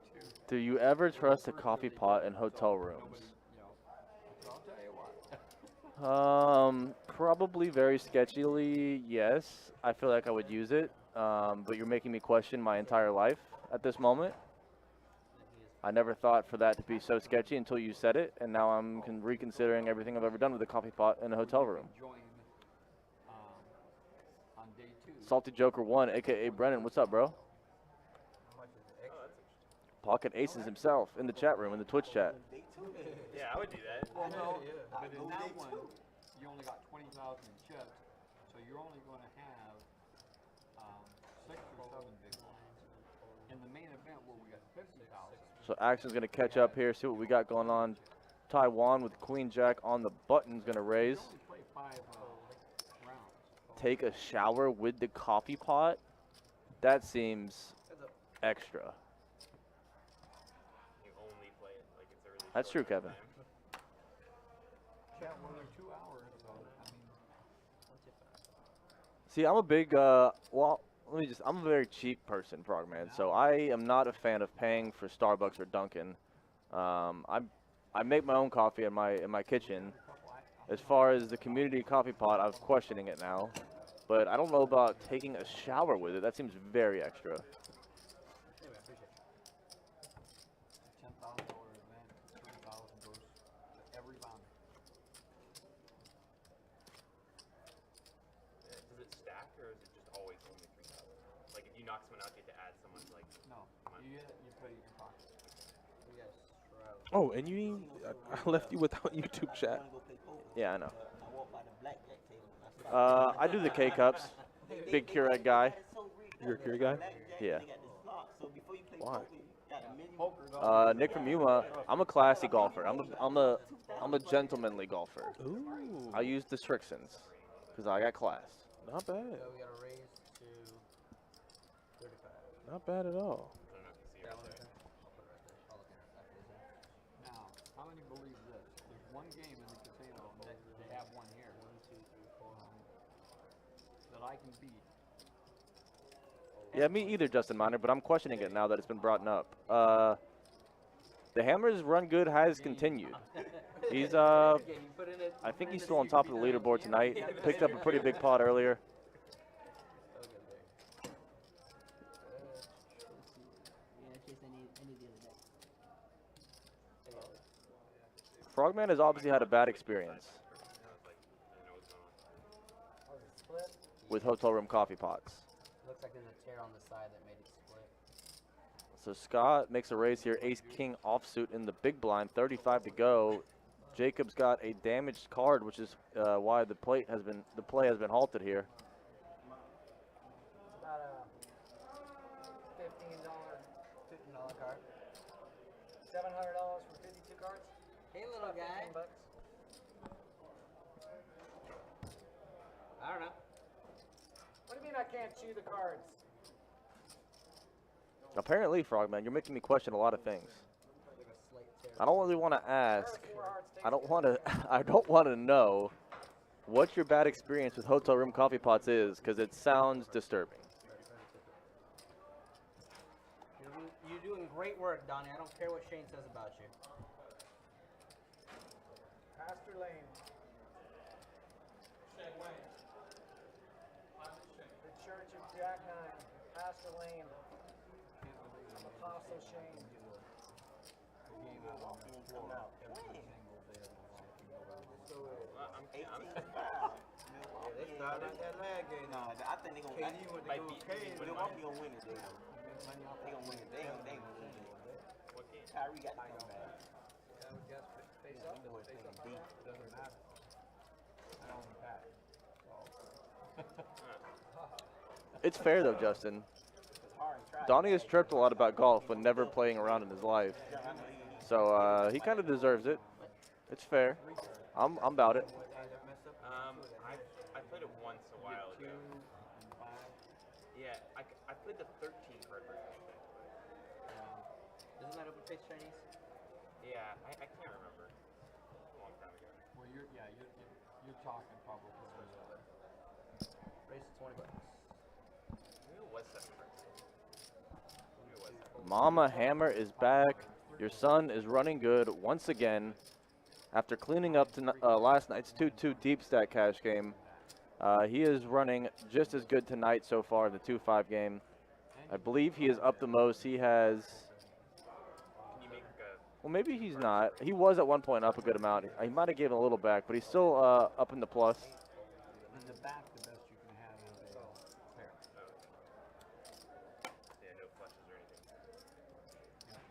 2. do you ever trust a coffee pot in hotel Nobody, rooms? you know. So I'll tell you what. Probably very sketchily, yes. I feel like I would use it, but you're making me question my entire life at this moment. I never thought for that to be so sketchy until you said it, and now I'm reconsidering everything I've ever done with a coffee pot in a hotel room. Join on day 2. Salty Joker 1, aka Brennan, what's up, bro? Pocket Aces himself in the chat room, in the Twitch chat. Yeah, I would do that. Well, no, I but go in that day one, 2. you only got 20,000 in chips, so you're only going to have 6 or 7 big blinds. In the main event where we got 50,000, So action's going to catch up here, see what we got going on. Taiwan with Queen Jack on the button's going to raise. you only play 5 rounds. Take a shower with the coffee pot? That seems extra. You only play it like it's a really That's true, short Kevin. time. Yeah, well, they're 2 hours, so, I mean, See, I'm a big, I'm a very cheap person, Progman, so I am not a fan of paying for Starbucks or Dunkin'. I make my own coffee in my kitchen. As far as the community coffee pot, I'm questioning it now. But I don't know about taking a shower with it. That seems very extra. Anyway, I appreciate you. $10,000 event, 3,000 goes to every bound. Does it stack or is it just always only 3,000? Like if you knock someone out, you have to add someone to like. No, you put it in your pocket. Yes, Shroud. Oh, and you I left you without YouTube chat. Go play poker. Yeah, I know. I walked by the blackjack table. And I saw I do the K-Cups. Big Keurig guy. You're a Keurig guy? Yeah. They got this lock, so before you play Why? poker, you got a menu. Nick from Yuma, I'm a classy golfer. I'm a gentlemanly golfer. Ooh, I use the Strixons because I got class. not bad. So we got a raise to 35. Not bad at all. I don't know if you see it right there. I'll put it right there. I'll look at it after this. Now, how many believe this? There's one game in the casino that they have one here. 1, 2, 3, 4. That I can beat. Yeah, me either, Justin Miner, but I'm questioning it now that it's been brought up. The Hammers run good has continued. He's I think he's still on top of the leaderboard tonight. Picked up a pretty big pot earlier. Frogman has obviously had a bad experience Split. with hotel room coffee pots. Looks like there's a tear on the side that made it split. So Scott makes a raise here. Ace King offsuit in the big blind. 35 to go. Jacob's got a damaged card, which is why the play has been halted here. It's about a $15 $700 for 52 cards. Hey, little About guy. 15 bucks. I don't know. What do you mean I can't chew the cards? Apparently, Frogman, you're making me question a lot of things. I don't really want to ask. I don't want to. I don't want to know what your bad experience with hotel room coffee pots is, because it sounds disturbing. You're doing great work, Donnie. I don't care what Shane says about you. Pastor Lane. The Church of Jack 9. Pastor Lane. Apostle Shane. They started like that last game. Nah, I think they gonna. Milwaukee gonna win it. They gonna win it. They gonna win it. Kyrie got to come back. Doesn't matter. I own the pack. It's fair though, Justin. Donnie has chirped a lot about golf when never playing around in his life, so he kind of deserves it. It's fair. I'm about it. I played it once a while ago. Yeah, I played the 13 card version. Isn't that open face Chinese? Yeah, I can't remember. A long time ago. Well, you're talking probably. Race is 20 bucks. Maybe it was 7 cards. Maybe it was 7. Mama Hammer is back. Your son is running good once again. After cleaning up last night's 2-2 deep stack cash game, he is running just as good tonight so far in the 2-5 game. I believe he is up the most. He has... Can you make Well, maybe he's not. He was at one point up a good amount. He might have given a little back, but he's still up in the plus. In the back, the best you can have is a pair. Yeah, no flushes or anything.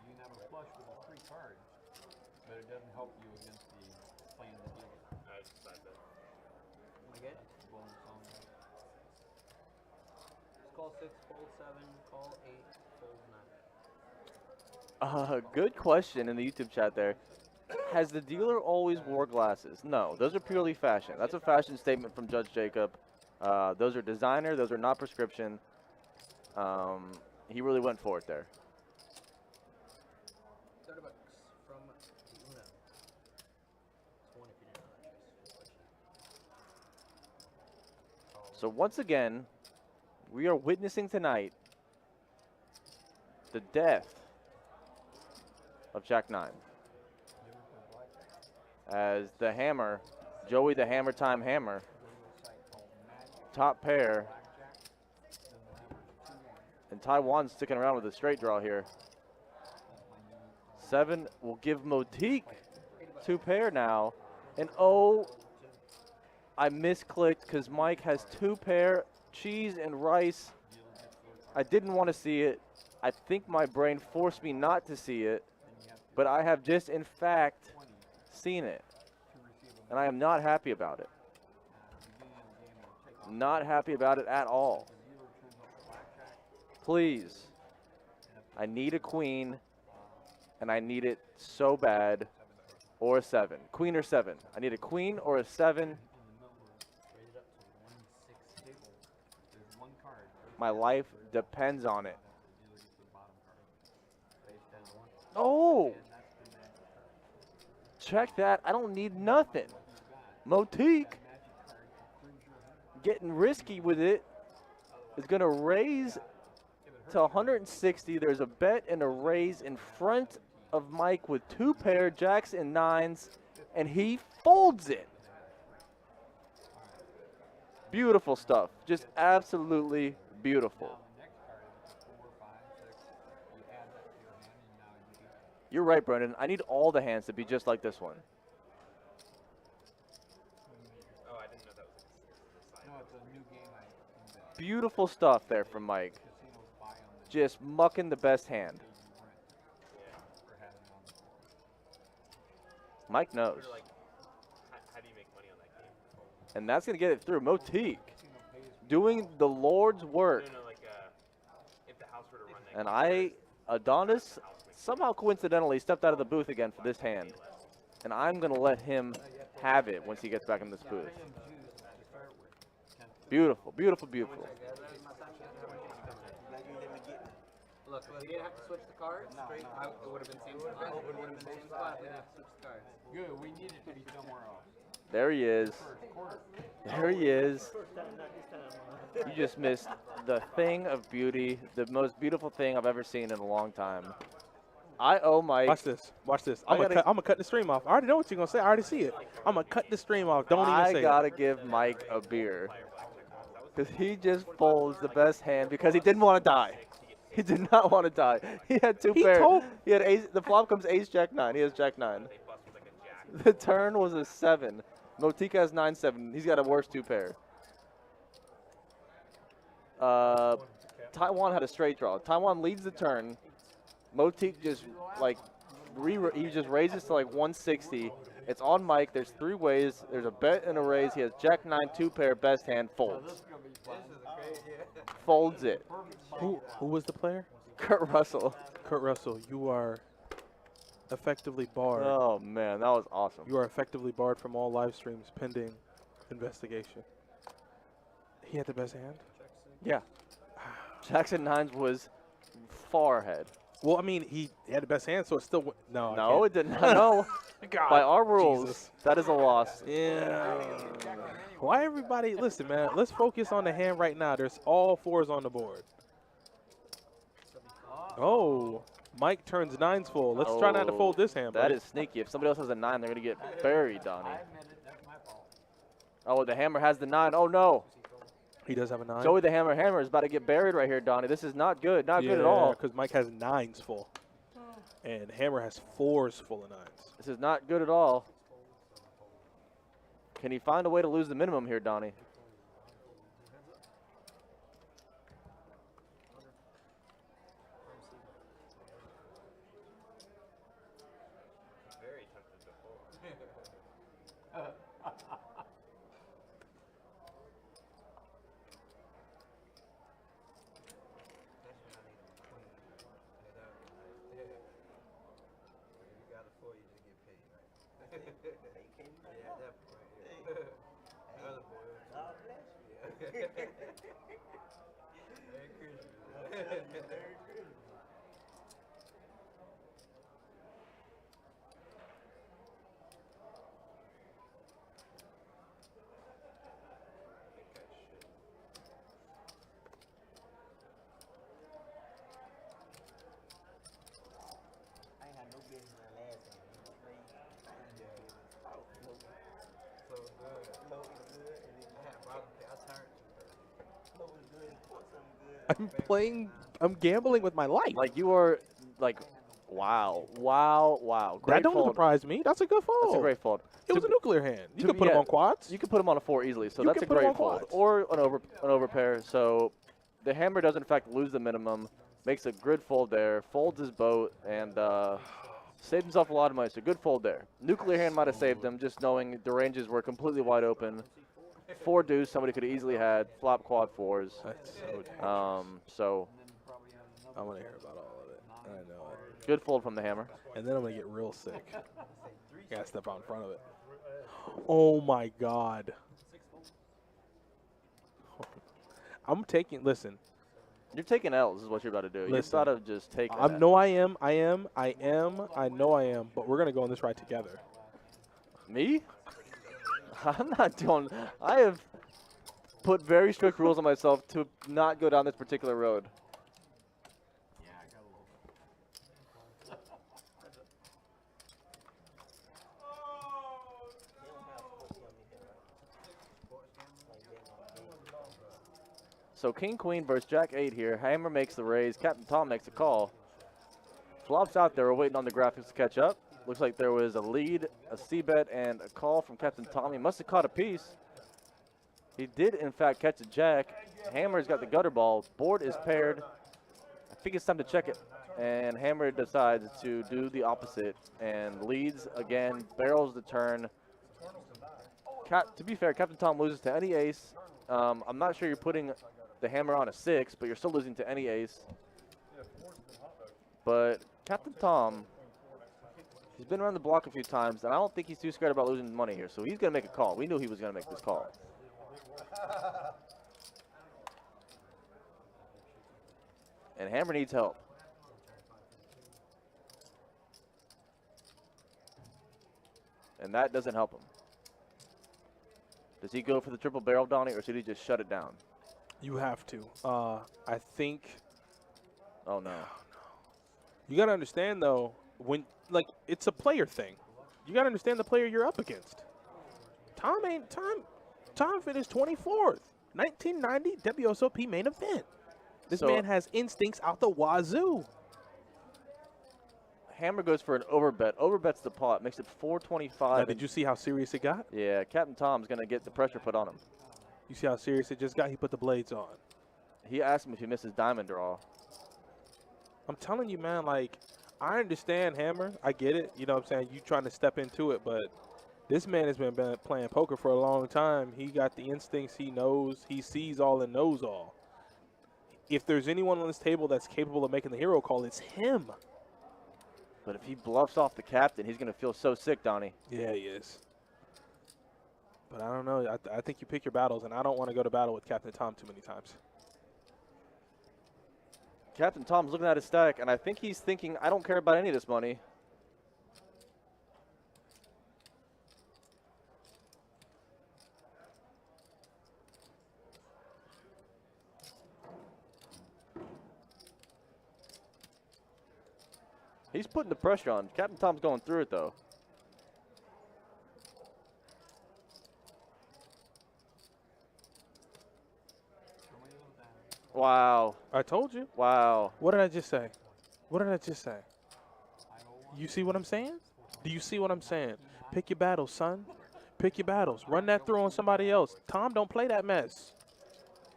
You can have a flush with a 3 cards, but it doesn't help you against the playing the dealer. I just decided that. Am I good? Blowing song. Call 6, fold 7, call 8, fold 9. Good question in the YouTube chat there. Has the dealer always wore glasses? No, those are purely fashion. That's a fashion statement from Judge Jacob. Those are designer. Those are not prescription. He really went for it there. 30 bucks from the Uno. 20 if you didn't know that, Chase. So once again, we are witnessing tonight the death of Jack 9. As the Hammer, Joey the Hammer Time Hammer, top pair, and Taiwan's sticking around with a straight draw here. 7 will give Motique 2 pair now, and oh, I misclicked because Mike has 2 pair, cheese and rice. I didn't want to see it. I think my brain forced me not to see it, but I have just in fact seen it, and I am not happy about it. Not happy about it at all. Please, I need a queen, and I need it so bad, or a 7. Queen or 7. I need a queen or a 7. My life depends on it. Oh! Check that. I don't need nothing. Motique, getting risky with it, is going to raise to 160. There's a bet and a raise in front of Mike with 2 pair jacks and 9s, and he folds it. Beautiful stuff. Just absolutely beautiful. You're right, Brendan. I need all the hands to be just like this one. Oh, I didn't know that was a No, it's a new game. Beautiful stuff there from Mike. Just mucking the best hand. Mike knows. Like, how do you make money on that game? And that's going to get it through. Motique doing the Lord's work. No, like if the house were to run that And game, Adonis somehow coincidentally stepped out of the booth again for this hand. And I'm going to let him have it once he gets back in this booth. Beautiful, beautiful, beautiful. Look, we didn't have to switch the cards. It would have been same spot. It would have been same spot. We didn't have to switch the cards. Good, we needed to be somewhere else. There he is. There he is. You just missed the thing of beauty, the most beautiful thing I've ever seen in a long time. I owe Mike. Watch this. Watch this. I'm gonna cut the stream off. I already know what you're gonna say. I already see it. I'm gonna cut the stream off. Don't even say I gotta give Mike a beer because he just folds the best hand because he didn't want to die. He did not want to die. He had two pairs. He had ace. The flop comes ace jack 9. He has jack 9. The turn was a 7. Motika has 9-7. He's got a worse two pair. Taiwan had a straight draw. Taiwan leads the turn. Motik just like he just raises to like 160. It's on Mike. There's 3 ways. There's a bet and a raise. He has jack 9, 2 pair, best hand, folds. Folds it. Who was the player? Kurt Russell. Kurt Russell, you are effectively barred. Oh man, that was awesome. You are effectively barred from all live streams pending investigation. He had the best hand? Yeah. Jackson 9s was far ahead. Well, I mean, he had the best hand, so it still no. No, it didn't. No. God, by our rules, Jesus. that is a loss. Yeah. Why everybody? Listen, man. Let's focus on the hand right now. There's all 4s on the board. Oh, Mike turns 9s full. Let's try not to fold this hand. That is sneaky. If somebody else has a 9, they're gonna get buried, Donnie. Oh, the hammer has the 9. Oh no. He does have a 9. Joey the hammer is about to get buried right here, Donnie. This is not good. Not good at all. Because Mike has 9s full. And Hammer has 4s full of 9s. This is not good at all. Can he find a way to lose the minimum here, Donnie? Very tempted to fold. I'm gambling with my life. Like you are, like, wow. Great that don't fold. surprise me. That's a good fold. That's a great fold. It was a nuclear hand. You could put him on quads. You could put him on a 4 easily, so You that's a can put him great on fold. quads. Or an overpair. So the hammer does in fact lose the minimum, makes a good fold there, folds his boat, and saved himself a lot of money. So good fold there. Nuclear hand might have saved him, just knowing the ranges were completely wide open. 4 deuce, somebody could have easily had flop quad 4s. That's So I want to hear about all of it. I know it. good fold from the hammer. And then I'm gonna get real sick. Gotta step out in front of it. Oh my God. I'm taking. Listen. You're taking L's is what you're about to do. Listen, You've got to just take that. I know I am. I know I am. But we're gonna go on this ride together. Me? I'm not doing. I have put very strict rules on myself to not go down this particular road. So King Queen versus Jack 8 here. Hammer makes the raise. Captain Tom makes a call. Flops out there. We're waiting on the graphics to catch up. Looks like there was a lead, a C-bet, and a call from Captain Tom. He must have caught a piece. He did, in fact, catch a jack. Hammer's got the gutter ball. Board is paired. I think it's time to check it. And Hammer decides to do the opposite and leads again, barrels the turn. To be fair, Captain Tom loses to any ace. I'm not sure you're putting the hammer on a 6, but you're still losing to any ace. But Captain Tom, he's been around the block a few times, and I don't think he's too scared about losing money here. So he's going to make a call. We knew he was going to make this call. And Hammer needs help. And that doesn't help him. Does he go for the triple barrel, Donnie, or should he just shut it down? You have to. I think. Oh, no. You got to understand, though, it's a player thing. You got to understand the player you're up against. Tom finished 24th. 1990 WSOP main event. This man has instincts out the wazoo. Hammer goes for an overbet. Overbets the pot, makes it 425. Now, did you see how serious it got? Yeah, Captain Tom's going to get the pressure put on him. You see how serious it just got? He put the blades on. He asked him if he missed his diamond draw. I'm telling you, man, like, I understand Hammer. I get it. You know what I'm saying? You trying to step into it, but this man has been playing poker for a long time. He got the instincts. He knows. He sees all and knows all. If there's anyone on this table that's capable of making the hero call, it's him. But if he bluffs off the captain, he's going to feel so sick, Donnie. Yeah, he is. But I don't know. I think you pick your battles, and I don't want to go to battle with Captain Tom too many times. Captain Tom's looking at his stack, and I think he's thinking, I don't care about any of this money. He's putting the pressure on. Captain Tom's going through it, though. Wow. I told you. Wow. What did I just say? What did I just say? You see what I'm saying? Do you see what I'm saying? Pick your battles, son. Pick your battles. Run that through on somebody else. Tom, don't play that mess.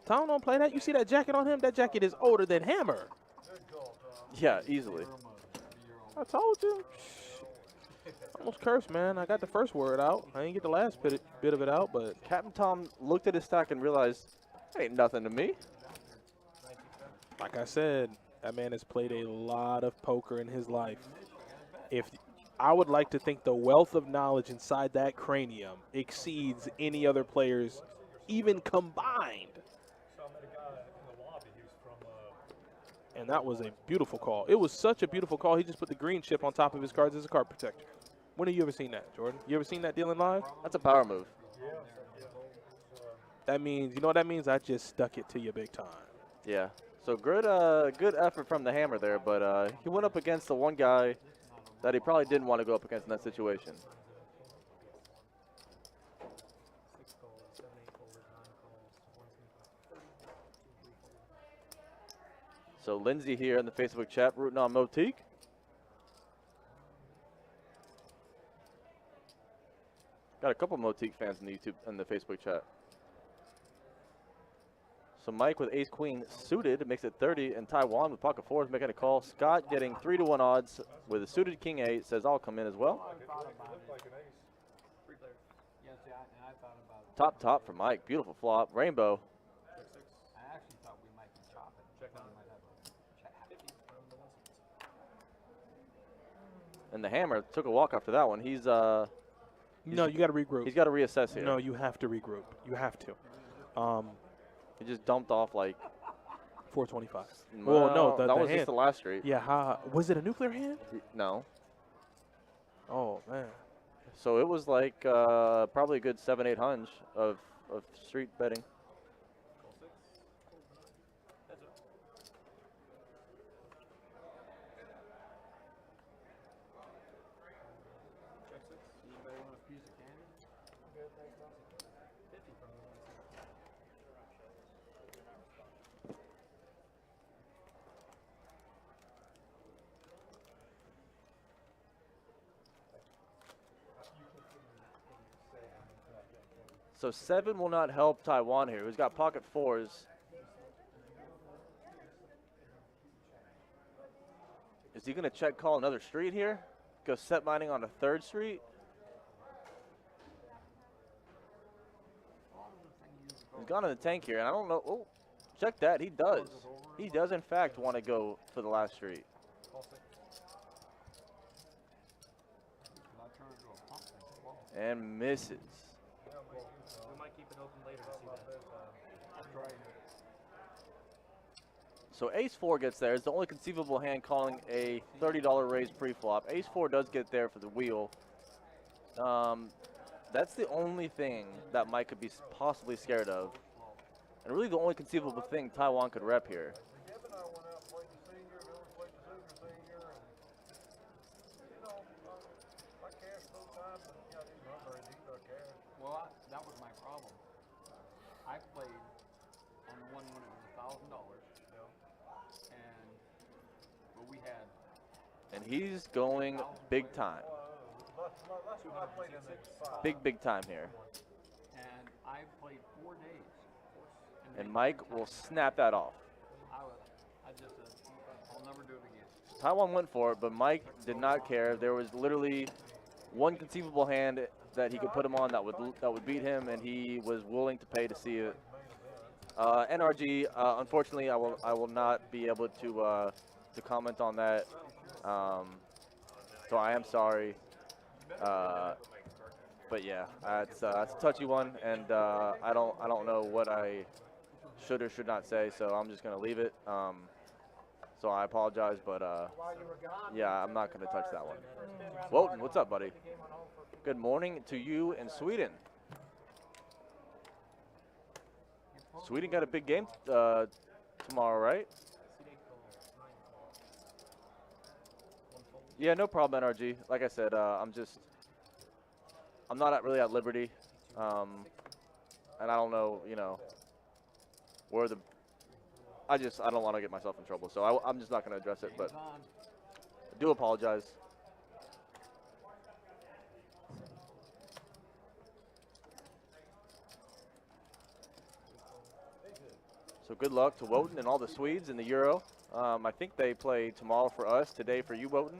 Tom, don't play that. You see that jacket on him? That jacket is older than Hammer. Yeah, easily. I told you. Almost cursed, man. I got the first word out. I didn't get the last bit of it out, but Captain Tom looked at his stack and realized, ain't nothing to me. like I said, that man has played a lot of poker in his life. I would like to think the wealth of knowledge inside that cranium exceeds any other player's, even combined. And that was a beautiful call. It was such a beautiful call. He just put the green chip on top of his cards as a card protector. When have you ever seen that, Jordan? You ever seen that dealing live? That's a power move. That means, you know what that means? I just stuck it to you big time. Yeah. So good effort from the Hammer there, but he went up against the one guy that he probably didn't want to go up against in that situation. So Lindsay here in the Facebook chat rooting on Motique. Got a couple Motique fans in the Facebook chat. So Mike with ace queen suited makes it 30, and Taiwan with pocket fours making a call. Scott getting 3-1 odds with a suited king 8 says I'll come in as well. Top for Mike. Beautiful flop. Rainbow. I actually thought we might be chopping. And the Hammer took a walk after that one. He's no, you got to regroup. He's got to reassess here. No, you have to regroup. You have to. He just dumped off like 425. Well, no, that was hand. just the last street. Yeah, was it a nuclear hand? No. Oh man. So it was like probably a good 7-8 hunch of street betting. So 7 will not help Taiwan here, who's got pocket fours. Is he going to check call another street here? Go set mining on a 3rd street? He's gone in the tank here, and I don't know. Oh, check that. He does. He does, in fact, want to go for the last street. Not turn into a pumpkin. Well, And misses. We might keep it open later to see that. that's right. So ace 4 gets there. It's the only conceivable hand calling a $30 raise pre-flop. Ace 4 does get there for the wheel. That's the only thing that Mike could be possibly scared of. And really the only conceivable thing Taiwan could rep here. Jim and I went out and played the senior, and we played the senior, and you know, I cashed both times, and I didn't run very deep. I cashed. Well, that was my problem. I played on the one when it was $1,000, but we had. And he's going big time. Last one I played in there was 5. Big time here. And I played 4 days. And Mike will snap that off. I just said, I'll never do it again. Taiwan went for it, but Mike did not care. There was literally one conceivable hand that he could put him on that would beat him, and he was willing to pay to see it. NRG, unfortunately, I will not be able to comment on that. So I am sorry. But yeah, it's a touchy one, and I don't know what I should or should not say, so I'm just gonna leave it. So I apologize, but yeah, I'm not gonna touch that one. Wotan, what's up, buddy? Good morning to you in Sweden. Sweden got a big game tomorrow, right? Yeah, no problem, NRG. Like I said, I'm not really at liberty, and I don't know, you know, where the. I don't want to get myself in trouble, so I'm just not going to address it. But I do apologize. So good luck to Wotan and all the Swedes in the Euro. I think they play tomorrow for us, today for you, Wotan.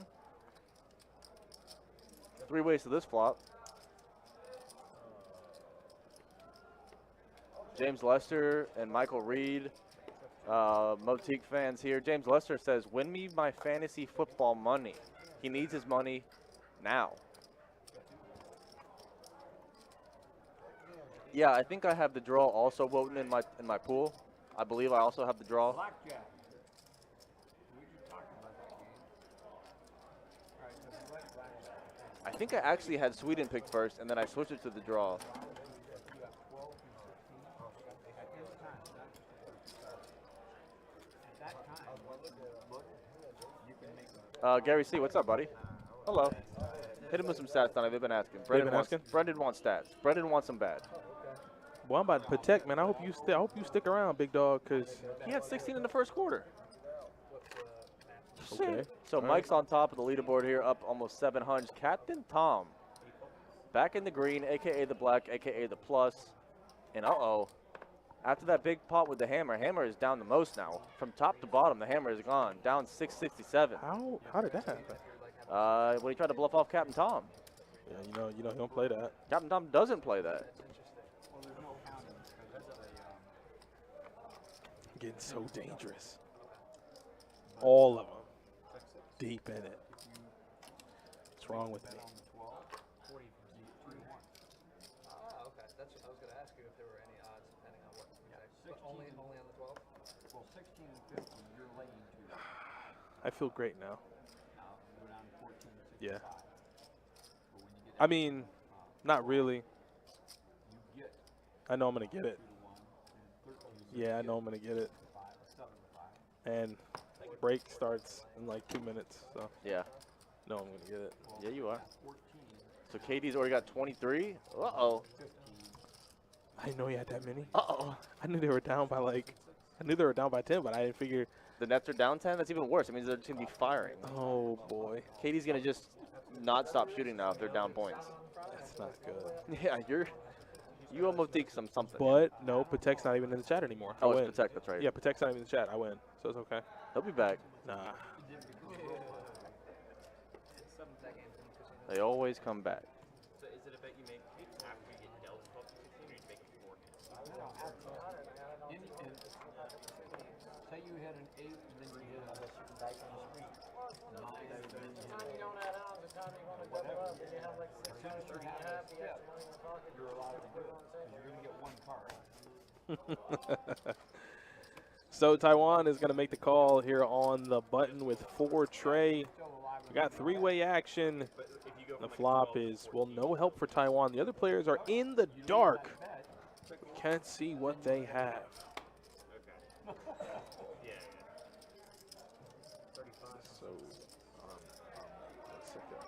3 ways to this flop. James Lester and Michael Reed, Motique fans here. James Lester says, win me my fantasy football money. He needs his money now. Yeah, I think I have the draw also, Wotan, in my pool. I believe I also have the draw. Blackjack. We were talking about that game. All right, so if you like blackjack, I think I actually had Sweden picked first, and then I switched it to the draw. you got 12 and 16. At this time, at that time, look, you can make Gary C, what's up, buddy? Hello. Hit him with some stats, Donnie. They've been asking. Brendan wants stats. Brendan wants them bad. Well, I'm about to protect, man. I hope you stick around, big dog, because He had 16 in the first quarter. Okay. So All right. Mike's on top of the leaderboard here, up almost 700. Captain Tom, back in the green, a.k.a. the black, a.k.a. the plus. And uh-oh, after that big pot with the hammer, hammer is down the most now. From top to bottom, the hammer is gone, down 667. How did that happen? When he tried to bluff off Captain Tom. Yeah, you know, he don't play that. Captain Tom doesn't play that. well, there's no counting because it's a Getting so dangerous. All of them. Deep in it. What's wrong with me? on the 12, 40, 3 to 1. Oh, okay. That's I was going to ask you if there were any odds depending on what you picked. But only on the 12? Well, 16 and 15, you're laying 2. I feel great now. Now, you go down to 14 and 65. Yeah. But when you get I mean, not really. you get I know I'm going to get it. 2 to 1 and 13. Yeah, I know I'm going to get it. 5, 7 to 5. And break starts in like 2 minutes, so Yeah. no, I'm going to get it. Yeah, you are. 14, So KD's already got 23. Uh-oh. 15. I didn't know he had that many. Uh-oh. I knew they were down by I knew they were down by 10, but I didn't figure. The Nets are down 10? That's even worse. It means they're just going to be firing. Oh boy, KD's going to just not stop shooting now if they're down points. that's not good. Yeah, you owe Motique something. But no, Patek's not even in the chat anymore. I Oh, win. it's Protect, that's right. Yeah, Patek's not even in the chat. I win, so it's okay. He'll be back. Nah, 7 that game in the casino. They always come back. So is it a bet you make after you get dealt 12 to 16, or you make it beforehand? Say you had an 8 and then you hit a The time you don't add on, the time you want to double up, and you have like 6 cards, or you have the extra money in your pocket. You're allowed to do it. You're going to get 1 card. So Taiwan is going to make the call here on the button with 4 tray. We got 3-way action. The flop is, well, no help for Taiwan. The other players are in the dark. We can't see what they have. So, let's check that.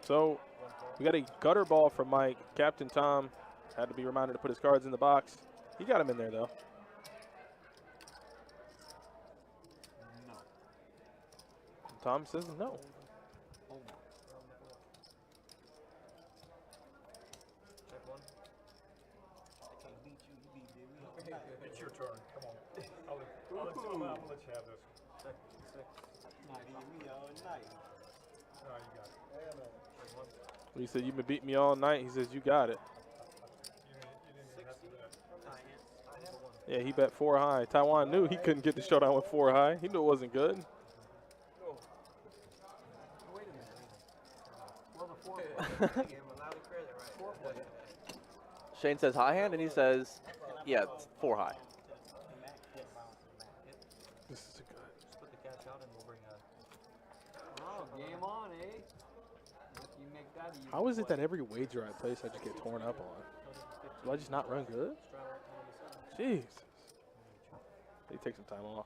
So we got a gutter ball from Mike. Captain Tom had to be reminded to put his cards in the box. He got him in there, though. No. Tom says no. It's your turn. Come on. I'm gonna let you have this. Me all night. No, you got it. He said, "You've been beating me all night." He says, "You got it." You didn't even have to do that. Yeah, he bet 4 high. Taiwan knew he couldn't get the showdown with 4 high. He knew it wasn't good. Wait a minute. Well, the 4 Gave him a lot of credit, right? Shane says high hand, and he says, yeah, it's 4 high. This is a good. Just put the cash out and we'll bring a. Oh, game on, eh? If you make that easy. How is it that every wager I place I just get torn up on? Do I just not run good? Jeez. They take some time off.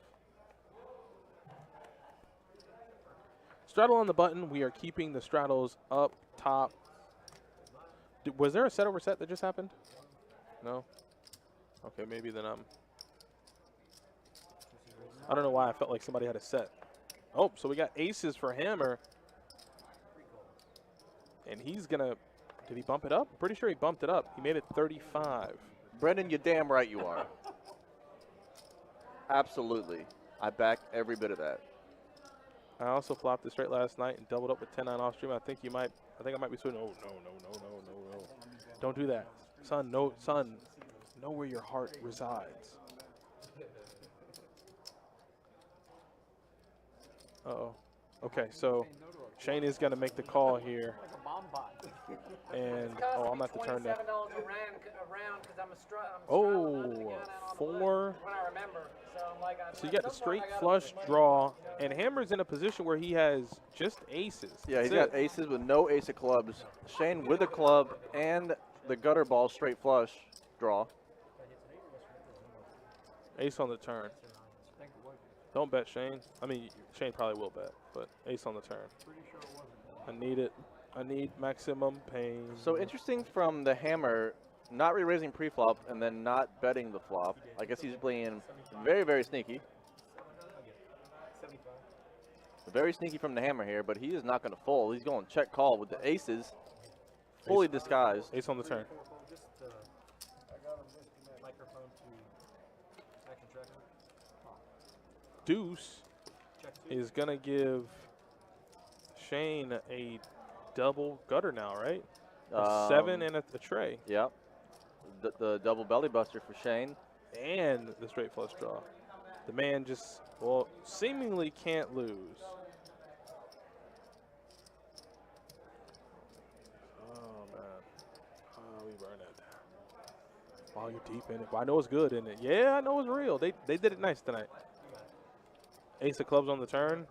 Straddle on the button. We are keeping the straddles up top. Was there a set over set that just happened? No? Okay, maybe then I don't know why I felt like somebody had a set. Oh, so we got aces for Hammer. And he's going to, did he bump it up? I'm pretty sure he bumped it up. He made it 35. Brendan, you're damn right you are. Absolutely. I back every bit of that. I also flopped it straight last night and doubled up with 10-9 off stream. I think I might be switching. Oh, no. Don't do that. Son, know where your heart resides. Uh-oh. Okay, so Shane is going to make the call here. Like a bomb bot. And, oh, I'm going to have to turn that. $27 a round because I'm Oh, straddling out on 4. when I remember. So I'm like, So you got the straight flush draw, and Hammer's in a position where he has just aces. Yeah, he's That's got it. aces with no ace of clubs. Shane with a club and the gutter ball straight flush draw. Ace on the turn. Don't bet Shane. I mean, Shane probably will bet, but ace on the turn. I need it. I need maximum pain. So interesting from the Hammer, not re-raising pre-flop and then not betting the flop. I guess he's playing very, very sneaky. Very sneaky from the Hammer here, but he is not going to fold. He's going check call with the aces fully disguised. Ace on the turn. Microphone to action tracker. Deuce is going to give Shane a double gutter now, right? A 7 and a tray. Yep. The double belly buster for Shane. And the straight flush draw. The man just, well, seemingly can't lose. Oh, man. Oh, we burn it. Oh, you're deep in it. Well, I know it's good, isn't it? Yeah, I know it's real. They did it nice tonight. Ace of clubs on the turn.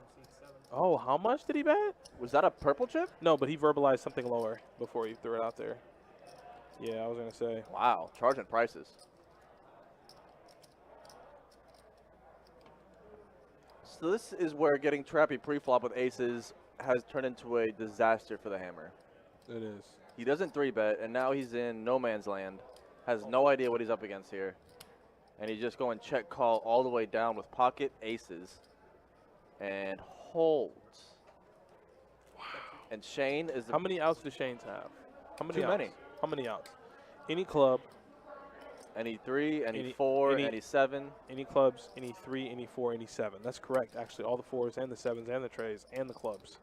Oh, how much did he bet? Was that a purple chip? No, but he verbalized something lower before he threw it out there. Yeah, I was going to say. Wow, charging prices. So this is where getting trappy pre-flop with aces has turned into a disaster for the Hammer. It is. He doesn't 3-bet, and now he's in no man's land. Has no idea what he's up against here. And he's just going check call all the way down with pocket aces. And holds. Wow. And Shane is the How many outs do Shane's have? How many Too outs? many. How many outs? Any club, any 3, any Any- 4, any- any 7. any clubs, any 3, any 4, any 7. That's correct, actually. All the 4s and the 7s and the trays and the clubs.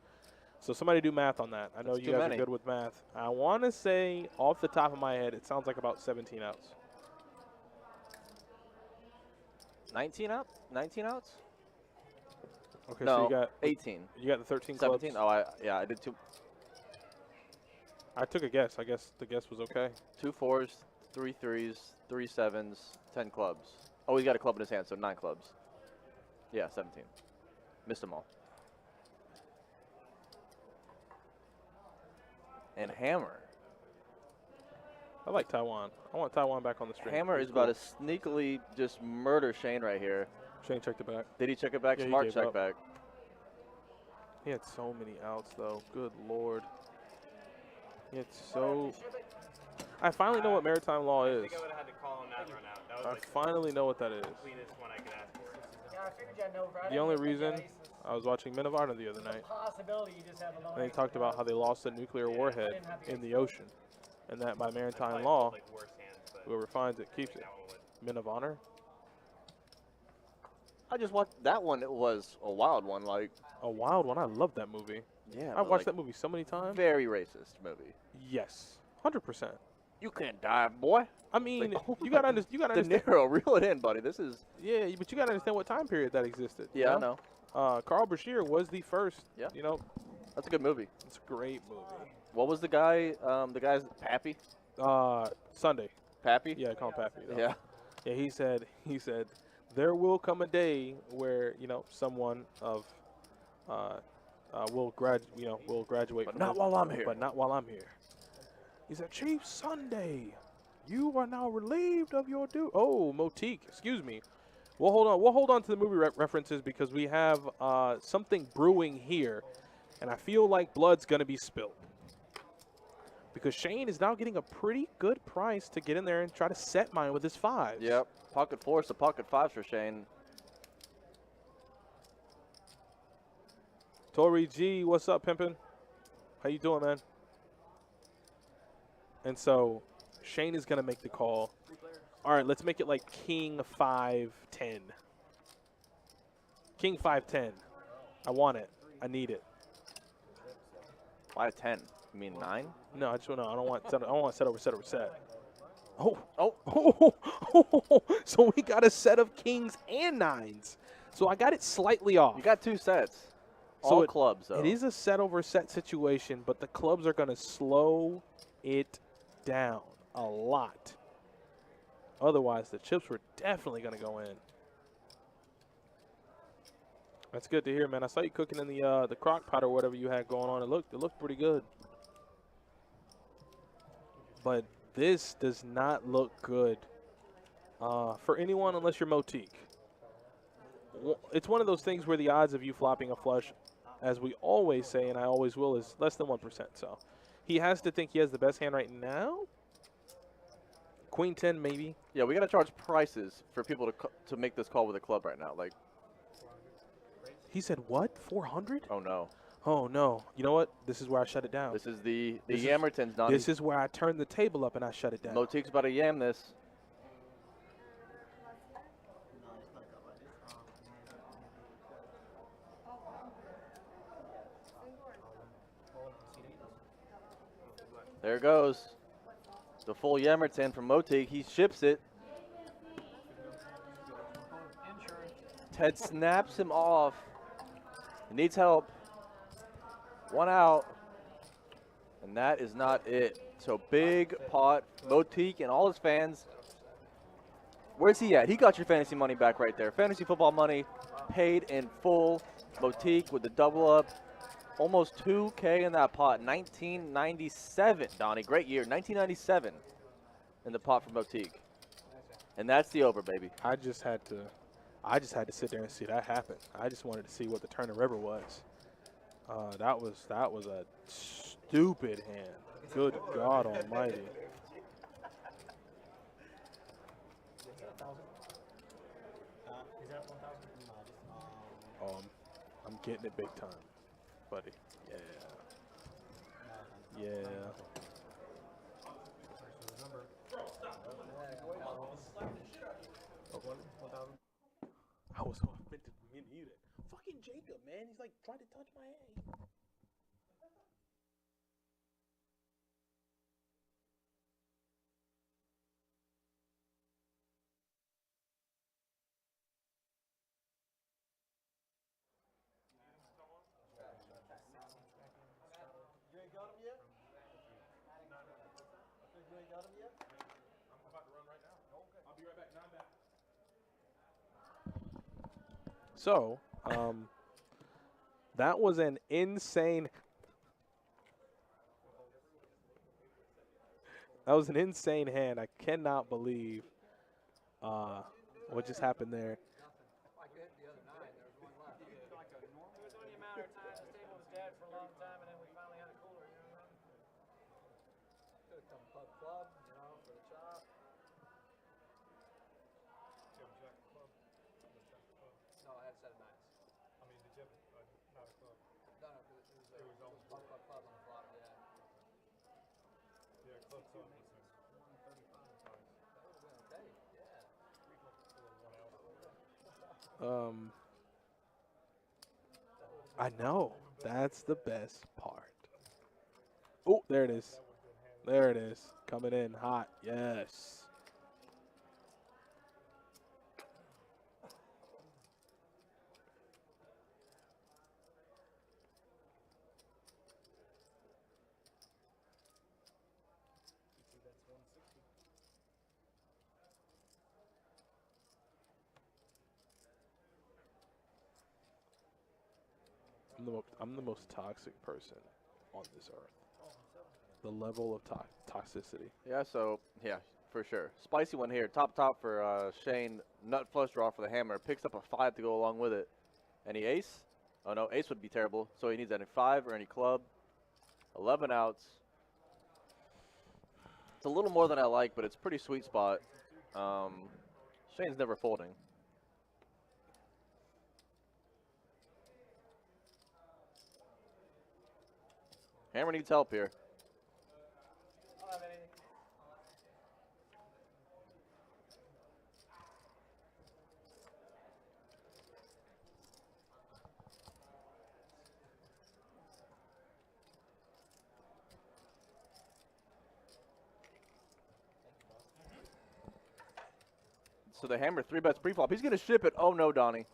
So somebody do math on that. I know That's you too guys many. are good with math. I want to say, off the top of my head, it sounds like about 17 outs. 19 out? 19 outs? Okay, No, so you got 18. You got the 13 clubs. 17? Oh, I did two. I took a guess. I guess the guess was okay. 2 4s, 3 3s, 3 7s, 10 clubs. Oh, he's got a club in his hand, so 9 clubs. Yeah, 17. Missed them all. And Hammer. I like Taiwan. I want Taiwan back on the string. Hammer He's is about cool. to sneakily just murder Shane right here. Shane checked it back. Did he check it back? Yeah, he Smart gave check up. back. He had so many outs, though. Good Lord. He had so... I finally know what maritime law I is. think I would have had to call him that run out. That was I like finally know what that is. the cleanest one I could ask for. Yeah, I figured you had no right. The only reason I was watching Men of Honor the other night, Possibility you just have a and they talked about how they lost a nuclear warhead in the ocean, and that by maritime law, Like worse hands, but whoever finds it keeps it. that one would. Men of Honor? I just watched that one. It was a wild one. Like, A wild one. I love that movie. yeah. I but, watched like, that movie so many times. Very racist movie. Yes. 100%. You can't die, boy. I mean, Like, oh you my gotta De understand. Niro, reel it in, buddy. This is. Yeah, but you gotta understand what time period that existed. you Yeah, I know. Carl Bashir was the first. Yeah. You know, That's a good movie. it's a great movie. What was the guy? The guy's Pappy. Sunday. Pappy. Yeah, I call him Pappy. though. Yeah. Yeah, he said, there will come a day where, someone of, will graduate. But from not this- while I'm here. But not while I'm here. He said, Chief Sunday, you are now relieved of your due. Oh, Motique, excuse me. We'll hold on. We'll hold on to the movie references because we have something brewing here, and I feel like blood's gonna be spilled. Because Shane is now getting a pretty good price to get in there and try to set mine with his fives. Yep. Pocket fours to pocket fives for Shane. Tori G, what's up, pimpin'? How you doing, man? And so Shane is gonna make the call. All right, let's make it like King 5-10. King 5-10. I want it. I need it. Why a 10? You mean 9? No, I just want. No, I don't want. I don't want set over set over set. Oh, So we got a set of kings and nines. So I got it slightly off. You got 2 sets. So All clubs, though. It is a set over set situation, but the clubs are going to slow it down a lot. Otherwise, the chips were definitely going to go in. That's good to hear, man. I saw you cooking in the crock pot or whatever you had going on. It looked pretty good. But this does not look good for anyone unless you're Motique. It's one of those things where the odds of you flopping a flush, as we always say, and I always will, is less than 1%. So he has to think he has the best hand right now. Queen 10, maybe. Yeah, we got to charge prices for people to make this call with a club right now. Like, He said what? 400? oh no. Oh no. You know what? This is where I shut it down. This is the This is- Yammertons, Donnie. This is where I turn the table up and I shut it down. Motique's about to yam this. There it goes. The full Yammerton from Motique. He ships it. Ted snaps him off. He needs help. 1 out. And that is not it. So big pot. Motique and all his fans. Where's he at? He got your fantasy money back right there. Fantasy football money paid in full. Motique with the double up. Almost 2K in that pot. 1997, Donnie. Great year. 1997 in the pot for Motique. And that's the over, baby. I just had to sit there and see that happen. I just wanted to see what the turn of river was. That was a stupid hand. Good God Almighty. I'm getting it big time, buddy. Yeah. I was meant to eat it. Fucking Jacob, man. He's like trying to touch my hand. So, that was an insane. That was an insane hand. I cannot believe what just happened there. It was only a matter of time. This table was dead for a long time, and then we finally had a cooler. You know what I mean? Could have come club, you know, for the chop. No, I had a set of nines. I mean, did you have not a club? No, because it was on the flop, yeah. Yeah, club club was in. 135. That would have been okay, yeah. I know. That's the best part. Oh, there it is. There it is. Coming in hot. Yes. I'm the most toxic person on this earth. The level of toxicity. Yeah, so, yeah, for sure. Spicy one here. Top for Shane. Nut flush draw for the hammer. Picks up a 5 to go along with it. Any ace? Oh, no, ace would be terrible. So he needs any 5 or any club. 11 outs. It's a little more than I like, but it's a pretty sweet spot. Shane's never folding. Hammer needs help here. I don't have anything. So the hammer 3-bets pre-flop. He's going to ship it. Oh, no, Donnie.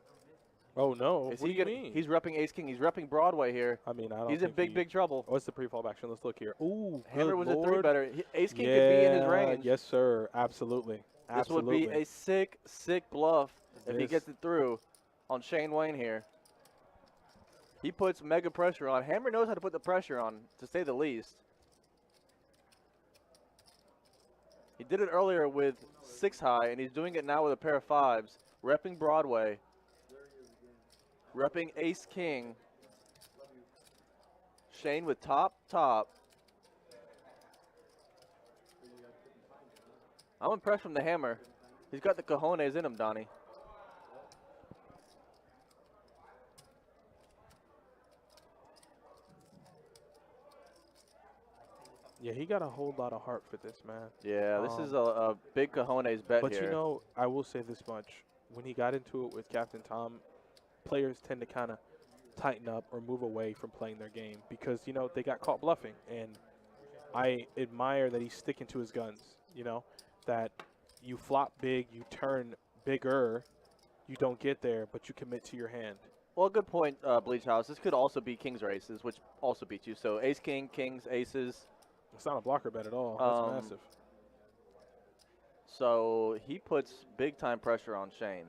Oh, no. Is What he do you gonna, mean? He's repping ace-king. He's repping Broadway here. I mean, I don't He's in think big trouble. What's the pre-flop action? Let's look here. Ooh, Hammer was good a lord. 3-better. Ace-king could be in his Yeah, range. yes, sir. Absolutely. This would be a sick bluff if he This- gets it through on Shane Wayne here. He puts mega pressure on. Hammer knows how to put the pressure on, to say the least. He did it earlier with 6 high, and he's doing it now with a pair of 5s. Repping Broadway. Repping ace-king. Shane with top. I'm impressed from the hammer. He's got the cojones in him, Donnie. Yeah, he got a whole lot of heart for this, man. Yeah, this is a big cojones bet But here. you know, I will say this much. When he got into it with Captain Tom, players tend to kind of tighten up or move away from playing their game because, you know, they got caught bluffing. And I admire that he's sticking to his guns, you know, that you flop big, you turn bigger, you don't get there, but you commit to your hand. Well, good point, Bleach House. This could also be kings or aces, which also beats you. So ace, king, kings, aces. It's not a blocker bet at all. That's massive. So he puts big-time pressure on Shane.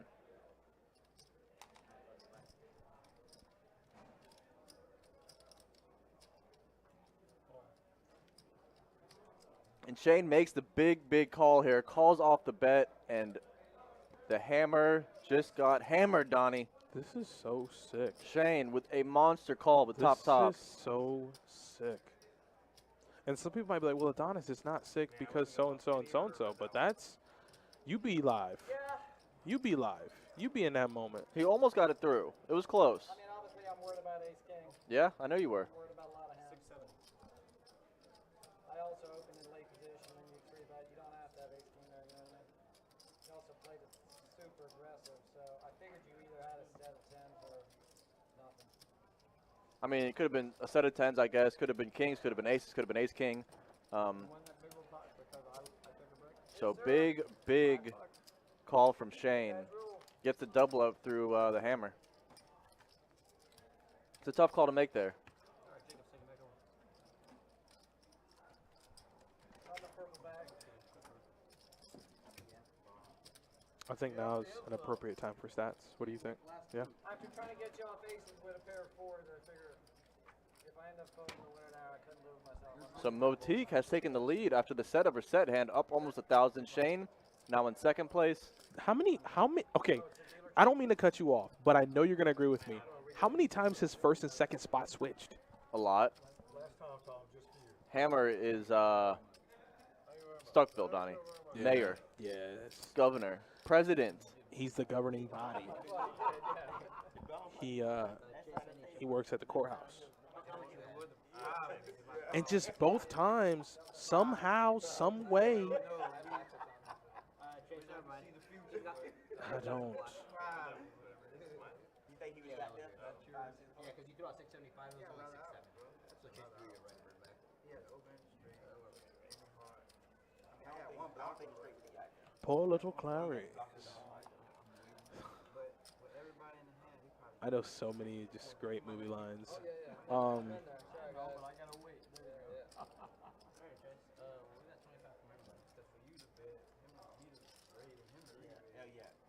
And Shane makes the big call here, calls off the bet, and the hammer just got hammered, Donnie. This is so sick. Shane with a monster call with top. This is so sick. And some people might be like, well, Adonis is not sick because so-and-so and so-and-so. But that's, you be live. Yeah. You be live. You be in that moment. He almost got it through. It was close. I mean, obviously, I'm worried about ace-king. Yeah, I know you were. Worried about a lot of hands. 6-7. I also opened in late position and you 3-bet. You don't have to have ace-king there, you know what I mean? You also played it super aggressive, so I figured you either had a set of 10s or nothing. I mean, it could have been a set of 10s, I guess. Could have been kings, could have been aces, could have been ace-king. So big call from Shane. Gets the double up through the hammer. It's a tough call to make there. I think now is an appropriate time for stats. What do you think? Yeah. After trying to get you off aces with a pair of fours, I figure if I end up folding the winner now, I couldn't lose myself. So Motique has taken the lead after the set over set hand, up almost 1,000. Shane now in second place. How many? Okay, I don't mean to cut you off, but I know you're going to agree with me. How many times has first and second spot switched? A lot. Last time, Tom, just for you. Hammer is Stuckville, Donnie. Mayor, Yes. governor, president. He's the governing body. He works at the courthouse. And just both times, somehow, some way, I don't. You think he would have got there? Yeah, because you threw out 675, it was only 670. So Chase threw you right back. I don't think he's straight with the guy. Poor little Clary. I know so many just great movie lines. Hell yeah.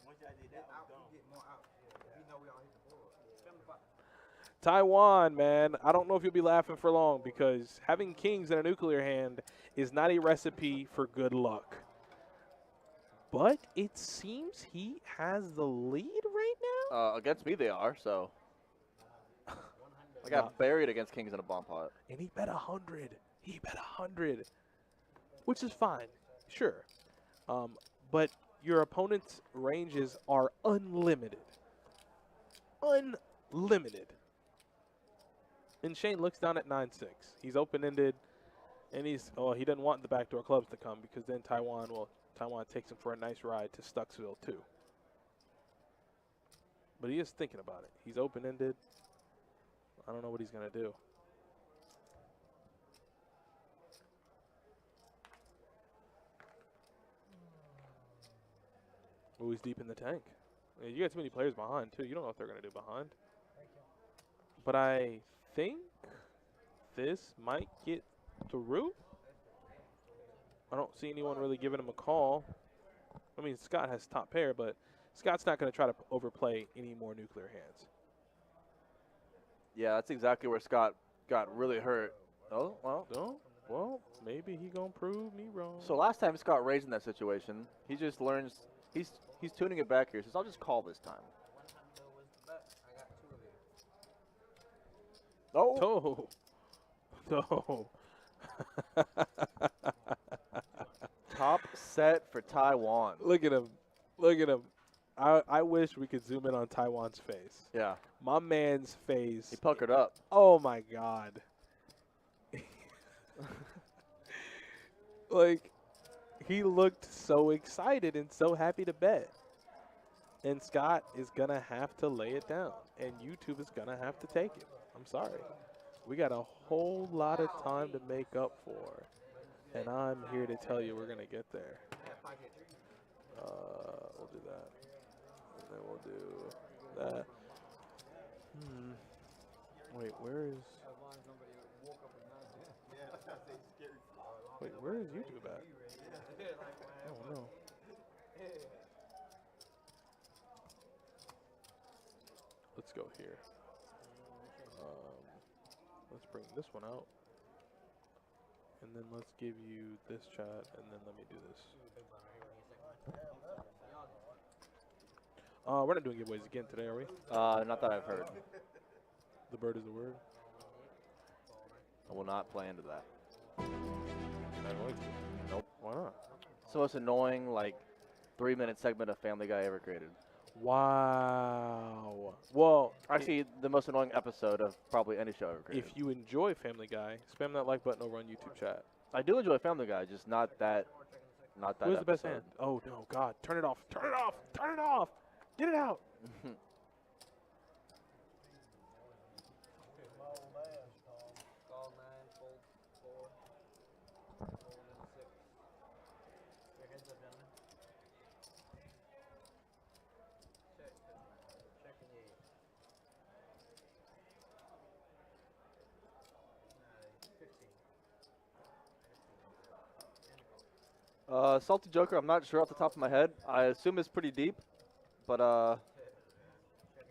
Once I did that, I was gone. Taiwan, man, I don't know if you'll be laughing for long because having kings in a nuclear hand is not a recipe for good luck. But it seems he has the lead right now. Against me they are, so. I got buried against kings in a bomb pot. And he bet 100. He bet 100, which is fine, sure. But your opponent's ranges are unlimited. Unlimited. And Shane looks down at 9-6. He's open-ended, and he doesn't want the backdoor clubs to come because then Taiwan takes him for a nice ride to Stucksville too. But he is thinking about it. He's open-ended. I don't know what he's going to do. Oh, he's deep in the tank. Yeah, you got too many players behind, too. You don't know what they're going to do behind. But I think this might get through. I don't see anyone really giving him a call. I mean, Scott has top pair, but Scott's not going to try to overplay any more nuclear hands. Yeah, that's exactly where Scott got really hurt. Oh, well. No? Well, maybe he going to prove me wrong. So last time Scott raised in that situation, he just learns, he's tuning it back here. He says, I'll just call this time. Oh. Oh. Top set for Taiwan. Look at him. Look at him. I wish we could zoom in on Taiwan's face. Yeah. My man's face. He puckered up. Oh, my God. Like, he looked so excited and so happy to bet. And Scott is going to have to lay it down. And YouTube is going to have to take it. I'm sorry. We got a whole lot of time to make up for. And I'm here to tell you we're going to get there. We'll do that. And then we'll do that. Wait, where is... Wait, where is YouTube at? Oh, no. Let's go here. Let's bring this one out. And then let's give you this chat, and then let me do this. We're not doing giveaways again today, are we? Not that I've heard. The bird is the word. I will not play into that. Not going to. Nope. Why not? It's the most annoying, 3-minute segment of Family Guy ever created. Wow. Well, actually, the most annoying episode of probably any show ever created. If you enjoy Family Guy, spam that like button over on YouTube chat. I do enjoy Family Guy, just not that. Who's the best hand? Oh no, God! Turn it off! Turn it off! Turn it off! Get it out! Salty Joker, I'm not sure off the top of my head. I assume it's pretty deep, but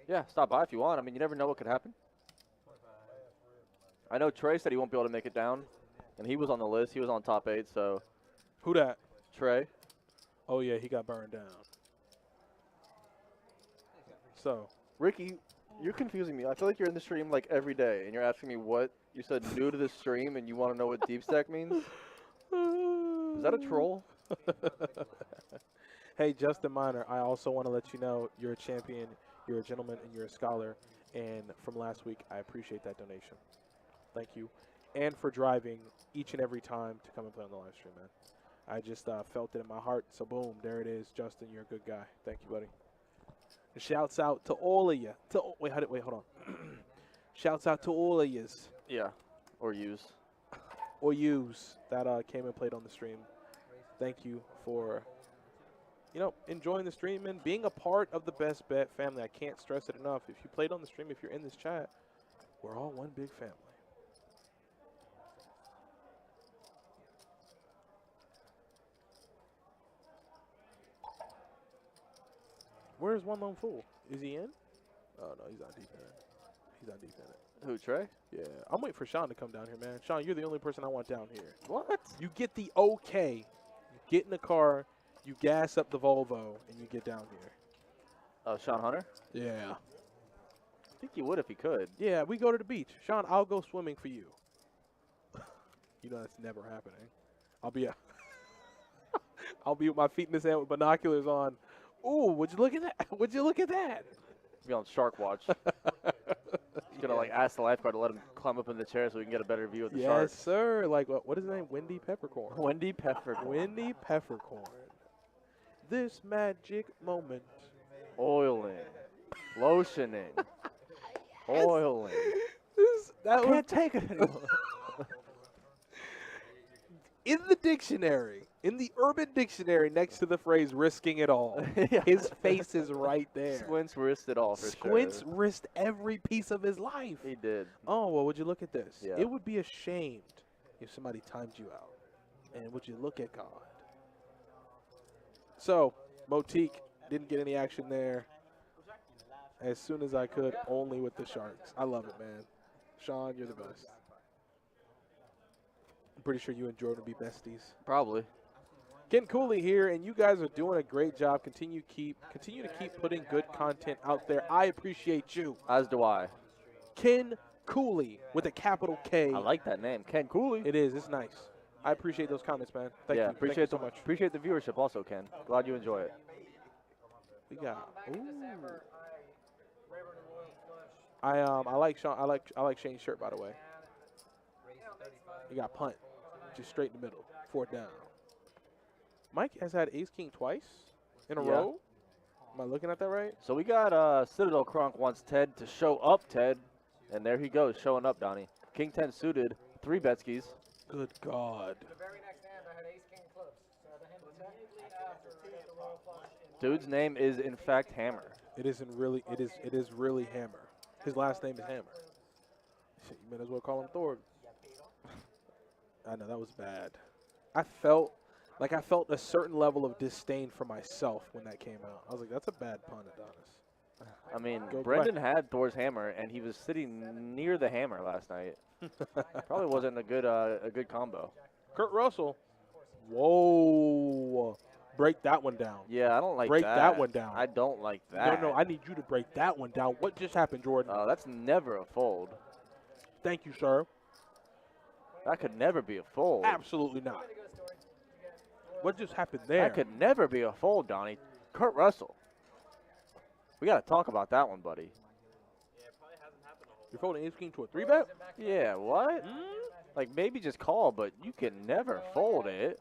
yeah, stop by if you want. I mean, you never know what could happen. I know Trey said he won't be able to make it down, and he was on the list. He was on top 8, so Who that? Trey. Oh, yeah, he got burned down. So, Ricky, you're confusing me. I feel like you're in the stream like every day, and you're asking me what you said new to the stream, and you want to know what deep stack means. Is that a troll? hey, Justin Miner, I also want to let you know you're a champion, you're a gentleman, and you're a scholar. And from last week, I appreciate that donation. Thank you. And for driving each and every time to come and play on the live stream, man. I just felt it in my heart. So, boom, there it is. Justin, you're a good guy. Thank you, buddy. And shouts out to all of you. Wait, hold on. Shouts out to all of yous. Yeah, or use. Or yous that came and played on the stream. Thank you for, enjoying the stream and being a part of the Best Bet family. I can't stress it enough. If you played on the stream, if you're in this chat, we're all one big family. Where's One Lone Fool? Is he in? Oh, no, he's not deep in it. He's not deep in it. Who, Trey? Yeah, I'm waiting for Sean to come down here, man. Sean, you're the only person I want down here. What? You get the okay. You get in the car, you gas up the Volvo, and you get down here. Oh, Sean Hunter? Yeah. I think he would if he could. Yeah, we go to the beach. Sean, I'll go swimming for you. You know that's never happening. I'll be with my feet in the sand with binoculars on. Ooh, would you look at that? Would you look at that? Be on Shark Watch. He's gonna like ask the lifeguard to let him climb up in the chair so we can get a better view of the Yes, shark. sir. Like what is his name? Wendy Peppercorn. Wendy Peppercorn. Wendy Peppercorn. This magic moment. Oiling, lotioning, oiling. That I can't take it anymore. In the dictionary, in the Urban Dictionary, next to the phrase "risking it all," Yeah. his face is right there. Squints risked it all for Squints sure. risked every piece of his life. He did. Oh, well, would you look at this? Yeah. It would be ashamed if somebody timed you out. And would you look at God? So, Motique didn't get any action there. As soon as I could, only with the Sharks. I love it, man. Sean, you're the best. I'm pretty sure you and Jordan will be besties. Probably. Ken Cooley here, and you guys are doing a great job. Continue to keep putting good content out there. I appreciate you. As do I. Ken Cooley with a capital K. I like that name, Ken Cooley. It is. It's nice. I appreciate those comments, man. Thank you. Appreciate Thank you so much. Appreciate the viewership also, Ken. Glad you enjoy it. We got. Ooh. I like Sean. I like Shane's shirt, by the way. He got punt, just straight in the middle, 4th down. Mike has had Ace King twice in a row. Am I looking at that right? So we got Citadel Kronk wants Ted to show up, Ted. And there he goes, showing up, Donnie. King 10 suited, 3 Betskis. Good God. The very next hand, I had ace king clips. So the hand technically after I got the royal flush. Dude's name is in fact Hammer. It isn't really. It is really Hammer. His last name is Hammer. Shit, you might as well call him Thor. I know that was bad. I felt a certain level of disdain for myself when that came out. I was like, that's a bad pun, Adonis. I mean, Go Brendan had Thor's hammer, and he was sitting near the hammer last night. Probably wasn't a good combo. Kurt Russell. Whoa. Break that one down. Yeah, I don't like break that. that one down. I don't like that. No, I need you to break that one down. What just happened, Jordan? That's never a fold. Thank you, sir. That could never be a fold. Absolutely not. What just happened there? That could never be a fold, Donnie. Kurt Russell. We got to talk about that one, buddy. You're folding ace king to a 3-bet? Yeah, what? Like, maybe just call, but you can never fold it.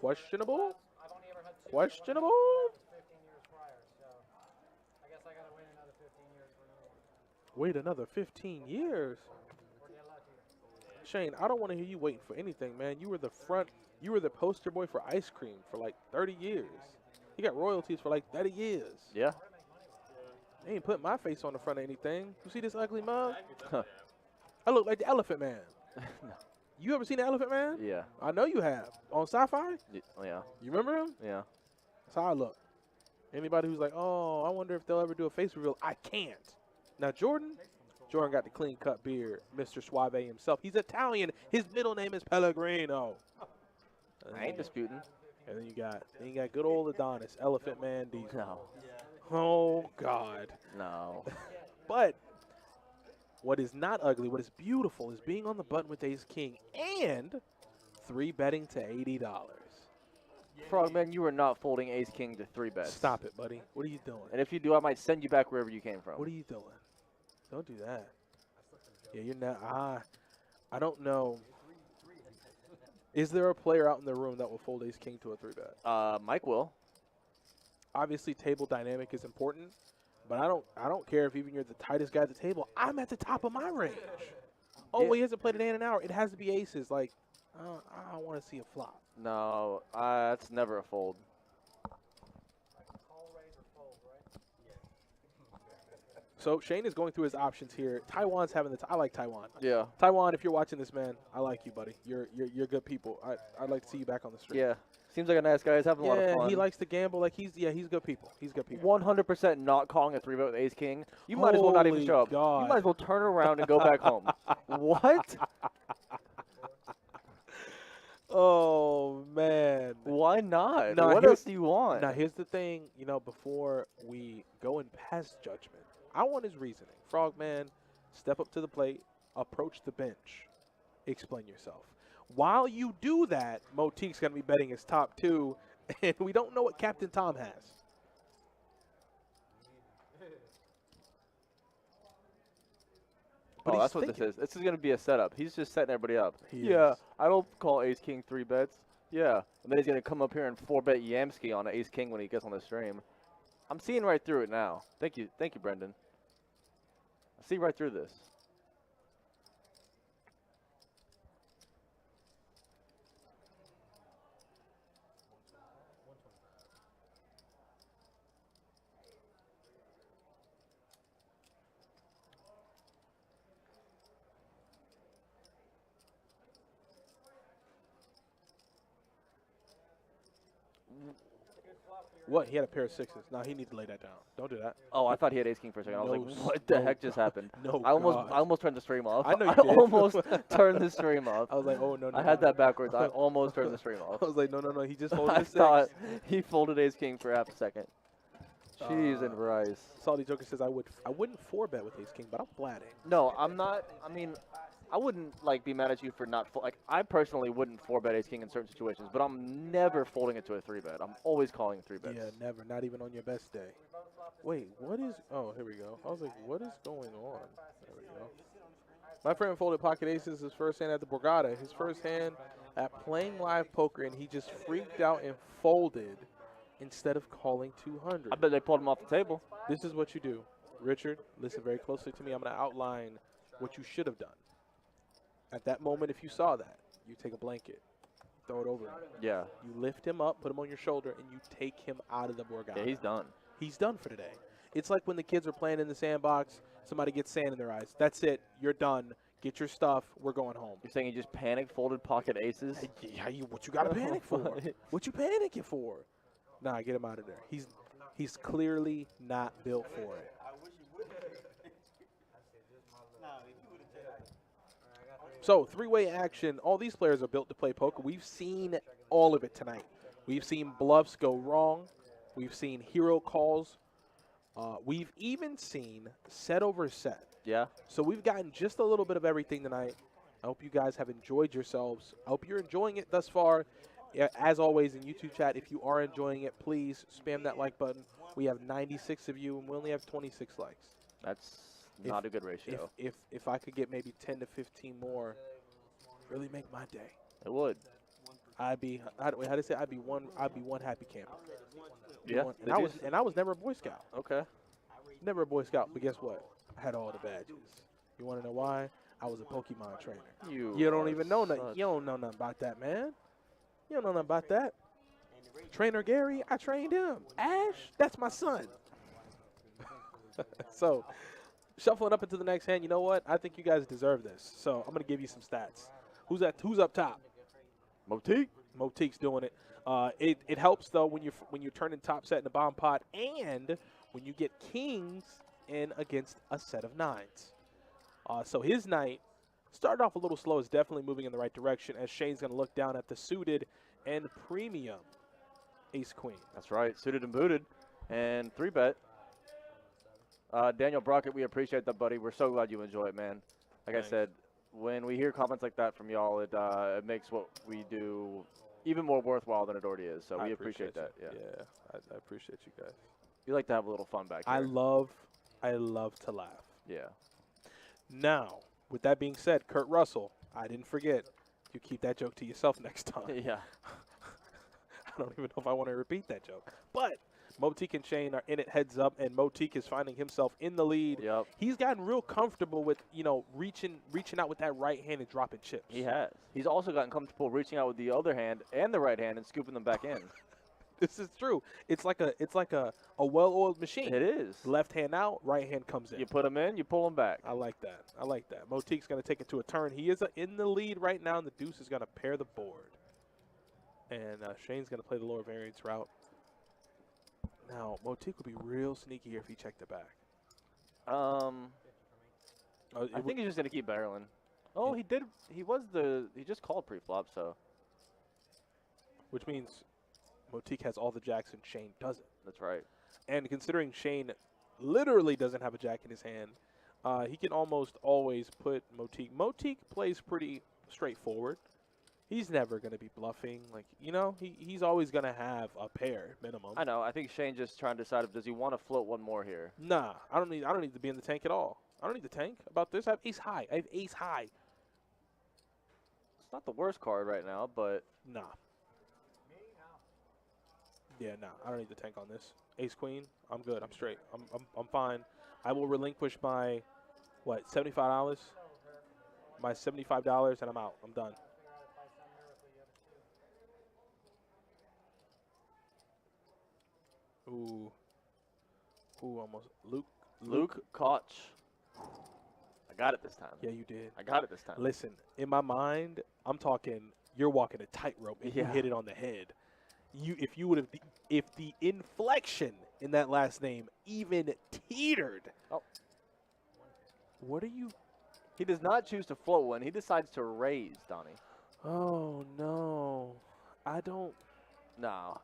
Questionable? Questionable? 15 years prior, so I guess I gotta wait another 15 years for another one. Wait another 15 years? Or get lucky. Shane, I don't want to hear you waiting for anything, man. You were the poster boy for ice cream for like 30 years. You got royalties for like 30 years. Yeah. They ain't putting my face on the front of anything. You see this ugly mug? I look like the Elephant Man. You ever seen the Elephant Man? Yeah. I know you have. On Sci-Fi? Yeah. You remember him? Yeah. That's how I look. Anybody who's like, oh, I wonder if they'll ever do a face reveal, I can't. Now, Jordan got the clean-cut beard, Mr. Suave himself. He's Italian. His middle name is Pellegrino. I ain't disputing. And then you got good old Adonis, Elephant Man Diesel. No. Oh, God. No. But what is not ugly, what is beautiful, is being on the button with Ace King and 3-betting to $80. Frogman, you are not folding Ace King to 3-bets. Stop it, buddy. What are you doing? And if you do, I might send you back wherever you came from. What are you doing? Don't do that. Yeah, you're not. I don't know. Is there a player out in the room that will fold Ace King to a 3-bet? Mike will. Obviously, table dynamic is important, but I don't care if even you're the tightest guy at the table. I'm at the top of my range. Oh, well, he hasn't played an in and out. It has to be aces. Like, I want to see a flop. No, that's never a fold. So Shane is going through his options here. Taiwan's having I like Taiwan. Yeah. Taiwan, if you're watching this, man, I like you, buddy. You're good people. I'd like to see you back on the street. Yeah. Seems like a nice guy. He's having a lot of fun. He likes to gamble. Like he's good people. He's good people. 100% not calling a 3-bet with Ace King. You might as well not even Holy show up. God. You might as well turn around and go back home. What? Oh man. Why not? No, What else do you want? Now here's the thing. Before we go and pass judgment, I want his reasoning. Frogman, step up to the plate, approach the bench, explain yourself. While you do that, Motique's going to be betting his top 2, and we don't know what Captain Tom has. But that's what this is. This is going to be a setup. He's just setting everybody up. He Yeah, is. I don't call Ace King 3-bets. Yeah. And then he's going to come up here and 4-bet Yamski on Ace King when he gets on the stream. I'm seeing right through it now. Thank you, Brendan. I see right through this. What? He had a pair of 6s. No, he needs to lay that down. Don't do that. Oh, I thought he had Ace King for a second. I was No, like, what the no, heck just happened? No, I God. almost turned the stream off. I know you I did. almost turned the stream off. I was like, oh, no. I had that backwards. I almost turned the stream off. I was like, no. He just folded I his 6. thought he folded Ace King for half a second. Cheese and rice. Salty Joker says I wouldn't 4-bet with Ace King, but I'm blatting. No, I'm not. I mean, I wouldn't be mad at you for not I personally wouldn't 4-bet Ace King in certain situations, but I'm never folding it to a 3-bet. I'm always calling 3-bets. Yeah, never. Not even on your best day. Wait, what is? Oh, here we go. I was like, what is going on? There we go. My friend folded pocket aces his first hand at the Borgata. His first hand at playing live poker, and he just freaked out and folded instead of calling 200. I bet they pulled him off the table. This is what you do. Richard, listen very closely to me. I'm going to outline what you should have done. At that moment, if you saw that, you take a blanket, throw it over him. Yeah. You lift him up, put him on your shoulder, and you take him out of the Borgata. Yeah, he's done. He's done for today. It's like when the kids are playing in the sandbox, somebody gets sand in their eyes. That's it. You're done. Get your stuff. We're going home. You're saying he just panicked, folded pocket aces? Yeah, what you got to panic for? What you panicking for? Nah, get him out of there. He's clearly not built for it. So, 3-way action. All these players are built to play poker. We've seen all of it tonight. We've seen bluffs go wrong. We've seen hero calls. We've even seen set over set. Yeah. So we've gotten just a little bit of everything tonight. I hope you guys have enjoyed yourselves. I hope you're enjoying it thus far. As always in YouTube chat, if you are enjoying it, please spam that like button. We have 96 of you, and we only have 26 likes. That's not a good ratio. If I could get maybe 10 to 15 more, really make my day. It would. I'd be how do they say? I'd be one happy camper. Yeah. And I was never a Boy Scout. Okay. Never a Boy Scout, but guess what? I had all the badges. You want to know why? I was a Pokemon trainer. You don't even know nothing. You don't know nothing about that, man. You don't know nothing about that. Trainer Gary, I trained him. Ash, that's my son. So, shuffling up into the next hand, you know what? I think you guys deserve this. So, I'm going to give you some stats. Who's up top? Motique. Motique's doing it. It helps though when you're turning top set in the bomb pot, and when you get kings in against a set of nines. So his night started off a little slow. Is definitely moving in the right direction as Shane's going to look down at the suited and premium ace queen. That's right, suited and booted, and 3-bet. Daniel Brockett, we appreciate that, buddy. We're so glad you enjoy it, man. Like Thanks. I said, when we hear comments like that from y'all, it makes what we do even more worthwhile than it already is. So we appreciate that. you. Yeah. I appreciate you guys. You like to have a little fun back here. I love to laugh. Yeah. Now, with that being said, Kurt Russell, I didn't forget. You keep that joke to yourself next time. Yeah. I don't even know if I want to repeat that joke. But Motique and Shane are in it heads up, and Motique is finding himself in the lead. Yep. He's gotten real comfortable with, reaching out with that right hand and dropping chips. He has. He's also gotten comfortable reaching out with the other hand and the right hand and scooping them back in. This is true. It's like a well-oiled machine. It is. Left hand out, right hand comes in. You put them in, you pull them back. I like that. Motique's going to take it to a turn. He is in the lead right now, and the deuce is going to pair the board. And Shane's going to play the lower variance route. Now, Motique would be real sneaky here if he checked it back. I think he's just going to keep barreling. Oh, he did. He just called pre-flop, so. Which means Motique has all the jacks and Shane doesn't. That's right. And considering Shane literally doesn't have a jack in his hand, he can almost always put Motique. Motique plays pretty straightforward. He's never going to be bluffing. He's always going to have a pair minimum. I know. I think Shane just trying to decide if does he want to float one more here. Nah, I don't need to be in the tank at all. I don't need the tank about this. I have ace high. It's not the worst card right now, but nah. Yeah, nah. I don't need the tank on this. Ace queen. I'm good. I'm straight. I'm fine. I will relinquish my $75. My $75, and I'm out. I'm done. Ooh, almost. Luke Koch. I got it this time. Yeah, you did. I got it this time. Listen, in my mind, I'm talking. You're walking a tightrope, and you Yeah. hit it on the head. If the inflection in that last name even teetered. Oh. What are you? He does not choose to float one. He decides to raise, Donnie. Oh no, I don't. No.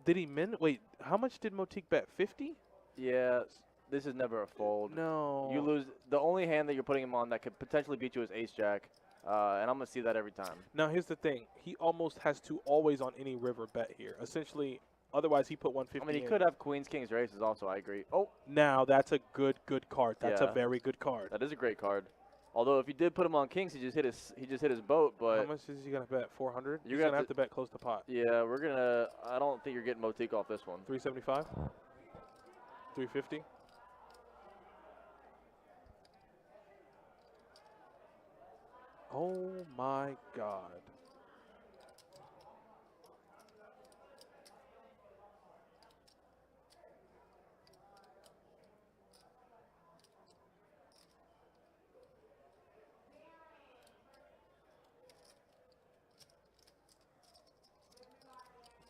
Did he wait? How much did Motique bet? 50? Yeah. This is never a fold. No. You lose. The only hand that you're putting him on that could potentially beat you is ace jack. And I'm going to see that every time. Now, here's the thing. He almost has to always on any river bet here. Essentially, otherwise he put 150 I mean, he in. could have queens, kings, or aces also. I agree. Oh. Now, that's a good card. That's Yeah. a very good card. That is a great card. Although, if you did put him on kings, he just hit his boat. But how much is he going to bet? 400? You're He's going to gonna have to bet close to pot. yeah, we're going to – I don't think you're getting Motique off this one. 375? 350? Oh, my God.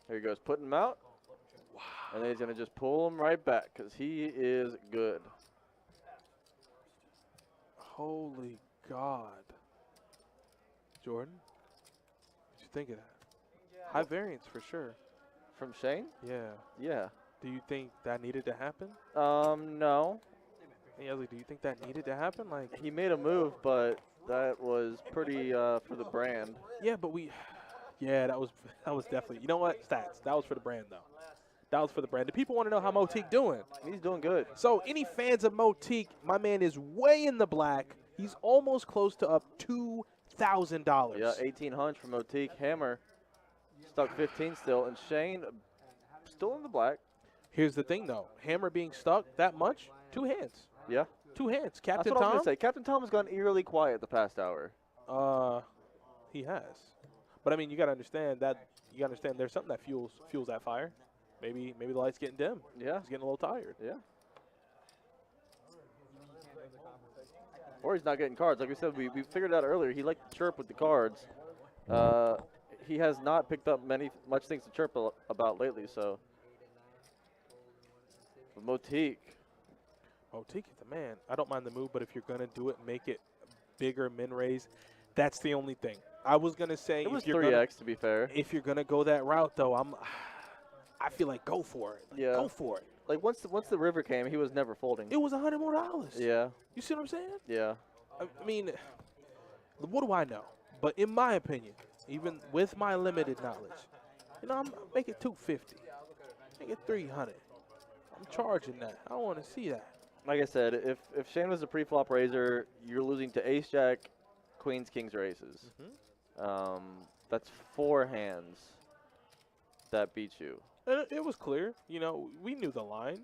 Here he goes, putting him out. Wow. And then he's going to just pull him right back because he is good. Holy God. Jordan, what you think of that? High variance for sure. From Shane? Yeah. Yeah. Do you think that needed to happen? No. Hey, Leslie, do you think that needed to happen? Like, He made a move, but that was pretty for the brand. yeah, but yeah, that was definitely. You know what? Stats. That was for the brand, though. That was for the brand. The people want to know how Motique doing. He's doing good. So, any fans of Motique, my man is way in the black. He's almost close to up $2,000. Yeah, 1,800 from Motique. Hammer stuck 15 still, and Shane still in the black. Here's the thing, though. Hammer being stuck that much, 2 hands. Yeah. 2 hands. That's Captain what I was Tom. going to say. Captain Tom has gone eerily quiet the past hour. He has. But I mean, you got to understand that. You got to understand there's something that fuels that fire. Maybe the light's getting dim. Yeah. He's getting a little tired. Yeah. Or he's not getting cards. Like we said, we figured out earlier, he liked to chirp with the cards. He has not picked up much things to chirp about lately, so. But Motique. Motique is the man. I don't mind the move, but if you're going to do it, make it bigger min raise. That's the only thing. I was going to say. It was if you're 3x, to be fair. If you're going to go that route, though, I feel like go for it. Like, Yeah. Go for it. Like, once the river came, he was never folding. It was $100 more. Yeah. You see what I'm saying? Yeah. I mean, what do I know? But in my opinion, even with my limited knowledge, I'm make it $250, make it $300. I'm charging that. I don't want to see that. Like I said, if Shane was a pre-flop raiser, you're losing to ace jack, queens, kings, or aces. That's 4 hands that beat you. And it was clear. We knew the line.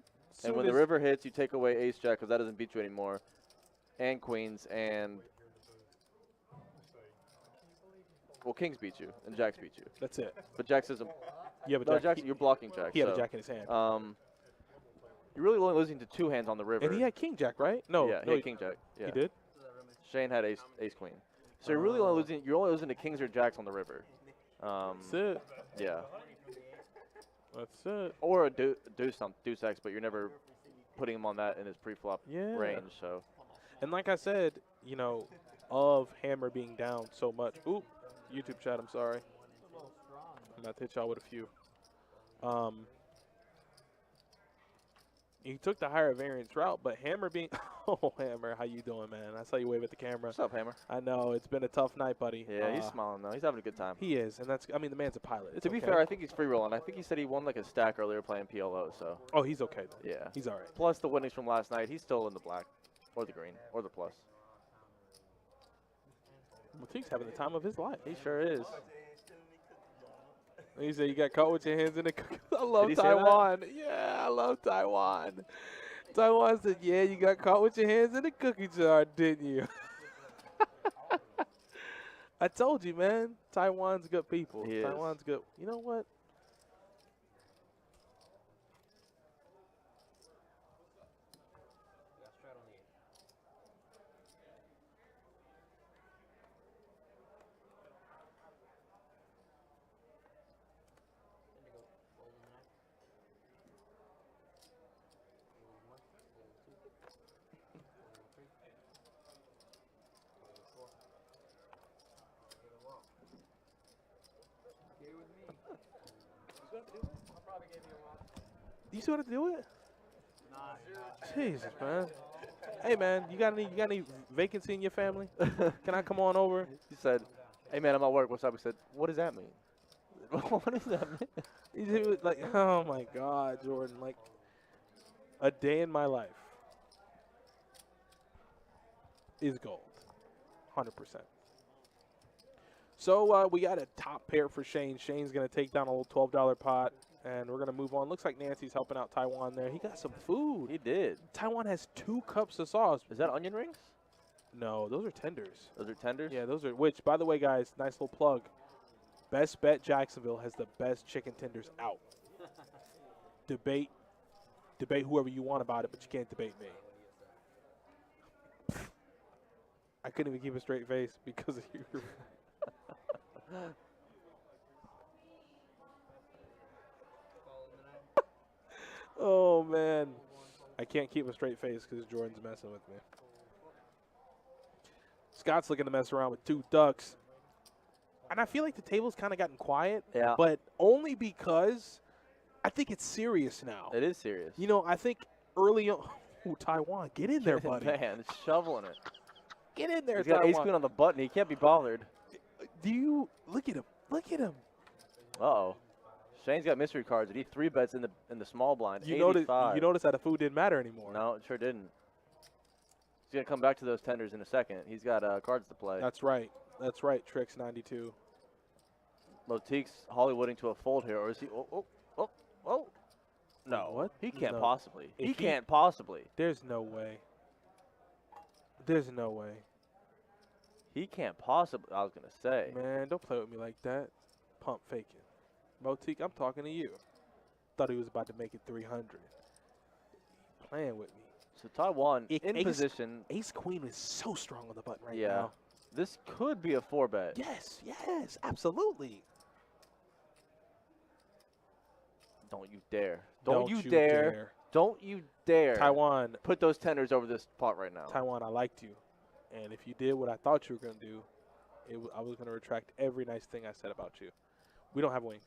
And when the river hits, you take away ace jack because that doesn't beat you anymore, and queens, and well, kings beat you and jacks beat you. That's it. But jacks isn't. Yeah, but No, jacks, you're blocking jacks. He had a jack in his hand. You're really only losing to 2 hands on the river. And he had king jack, right? No. Yeah, he had king jack. Yeah. He did. Shane had ace queen. So you're really only losing. You're only losing to kings or jacks on the river. That's it. Yeah. That's it. Or a deuce X, but you're never putting him on that in his pre-flop range. So. And like I said, of Hammer being down so much. Oop, YouTube chat. I'm sorry. I'm about to hit y'all with a few. He took the higher variance route, but Hammer being oh Hammer, how you doing, man? I saw you wave at the camera. What's up, Hammer? I know it's been a tough night, buddy. Yeah, he's smiling though. He's having a good time. He is, and the man's a pilot. It's to be fair, I think he's free rolling. I think he said he won like a stack earlier playing PLO. So. Oh, he's okay. Then. Yeah. He's all right. Plus the winnings from last night, he's still in the black, or the green, or the plus. Matique's having the time of his life. He sure is. He said you got caught with your hands in the cookie. I love Did he say Taiwan. Yeah, I love Taiwan. Taiwan said, yeah, you got caught with your hands in the cookie jar, didn't you? I told you, man. Taiwan's good people. Taiwan's good. You know what? You see what to do with it? Jesus, man. Hey, man, you got any vacancy in your family? Can I come on over? He said, hey, man, I'm at work. What's up? He said, what does that mean? What does that mean? He was like, oh, my God, Jordan. Like, a day in my life is gold. 100%. So we got a top pair for Shane. Shane's going to take down a little $12 pot, and we're going to move on. Looks like Nancy's helping out Taiwan there. He got some food. He did. Taiwan has 2 cups of sauce. Is that onion rings? No, those are tenders. Those are tenders? Yeah, those are, which, by the way, guys, nice little plug. Best Bet Jacksonville has the best chicken tenders out. Debate whoever you want about it, but you can't debate me. I couldn't even keep a straight face because of you. Oh, man. I can't keep a straight face because Jordan's messing with me. Scott's looking to mess around with 2 ducks. And I feel like the table's kind of gotten quiet. Yeah. But only because I think it's serious now. It is serious. I think early on. Ooh, Taiwan, get in there, buddy. Man, shoveling it. Get in there, He's got Taiwan. ace queen on the button. He can't be bothered. Do you look at him? Look at him. Uh-oh. Shane's got mystery cards. He 3-bets in the small blind. You 85. notice that the food didn't matter anymore. No, it sure didn't. He's going to come back to those tenders in a second. He's got cards to play. That's right. That's right, Tricks 92. Motique's Hollywooding to a fold here, or is he? Oh. No. What? He can't No. possibly. If He can't possibly. There's no way. There's no way. He can't possibly. I was going to say. Man, don't play with me like that. Pump faking. Motique, I'm talking to you. Thought he was about to make it 300. Playing with me. So Taiwan in Ace- position. Ace Queen is so strong on the button right Yeah. now. This could be a 4-bet. Yes, yes, absolutely. Don't you dare. Don't Don't you you dare. dare. Don't you dare. Taiwan, Put those tenders over this pot right now. Taiwan, I liked you. And if you did what I thought you were going to do, I was going to retract every nice thing I said about you. We don't have wings.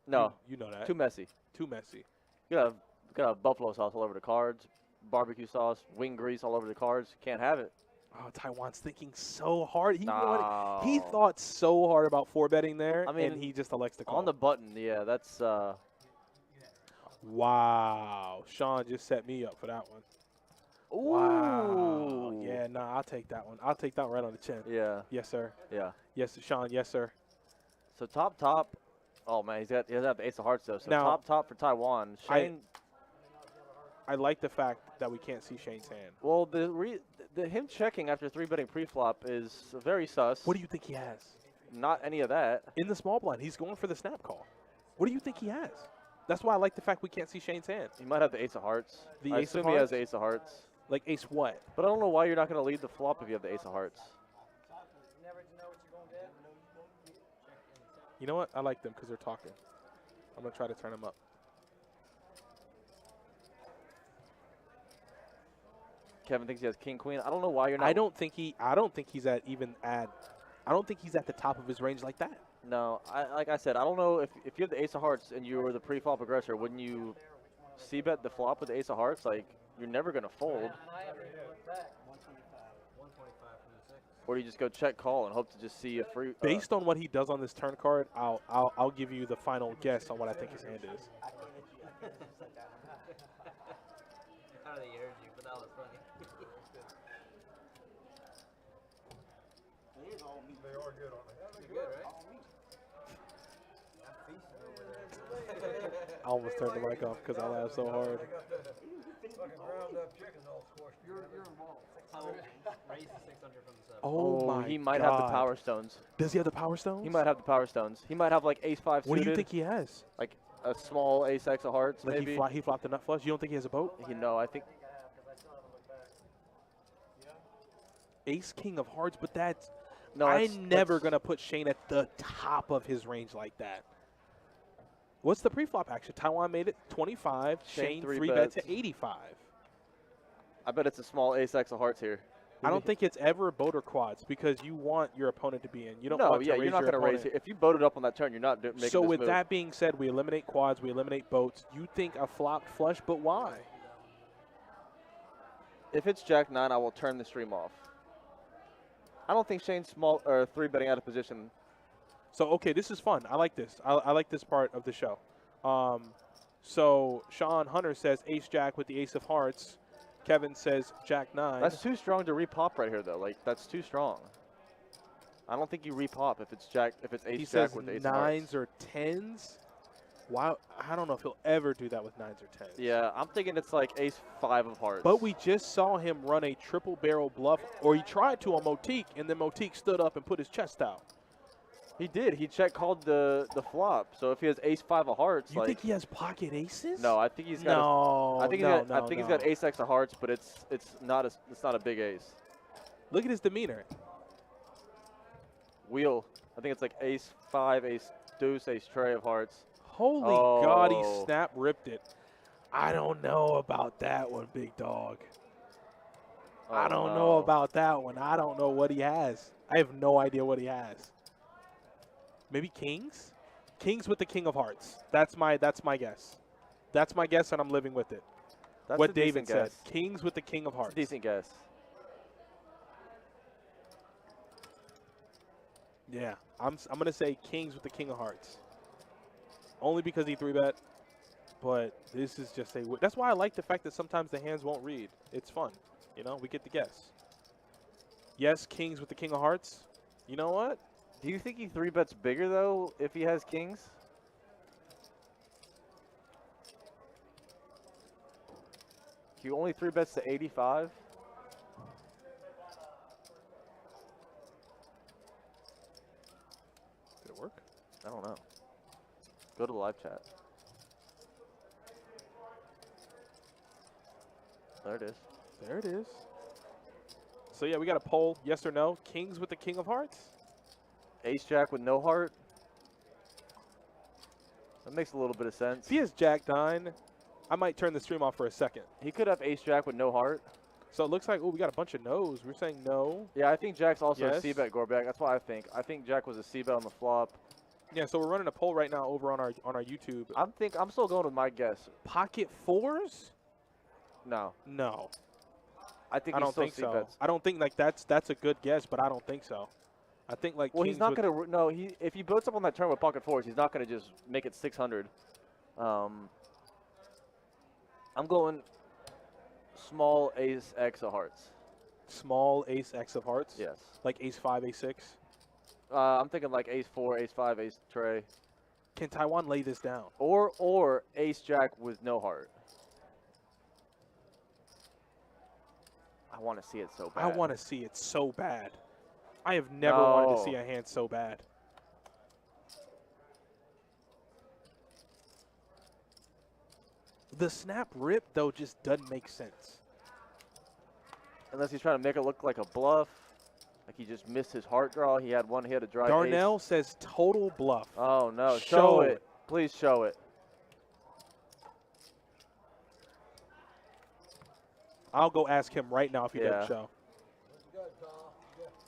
No. You know that. Too messy. Too messy. You got buffalo sauce all over the cards, barbecue sauce, wing grease all over the cards. Can't have it. Oh, Taiwan's thinking so hard. He No. he thought so hard about 4-betting there, I mean, and he just elects to call. On the button, yeah, that's Wow. Sean just set me up for that one. ooh. Wow. Yeah, no, I'll take that one. I'll take that one right on the chin. Yeah. Yes, sir. Yeah. Yes, Sean. Yes, sir. So top. Oh man, he doesn't have the ace of hearts though. So Now, top for Taiwan. Shane. I like the fact that we can't see Shane's hand. Well, him checking after 3-betting pre-flop is very sus. What do you think he has? Not any of that. In the small blind, he's going for the snap call. What do you think he has? That's why I like the fact we can't see Shane's hand. He might have the ace of hearts. The I ace of assume he has hearts? the ace of hearts. Like ace what? But I don't know why you're not going to lead the flop if you have the ace of hearts. You never know what you're gonna get. You know what? I like them because they're talking. I'm going to try to turn them up. Kevin thinks he has king queen. I don't know why you're not. I don't think he's at the top of his range like that. No, like I said, I don't know if you have the ace of hearts and you were the pre-flop aggressor, wouldn't you c-bet the flop with the ace of hearts? Like, you're never going to fold. And I haven't even looked back. 125 from the 6. Or you just go check call and hope to just see a free. Based on what he does on this turn card, I'll give you the final guess on what I think his hand is. I don't think he heard you, but that was funny. They are good on it. You're good, right? I almost turned the mic off because I laughed so hard. Fucking ground up chicken all squashed. You're involved. Raise the 600 from the 7. Oh my he might God. have the power stones. Does he have the power stones? He might have the power stones. He might have like ace 5 What suited. do you think he has? Like a small ace X of hearts, Like maybe. he flopped the nut flush? You don't think he has a boat? No, I think. Ace king of hearts, but that's No, I'm never gonna put Shane at the top of his range like that. What's the pre-flop action? Taiwan made it 25. Shane 3-bet to 85. I bet it's a small ace X of hearts here. I don't think it's ever boat or quads because you want your opponent to be in. You don't No, want to yeah, raise you're not your going to raise opponent. it. If you boated up on that turn, you're not making So this with move. that being said, we eliminate quads, we eliminate boats. You think a flopped flush, but why? If it's Jack 9, I will turn the stream off. I don't think Shane's small or 3-betting out of position. So, okay, this is fun. I like this. I like this part of the show. So Sean Hunter says ace-jack with the ace of hearts. Kevin says Jack 9. That's too strong to repop right here, though. Like, that's too strong. I don't think you repop if it's Jack, if it's He ace says Jack with the ace of hearts. 9s or 10s. Wow, I don't know if he'll ever do that with 9s or 10s. Yeah, I'm thinking it's like ace 5 of hearts. But we just saw him run a triple barrel bluff, or he tried to on Motique, and then Motique stood up and put his chest out. He did. He check called the flop. So if he has ace 5 of hearts, You like, think he has pocket aces? no, I think he's got. No, I think he's got ace X of hearts, but it's not a big ace. Look at his demeanor. Wheel. I think it's like ace 5, ace deuce, ace tray of hearts. Holy God, he Oh. snap ripped it. I don't know about that one, big dog. I Oh, don't no. know about that one. I don't know what he has. I have no idea what he has. Maybe kings? Kings with the king of hearts. That's my guess. That's my guess, and I'm living with it. That's What a David decent said. guess. Kings with the king of That's a hearts. decent guess. Yeah, I'm gonna say kings with the king of hearts. Only because he 3-bet, but this is just a. That's why I like the fact that sometimes the hands won't read. It's fun, you know. We get to guess. Yes, kings with the king of hearts. You know what? Do you think he 3-bets bigger though if he has kings? He only 3-bets to 85. Did it work? I don't know. Go to the live chat. There it is. There it is. So, yeah, we got a poll, yes or no. Kings with the king of hearts? Ace Jack with no heart. That makes a little bit of sense. If he has Jack 9, I might turn the stream off for a second. He could have Ace Jack with no heart. So it looks like, oh, we got a bunch of no's. We're saying no. Yeah, I think Jack's also Yes. a C-bet Gorbak. That's what I think. I think Jack was a C-bet on the flop. Yeah, so we're running a poll right now over on our YouTube. I'm still going with my guess. Pocket 4s? No. No. I think I he's don't still think so. C-bets. I don't think like that's a good guess, but I don't think so. I think like Well, he's kings not with- going to no, if he builds up on that turn with pocket 4s, he's not going to just make it 600. I'm going small ace X of hearts. small ace X of hearts. Yes. Like ace 5, ace 6. I'm thinking like ace 4, ace 5, ace tray. Can Taiwan lay this down? Or ace Jack with no heart. I want to see it so bad. I want to see it so bad. I have never wanted to No. see a hand so bad. The snap rip, though, just doesn't make sense. Unless he's trying to make it look like a bluff. Like he just missed his heart draw. He had a dry Darnell ace. says total bluff. Oh, no. Show Show it. it. Please show it. I'll go ask him right now if he Yeah. doesn't show.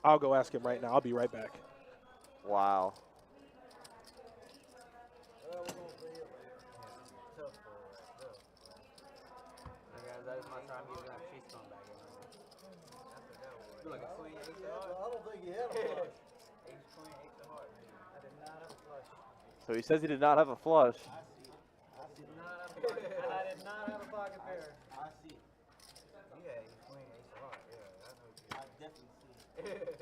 I'll go ask him right now. I'll be right back. Wow. That is my time using that cheese stone back in. Feel like a queen, ace of heart. I don't think he had a flush. Ace, queen, ace of heart. I did not have a flush. So he says he did not have a flush. I did not have a pocket, and I did not have a pocket pair. I see it. Yeah, ace queen, ace of heart. Yeah, that's what you. I definitely see it.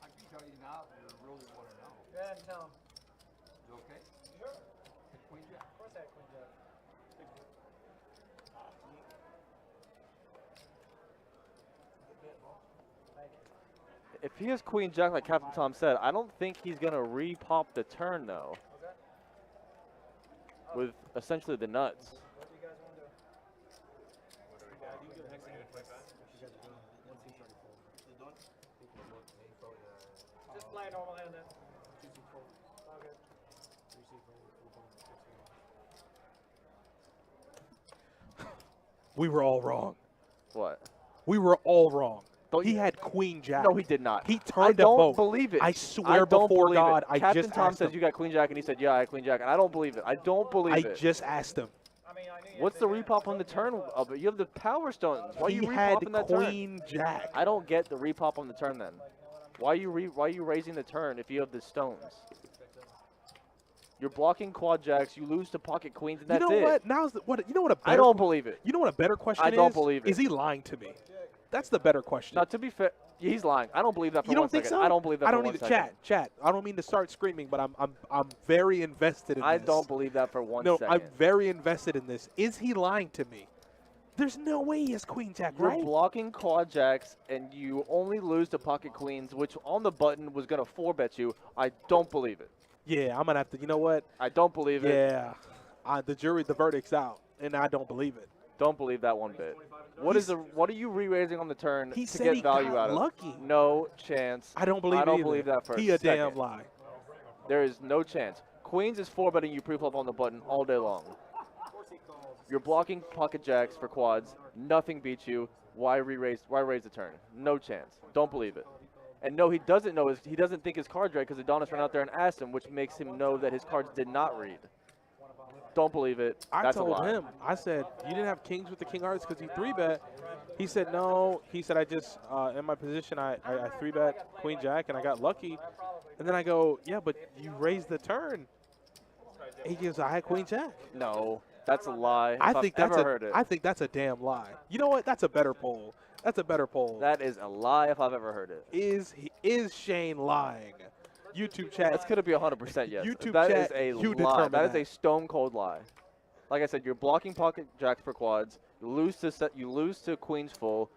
I can tell you now if you really want to know. Go ahead and tell him. You okay? Sure. The queen jack. Of course I had queen jack. Thank you. If he has Queen Jack, like Captain Tom said, I don't think he's going to re-pop the turn, though. Okay. With essentially the nuts. What do you guys want to do? Just play a normal hand then. Okay. We were all wrong. What? We were all wrong. Don't He you- had queen jack. No, he did not. He I turned a don't vote. believe it. I I swear don't before believe God, it. I Captain just Tom asked says him. you got Queen Jack, and he said, yeah, I had Queen Jack. And I don't believe it. I don't believe I it. just asked him. I mean, I knew you What's had the big hands. repop on the turn of it? You have the power stones. Why are you He had repopping that turn? queen jack. I don't get the repop on the turn then. Why are you raising the turn if you have the stones? You're blocking quad jacks. You lose to pocket queens, and that's you know it. what? Now's the, what? You know what a better I don't believe it. You know what a better question I is? don't believe it. Is he lying to me? That's the better question. Now, to be fair, yeah, he's lying. I don't believe that for you don't one think second. so? I don't believe that I for don't one need to second. chat. I don't mean to start screaming, but I'm very invested in I this. don't believe that for one No, second. I'm very invested in this. Is he lying to me? There's no way he has queen jack, You're right? blocking quad jacks, and you only lose to pocket queens, which on the button was going to 4-bet you. I don't believe it. Yeah, I'm gonna have to. You know what? I don't believe it. Yeah, the verdict's out, and I don't believe it. Don't believe that one bit. What are you re-raising on the turn He to said get he value got out of? lucky. No chance. I don't believe. I it don't either. believe that for He a second. damn lie. There is no chance. Queens is 4-betting you pre-flop on the button all day long. You're blocking pocket jacks for quads. Nothing beats you. Why raise the turn? No chance. Don't believe it. And no, he doesn't know. He doesn't think his card's right because Adonis ran out there and asked him, which makes him know that his cards did not read. Don't believe it. I That's told a lie. him. I said you didn't have kings with the king hearts because you 3-bet. He said no. He said I just in my position I 3-bet queen jack and I got lucky. And then I go, yeah, but you raised the turn. He goes, I had queen jack. No, that's a lie. I If think I've that's ever heard it. I think that's a damn lie. You know what? That's a better poll. That's a better poll. That is a lie if I've ever heard it. Is Shane lying? YouTube chat. That's going to be 100% yes. YouTube That chat, is a you lie. determine That is that. a stone cold lie. Like I said, you're blocking pocket jacks for quads. You lose to queens full.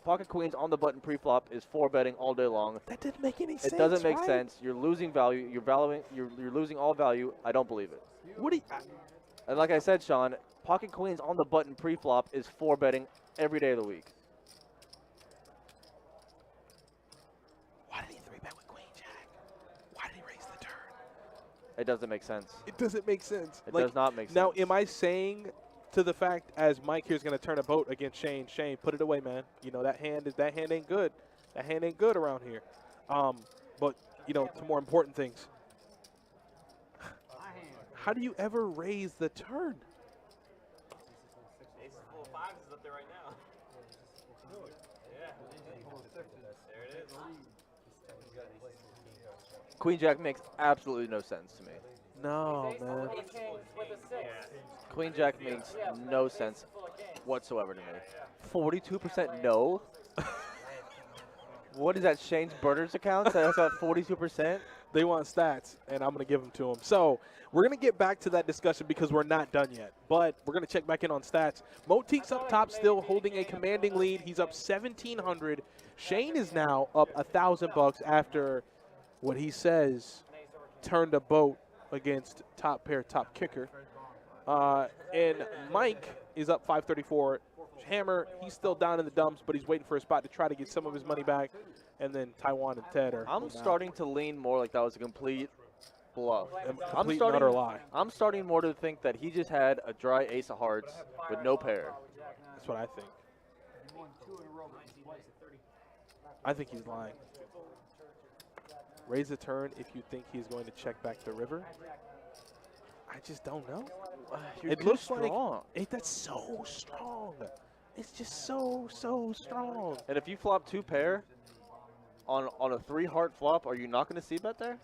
Pocket queens on the button pre-flop is 4-betting all day long. That didn't make any sense. It doesn't make right? sense. You're losing value. You're losing all value. I don't believe it. What do you? And like I said, Sean, Pocket queens on the button pre-flop is 4-betting every day of the week. Why did he 3-bet with queen jack? Why did he raise the turn? It doesn't make sense. It doesn't make sense. It does not make sense. Now, am I saying to the fact as Mike here's going to turn a boat against Shane? Shane, put it away, man. You know that hand ain't good. That hand ain't good around here. But you know, to more important things. How do you ever raise the turn? Ace full of fives is up there right now. Yeah. There it is. Queen Jack makes absolutely no sense to me. No, man. Queen Jack makes no sense whatsoever to me. 42% no? What is that, Shane's Birders account? That's at 42%? They want stats, and I'm going to give them to them. So we're going to get back to that discussion because we're not done yet. But we're going to check back in on stats. Motik's up top still holding a commanding lead. He's up 1,700. Shane is now up $1,000 after what he says turned a boat against top pair, top kicker. And Mike is up 534. Hammer, he's still down in the dumps, but he's waiting for a spot to try to get some of his money back. And then Taiwan and Ted are. I'm starting to lean more like that was a complete bluff. I'm starting more to think that he just had a dry ace of hearts with no pair. That's what I think. I think he's lying. Raise the turn if you think he's going to check back the river. I just don't know. It looks strong. That's so strong. It's just so strong. And if you flop 2 pair on a 3-heart flop, are you not going to see bet there?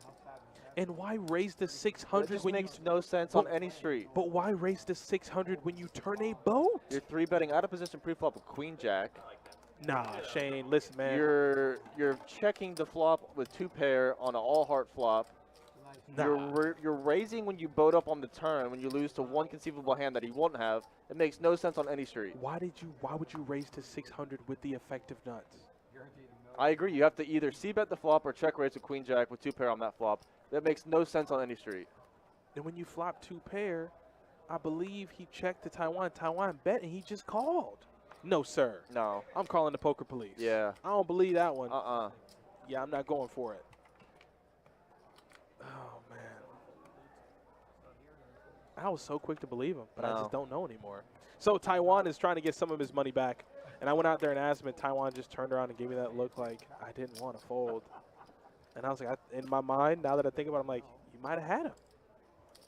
And why raise the 600 just when makes no sense on any street. But why raise the 600 when you turn a boat? You're 3-betting out of position pre-flop with Queen Jack. Nah, Shane, listen, man. You're checking the flop with 2 pair on an all-heart flop. Nah. You're raising when you boat up on the turn when you lose to one conceivable hand that he won't have. It makes no sense on any street. Why would you raise to 600 with the effective nuts? I agree. You have to either c-bet the flop or check raise with Queen Jack with 2 pair on that flop. That makes no sense on any street. And when you flop 2 pair, I believe he checked to Taiwan. Taiwan bet and he just called. No, sir. No. I'm calling the poker police. Yeah. I don't believe that one. Yeah, I'm not going for it. Oh, man. I was so quick to believe him, but I just don't know anymore. So Taiwan is trying to get some of his money back. And I went out there and asked him, and Taiwan just turned around and gave me that look like I didn't want to fold. And I was like, in my mind, now that I think about it, I'm like, you might have had him.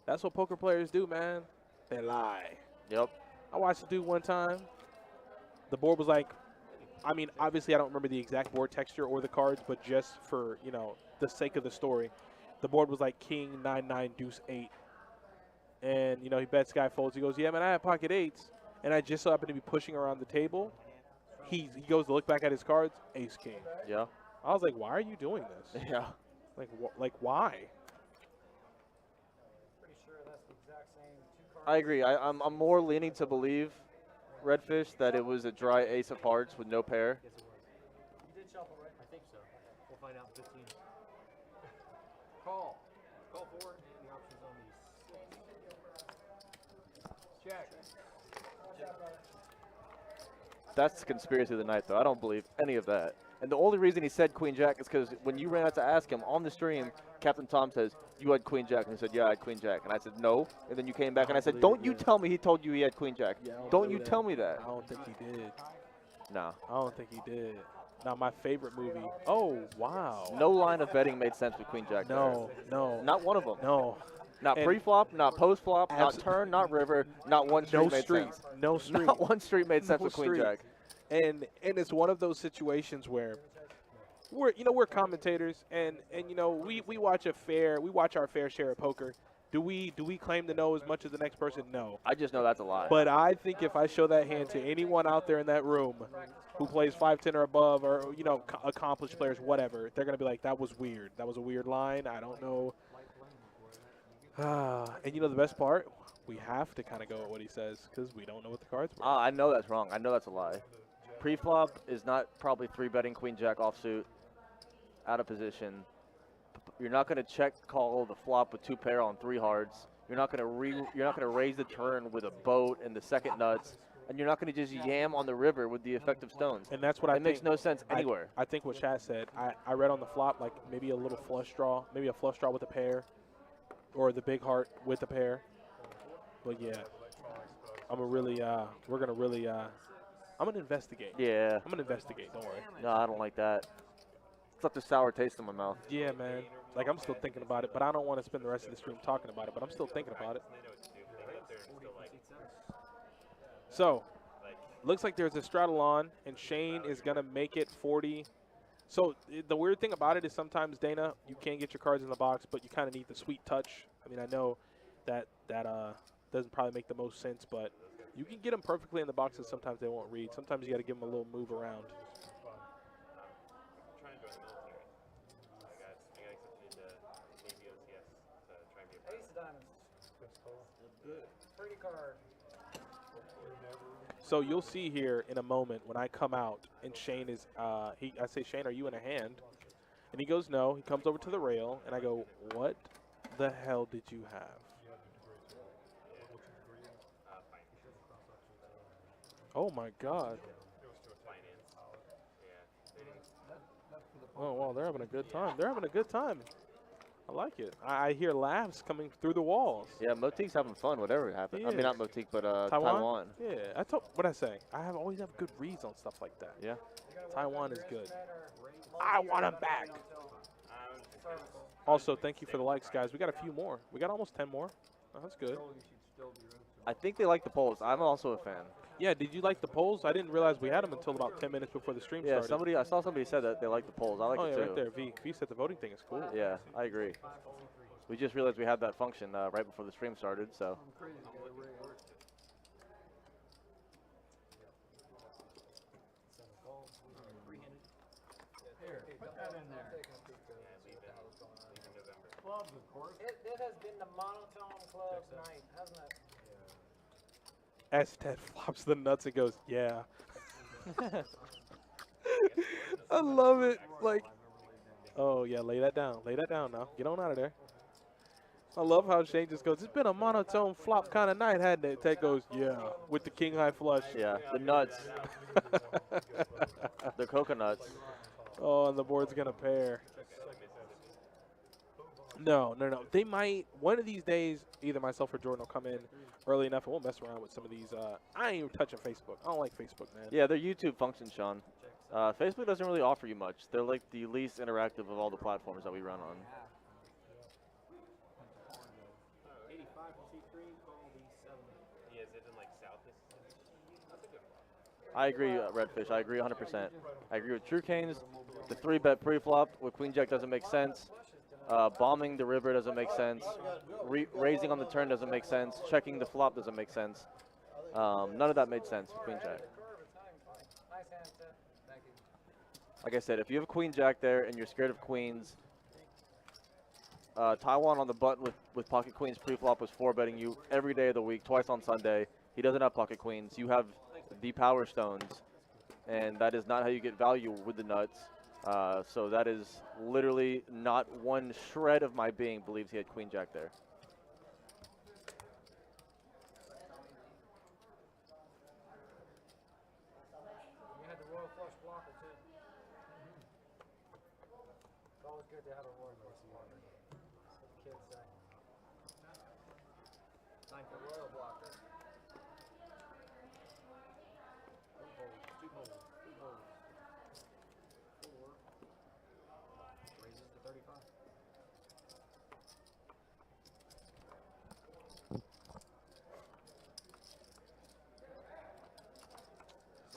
That's what poker players do, man. They lie. Yep. I watched the dude one time. The board was like, I mean, obviously I don't remember the exact board texture or the cards, but just for, you know, the sake of the story, the board was like king, 9-9, deuce 8. And, you know, he bets, guy folds. He goes, yeah, man, I have pocket 8s. And I just so happened to be pushing around the table. He goes to look back at his cards, ace king. Yeah. I was like, why are you doing this? Yeah. Like why? Pretty sure that's the exact same 2 cards. I agree. I'm more leaning to believe, Redfish, that it was a dry ace of hearts with no pair. You did shuffle, right? I think so. We'll find out in 15. Call. Call forward. The options on these 6. Check. That's the conspiracy of the night, though. I don't believe any of that. And the only reason he said Queen Jack is because when you ran out to ask him on the stream, Captain Tom says, you had Queen Jack. And he said, yeah, I had Queen Jack. And I said, no. And then you came back and I said, don't you tell me he told you he had Queen Jack. Yeah, don't you tell me that. I don't think he did. No. I don't think he did. Now, my favorite movie. Oh, wow. No line of betting made sense with Queen Jack. No, no. Not one of them. No. Not pre-flop, not post-flop, not turn, not river, not one street made sense. No street. Not one street made sense with Queen Jack. And it's one of those situations where we're commentators and you know we watch our fair share of poker. Do we claim to know as much as the next person? No. I just know that's a lie. But I think if I show that hand to anyone out there in that room who plays 5-10 or above, or you know accomplished players, whatever, they're gonna be like, that was weird. That was a weird line. I don't know. And you know the best part, we have to kind of go with what he says because we don't know what the cards were. I know that's wrong. I know that's a lie. Pre-flop is not probably 3-betting Queen Jack offsuit, out of position. You're not going to check call the flop with 2 pair on 3 hearts. You're not gonna raise the turn with a boat and the second nuts, and you're not gonna just yam on the river with the effective stones. And that's what I It makes think. no sense anywhere. I think what Chad said. I read on the flop like maybe a little flush draw, maybe a flush draw with a pair, or the big heart with a pair. But yeah, I'm gonna really we're gonna really I'm gonna investigate. Yeah. I'm gonna investigate. Don't worry. No, I don't like that. It's left a sour taste in my mouth. Yeah, man. Like I'm still thinking about it, but I don't want to spend the rest of the stream talking about it. But I'm still thinking about it. So, looks like there's a straddle on, and Shane is gonna make it 40. So the weird thing about it is sometimes, Dana, you can get your cards in the box, but you kind of need the sweet touch. I mean, I know that doesn't probably make the most sense, but you can get them perfectly in the box, and sometimes they won't read. Sometimes you got to give them a little move around. Ace of diamonds. Pretty card. So you'll see here in a moment when I come out, and Shane is I say, Shane, are you in a hand? And he goes, no. He comes over to the rail, and I go, what the hell did you have? Oh my God. Oh wow, they're having a good time. They're having a good time. I like it. I hear laughs coming through the walls. Yeah, Motik's having fun, whatever happened. I mean, not Motik, but Taiwan? Taiwan. Yeah, I told what I say. I always have good reads on stuff like that. Yeah. Taiwan is good. I want him back. Also, thank you for the likes, guys. We got a few more. We got almost 10 more. Oh, that's good. I think they like the polls. I'm also a fan. Yeah, did you like the polls? I didn't realize we had them until about 10 minutes before the stream Yeah, started. I saw somebody said that they like the polls. I like it too. Right there. V said the voting thing is cool. Yeah, I agree. We just realized we had that function right before the stream started, so. Here, put that in there. Clubs, of course. It has been the monotone clubs night, hasn't it? As Ted flops the nuts and goes, yeah. I love it. Like, oh, yeah, lay that down. Lay that down now. Get on out of there. I love how Shane just goes, it's been a monotone flop kind of night, hadn't it? Ted goes, yeah, with the king high flush. Yeah, the nuts. The coconuts. Oh, and the board's going to pair. No. They might, one of these days, either myself or Jordan will come in early enough and we'll mess around with some of these. I ain't even touching Facebook. I don't like Facebook, man. Yeah, they're YouTube functions, Sean. Facebook doesn't really offer you much. They're like the least interactive of all the platforms that we run on. 85 from C3, call the 7. Yeah, is it in like South Mississippi? That's a good one. I agree, Redfish. I agree 100%. I agree with True Canes. The 3-bet pre-flop with Queen Jack doesn't make sense. Bombing the river doesn't make sense. Raising on the turn doesn't make sense. Checking the flop doesn't make sense. None of that made sense with Queen Jack. Like I said, if you have a Queen Jack there and you're scared of queens, Taiwan on the button with pocket queens pre-flop was 4-betting you every day of the week, twice on Sunday. He doesn't have pocket queens. You have the power stones, and that is not how you get value with the nuts. So that is literally not one shred of my being believes he had Queen Jack there. You had the royal flush blocker too. It's always good to have a royal flush blocker. That's what the kids say. Time for royal blocker. Two holes. Raises to 35.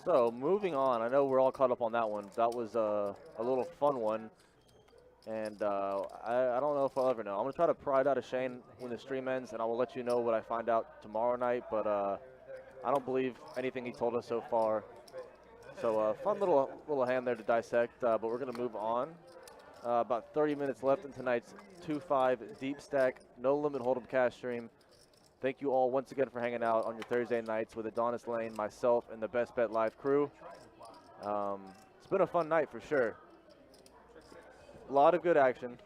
So moving on, I know we're all caught up on that one. That was a little fun one, and I don't know if I'll ever know. I'm gonna try to pry it out of Shane when the stream ends, and I will let you know what I find out tomorrow night. But I don't believe anything he told us so far. So fun little hand there to dissect. But we're gonna move on. About 30 minutes left in tonight's 2-5 deep stack no limit hold'em cash stream. Thank you all once again for hanging out on your Thursday nights with Adonis Lane, myself, and the Best Bet Live crew. It's been a fun night for sure. A lot of good action.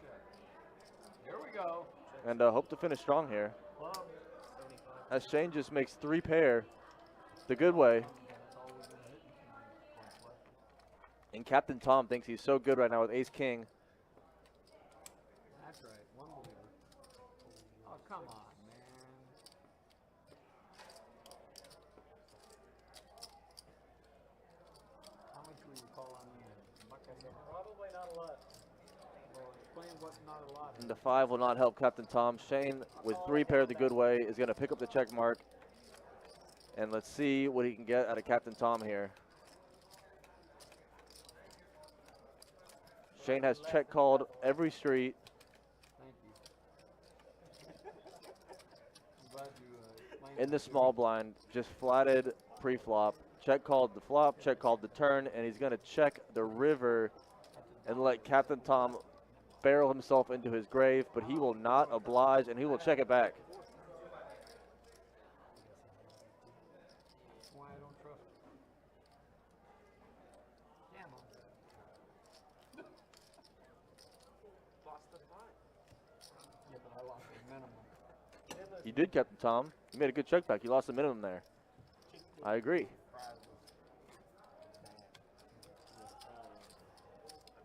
Here we go. And hope to finish strong here. As Shane just makes 3 pair the good way. And Captain Tom thinks he's so good right now with Ace King. That's right. One believer. Oh, come on, man. How much will you call on me? Probably not a lot. Well, explain what not a lot is. And the 5 will not help Captain Tom. Shane with 3 pair the good way is going to pick up the check mark. And let's see what he can get out of Captain Tom here. Shane has check called every street. Thank you. I'm glad you explained In the that to small me. blind, just flatted pre-flop. Check called the flop, check called the turn, and he's going to check the river and let Captain Tom barrel himself into his grave, but he will not oblige, and he will check it back. That's why I don't trust you. Damn. Yeah, but I lost the minimum. You did, Captain Tom. You made a good check back. You lost the minimum there. I agree. I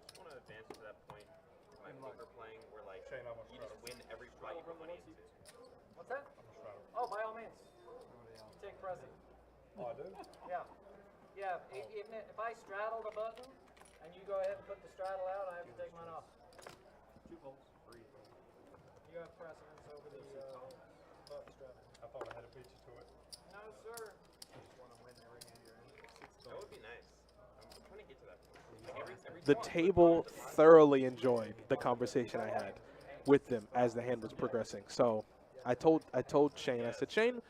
just want to advance to that point in my poker playing where like Shane, I'm gonna you just win every fight you put money into. What's that? Oh, by all means. You take precedent. Oh, I do? Yeah. Yeah, even if I straddle the button and you go ahead and put the straddle out, I have to take mine off. 2 volts, 3. You have precedence over the button straddle. I thought I had to beat you to it. No, sir. That would be nice. I'm trying to get to that point. Every The table thoroughly enjoyed the conversation I had with them as the hand was progressing. So I told Shane, I said, Shane,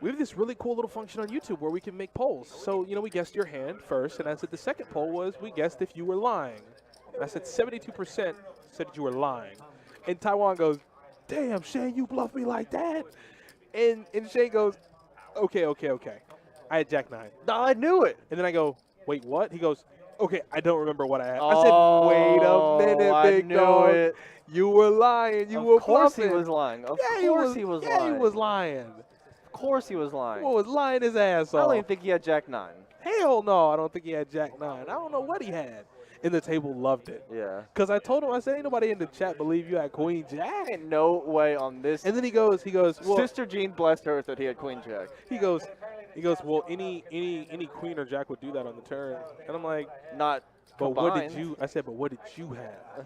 we have this really cool little function on YouTube where we can make polls. So, you know, we guessed your hand first, and I said the second poll was we guessed if you were lying. And I said 72% said you were lying. And Taiwan goes, damn, Shane, you bluffed me like that? And Shane goes, okay. I had Jack 9. I knew it. And then I go, wait, what? He goes, okay, I don't remember what I had. I said, wait a minute, big dog. It. You were lying. You were Of course bluffing. he was lying. Of Yeah, course he was lying. Yeah, he was lying. Of course he was lying. What was lying his ass I off? don't even think he had Jack 9. Hell no, I don't think he had Jack 9. I don't know what he had. And the table loved it. Yeah. Because I told him, I said, ain't nobody in the chat believe you had Queen Jack. Ain't no way on this. And then he goes, well, Sister Jean blessed her that he had Queen Jack. he goes, well, any Queen or Jack would do that on the turn. And I'm like, Not but combined. what did you? I said, but what did you have?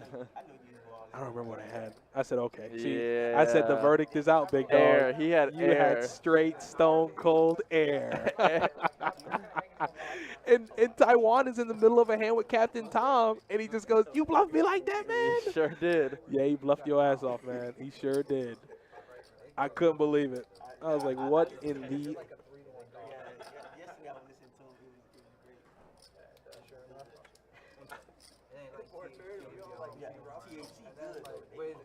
I don't remember what I had. I said, okay. See, I said the Yeah. verdict is out, big dog. Air. He had You air. had straight stone cold air. and Taiwan is in the middle of a hand with Captain Tom, and he just goes, "You bluffed me like that, man." He sure did. Yeah, he bluffed your ass off, man. He sure did. I couldn't believe it. I was like, what in the? Yesterday I was listening to him. It was great.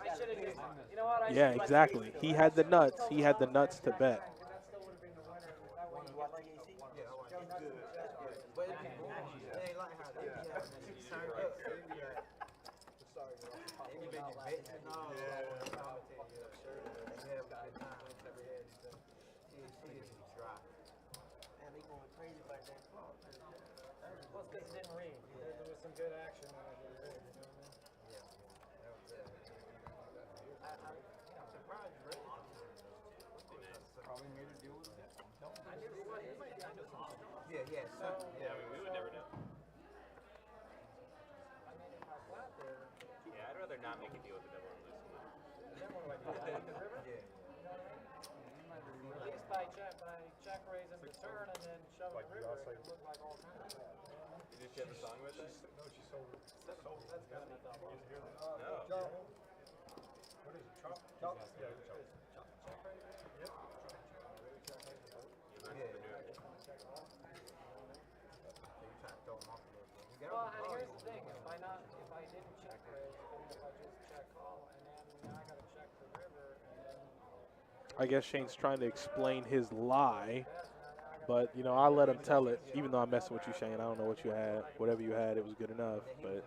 I should have used. You know what? I Yeah, should let exactly. He had the nuts. He had the nuts to bet. That still would have been the winner. That way you like But it ain't like how they be having that turn up. They be making bets and all. Man, they going crazy like that. Well, it's because it didn't read. There was some good action when it didn't read. You know what I mean? I'm surprised, right? Probably made a deal with him. I knew what he might be onto something. Yeah, something. Yeah, I mean, we would never know. I mean, if I flat there, Yeah, I'd rather not make a deal with the devil and lose some money. then what do I do? I leave the river? Yeah. At least by check raising the turn and then shoving Like the river, Beyonce. it could look like all kinds of. Did you have a song with that? No, she sold it. That's gotta be tough. Did you hear that? No. What is it? Chop? Chop? Yeah, chop. Well, and here's the thing, if I didn't check raise, and if I just check call, and then now I gotta check the river, and then I guess Shane's trying to explain his lie, but you know I let him tell it. Even though I'm messing with you, Shane, I don't know what you had. Whatever you had, it was good enough. But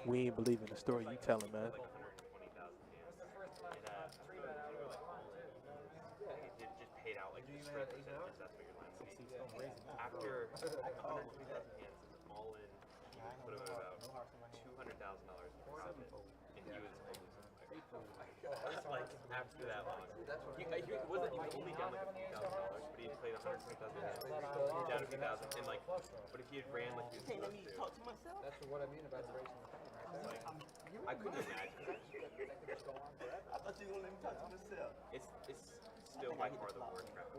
we ain't believing the story you telling, man. what's the first amount of time? that's what your landscape is. After 150,000 hands all in, you would put him at about $200,000 in profit, and he was like after that long. He wasn't only down like a few $1,000, but he had played 120,000 hands, down a few thousand, and like, but if he had ran like he was supposed to, Talk to myself. That's what I mean about erasing the thing right there. I couldn't imagine. I thought you were gonna let me talk to myself. It's still by far the worst trap.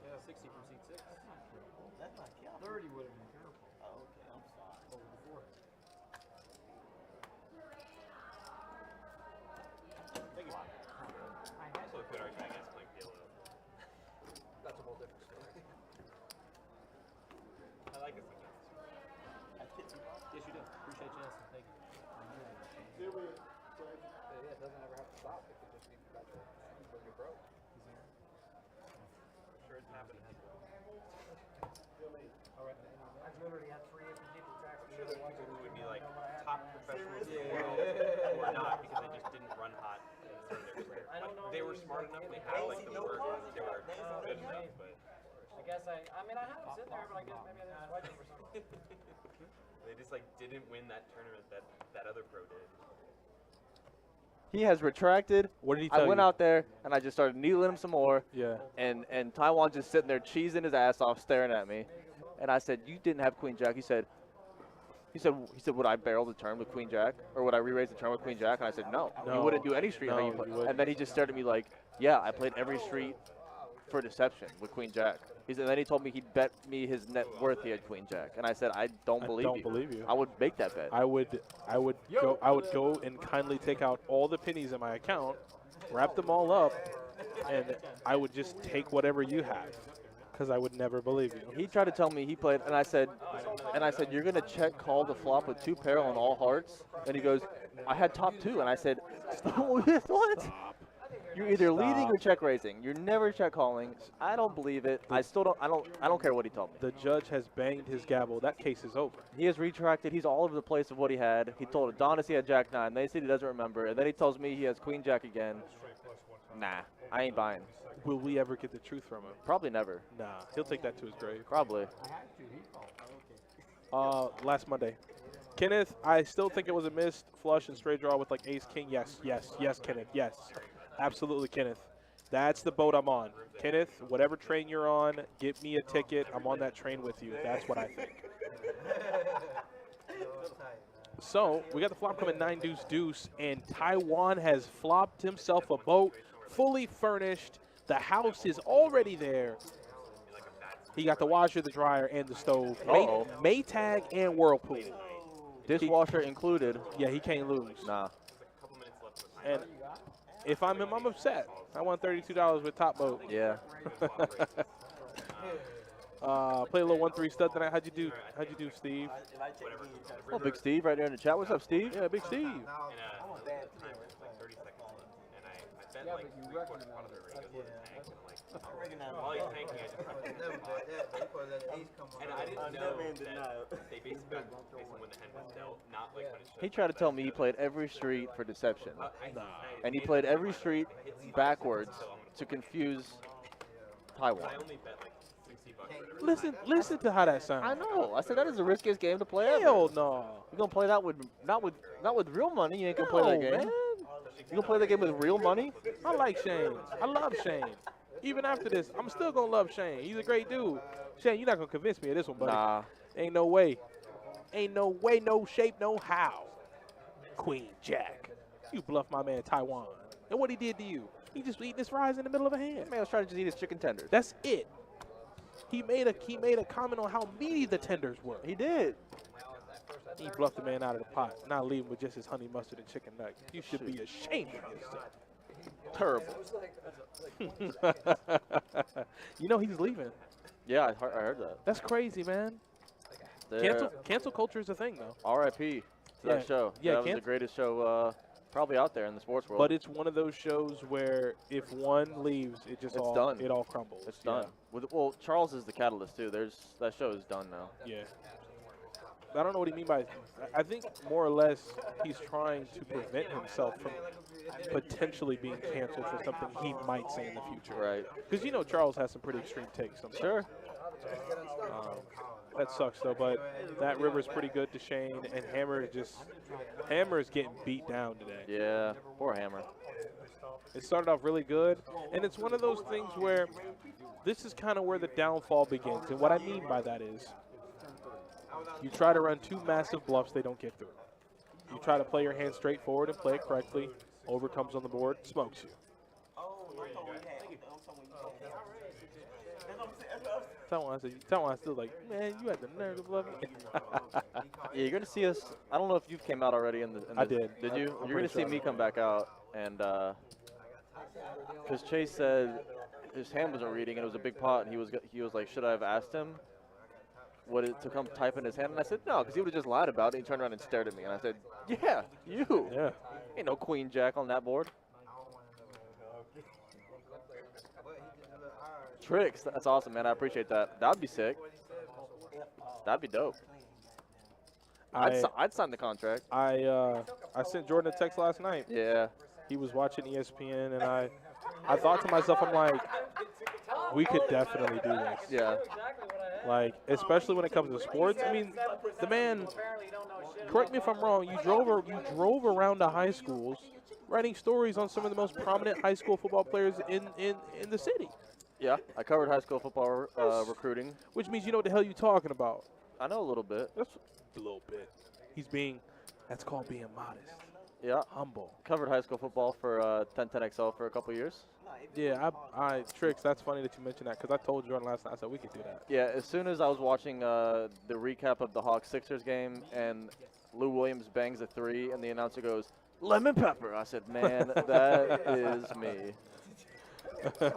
Yeah, 60 from seat 6. That's not counting. 30 would have been careful. Oh, okay, I'm sorry. Over the 4. Thank you. Also, a good argument against playing PLO. That's a whole different story. I like it sometimes. Yes, you do. Appreciate you asking. Thank you. Yeah, it doesn't ever have to stop. It could just be about to when you're broke. Sure, it's happened. I've literally had 3 empty people tracks. I'm sure there's people who would be like top professionals in the world who are not because they just didn't run hot in the start of their career. I don't know. They were smart enough, they had like the work, they were good enough, but I guess I mean, I had them sitting there, but I guess maybe I didn't swipe them for something. they just like didn't win that tournament that other pro did. He has retracted. What did he tell I went you? out there and I just started needling him some more. Yeah. And Taiwan just sitting there cheesing his ass off, staring at me. And I said, "You didn't have Queen Jack." He said, "Would I barrel the turn with Queen Jack, or would I re-raise the turn with Queen Jack?" And I said, "No, you No. wouldn't do any street." No, how you you play. wouldn't. And then he just stared at me like, "Yeah, I played every street for deception with Queen Jack." And then he told me he'd bet me his net worth he had Queen Jack. And I said, "I don't believe you. I would make that bet." I would go and kindly take out all the pennies in my account, wrap them all up, and I would just take whatever you have, because I would never believe you. He tried to tell me he played, and I said, "You're gonna check call the flop with 2 pair on all hearts?" And he goes, "I had top 2," and I said, "What? You're either leading or check raising. You're never check calling." I don't believe it. I don't care what he told me. The judge has banged his gavel. That case is over. He has retracted. He's all over the place of what he had. He told Adonis he had Jack 9. They said he doesn't remember, and then he tells me he has Queen Jack again. Nah, I ain't buying. Will we ever get the truth from him? Probably never. Nah, he'll take that to his grave. Probably. Last Monday. Kenneth, I still think it was a missed flush and straight draw with like ace king. Yes, Kenneth, yes. Absolutely, Kenneth. That's the boat I'm on. Kenneth, whatever train you're on, get me a ticket. I'm on that train with you. That's what I think. So, we got the flop coming 9 deuce deuce, and Taiwan has flopped himself a boat, fully furnished. The house is already there. He got the washer, the dryer, and the stove. Maytag and Whirlpool. Dishwasher included. Yeah, he can't lose. Nah. And if I'm him, I'm upset. I won $32 with top boat. Yeah. Play a little 1-3 stud tonight. How'd you do, Steve? Oh, Big Steve right there in the chat. What's up, Steve? Yeah, Big Steve. And like 30 seconds left, and I bet like 3/4 pot of the ring was the tank, and like while he's tanking, I just and I didn't know that they basically got based on when the hand was dealt, not like when it's. He tried to tell me he played every street for deception. Nah. And he played every street backwards to confuse Taiwan. I only bet like $60 or whatever. Listen to how that sounds. I know. I said that is the riskiest game to play ever. Hell no. You're gonna play that with not with real money. You ain't gonna play that game. Man. You gonna play that game with real money? I like Shane. I love Shane. Even after this, I'm still gonna love Shane. He's a great dude. Shane, you're not gonna convince me of this one, buddy. Nah. Ain't no way. Ain't no way, no shape, no how. Queen Jack. You bluffed my man Taiwan. And what he did to you? He just eating his fries in the middle of a hand. Man was trying to just eat his chicken tenders. That's it. He made a comment on how meaty the tenders were. He did. He bluffed the man out of the pot. Now leave him with just his honey mustard and chicken nuggets. You should be ashamed of yourself. Terrible. You know he's leaving. Yeah, I heard that. That's crazy, man. Cancel culture is a thing, though. R.I.P. to that show. Yeah, that was the greatest show probably out there in the sports world. But it's one of those shows where if one leaves, it just done. It all crumbles. It's done. Well, Charles is the catalyst too. That show is done now. Yeah. I don't know what he mean by. I think more or less he's trying to prevent himself from potentially being canceled for something he might say in the future. Right. Because you know Charles has some pretty extreme takes sometimes. Sure. That sucks though, but that River's pretty good to Shane, and Hammer is getting beat down today. Yeah. Poor Hammer. It started off really good, and it's one of those things where this is kind of where the downfall begins. And what I mean by that is you try to run two massive bluffs, they don't get through. You try to play your hand straight forward and play it correctly, overcomes on the board, smokes you. Tell one I still like, man, you had the nerve to bluff me. Yeah, you're gonna see us. I don't know if you came out already in the. I did. Did you? I'm You're gonna pretty see sure. me come back out, and because Chase said his hand wasn't reading, and it was a big pot, and he was like, should I have asked him to come type in his hand? And I said no, because he would have just lied about it. He turned around and stared at me, and I said, yeah, you. Yeah. Ain't no queen jack on that board. Tricks. That's awesome, man. I appreciate that. That'd be sick. That'd be dope. I'd sign the contract. I sent Jordan a text last night. Yeah. He was watching ESPN, and I thought to myself, I'm like, we could definitely do this. Yeah. Like, especially when it comes to sports. I mean, the man, correct me if I'm wrong, you drove around the high schools writing stories on some of the most prominent high school football players in the city. Yeah, I covered high school football recruiting. Which means you know what the hell you're talking about. I know a little bit. That's a little bit. That's called being modest. Yeah. Humble. Covered high school football for 1010XL for a couple years. Yeah, Tricks, that's funny that you mentioned that because I told Jordan last night, I said we could do that. Yeah, as soon as I was watching the recap of the Hawks-Sixers game and Lou Williams bangs a three and the announcer goes, lemon pepper, I said, man, that is me.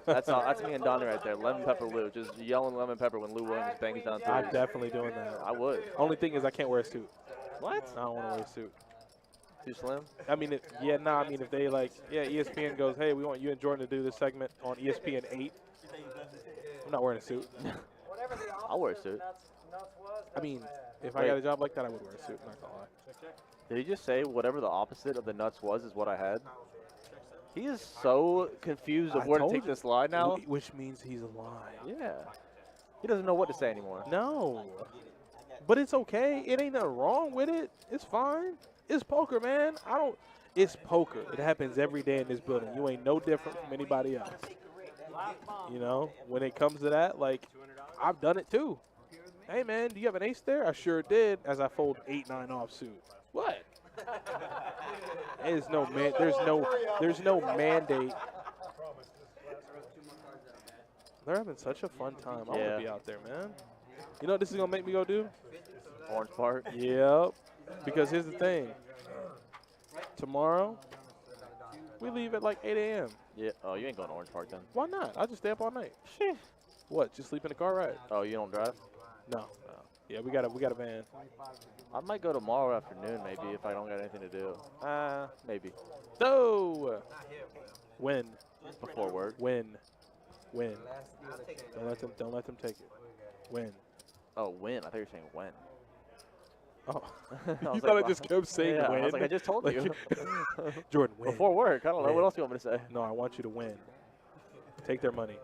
That's me and Donnie right there. Lemon pepper Lou, just yelling lemon pepper when Lou Williams bangs down threes. I'm definitely doing that. I would. Only thing is I can't wear a suit. What? I don't want to wear a suit. Too slim? I mean, if they ESPN goes, hey, we want you and Jordan to do this segment on ESPN 8. I'm not wearing a suit. I'll wear a suit. I mean, if I got a job like that, I would wear a suit. Not gonna lie. Did he just say whatever the opposite of the nuts was is what I had? He is so confused of where to take this lie now. Which means he's lying. Yeah. He doesn't know what to say anymore. No. But it's okay. It ain't nothing wrong with it. It's fine. It's poker, man. It's poker. It happens every day in this building. You ain't no different from anybody else. You know, when it comes to that, like, I've done it too. Hey, man, do you have an ace there? I sure did, as I fold 8-9 offsuit. What? There's no mandate. They're having such a fun time. I want to be out there, man. You know what this is going to make me go do? Orange Park? Yep. Because here's the thing. Tomorrow, we leave at like 8 a.m. Yeah. Oh, you ain't going to Orange Park then. Why not? I'll just stay up all night. What? Just sleep in the car ride? Oh, you don't drive? No. Yeah, we got a van. I might go tomorrow afternoon maybe if I don't got anything to do. Maybe. No. When? Before work. When? Don't let them take it. When? Oh, when? I thought you were saying when. Oh. I You thought I just kept saying yeah, when? I was like, I just told you. Jordan, win. Before work. I don't know. Win. What else do you want me to say? No, I want you to win. Take their money.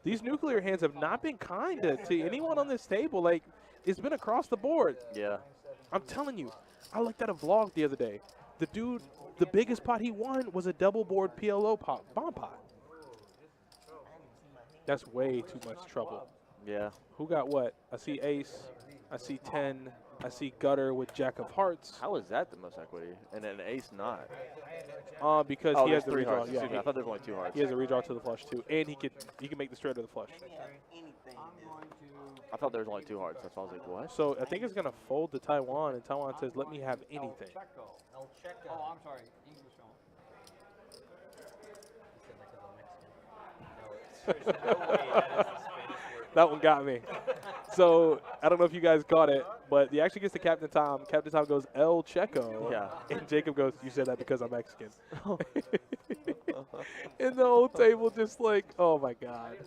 These nuclear hands have not been kind to anyone on this table. Like, it's been across the board. Yeah. I'm telling you. I looked at a vlog the other day. The dude, the biggest pot he won was a double board PLO bomb pot. That's way too much trouble. Yeah. Who got what? I see ace. I see 10. I see gutter with jack of hearts. How is that the most equity? And an ace not? Because he has the three redraw. hearts. Yeah, Excuse me, I thought there were only two hearts. he has a redraw to the flush too, and he can make the straight or the flush. I thought there was only two hearts. That's why I was like, what? So I think it's gonna fold to Taiwan, and Taiwan says, "Let me have anything." Oh, I'm sorry. English on. That one got me. So I don't know if you guys caught it, but he actually gets to Captain Tom. Captain Tom goes El Checo. Yeah. And Jacob goes, "You said that because I'm Mexican." And the whole table just like, oh my god.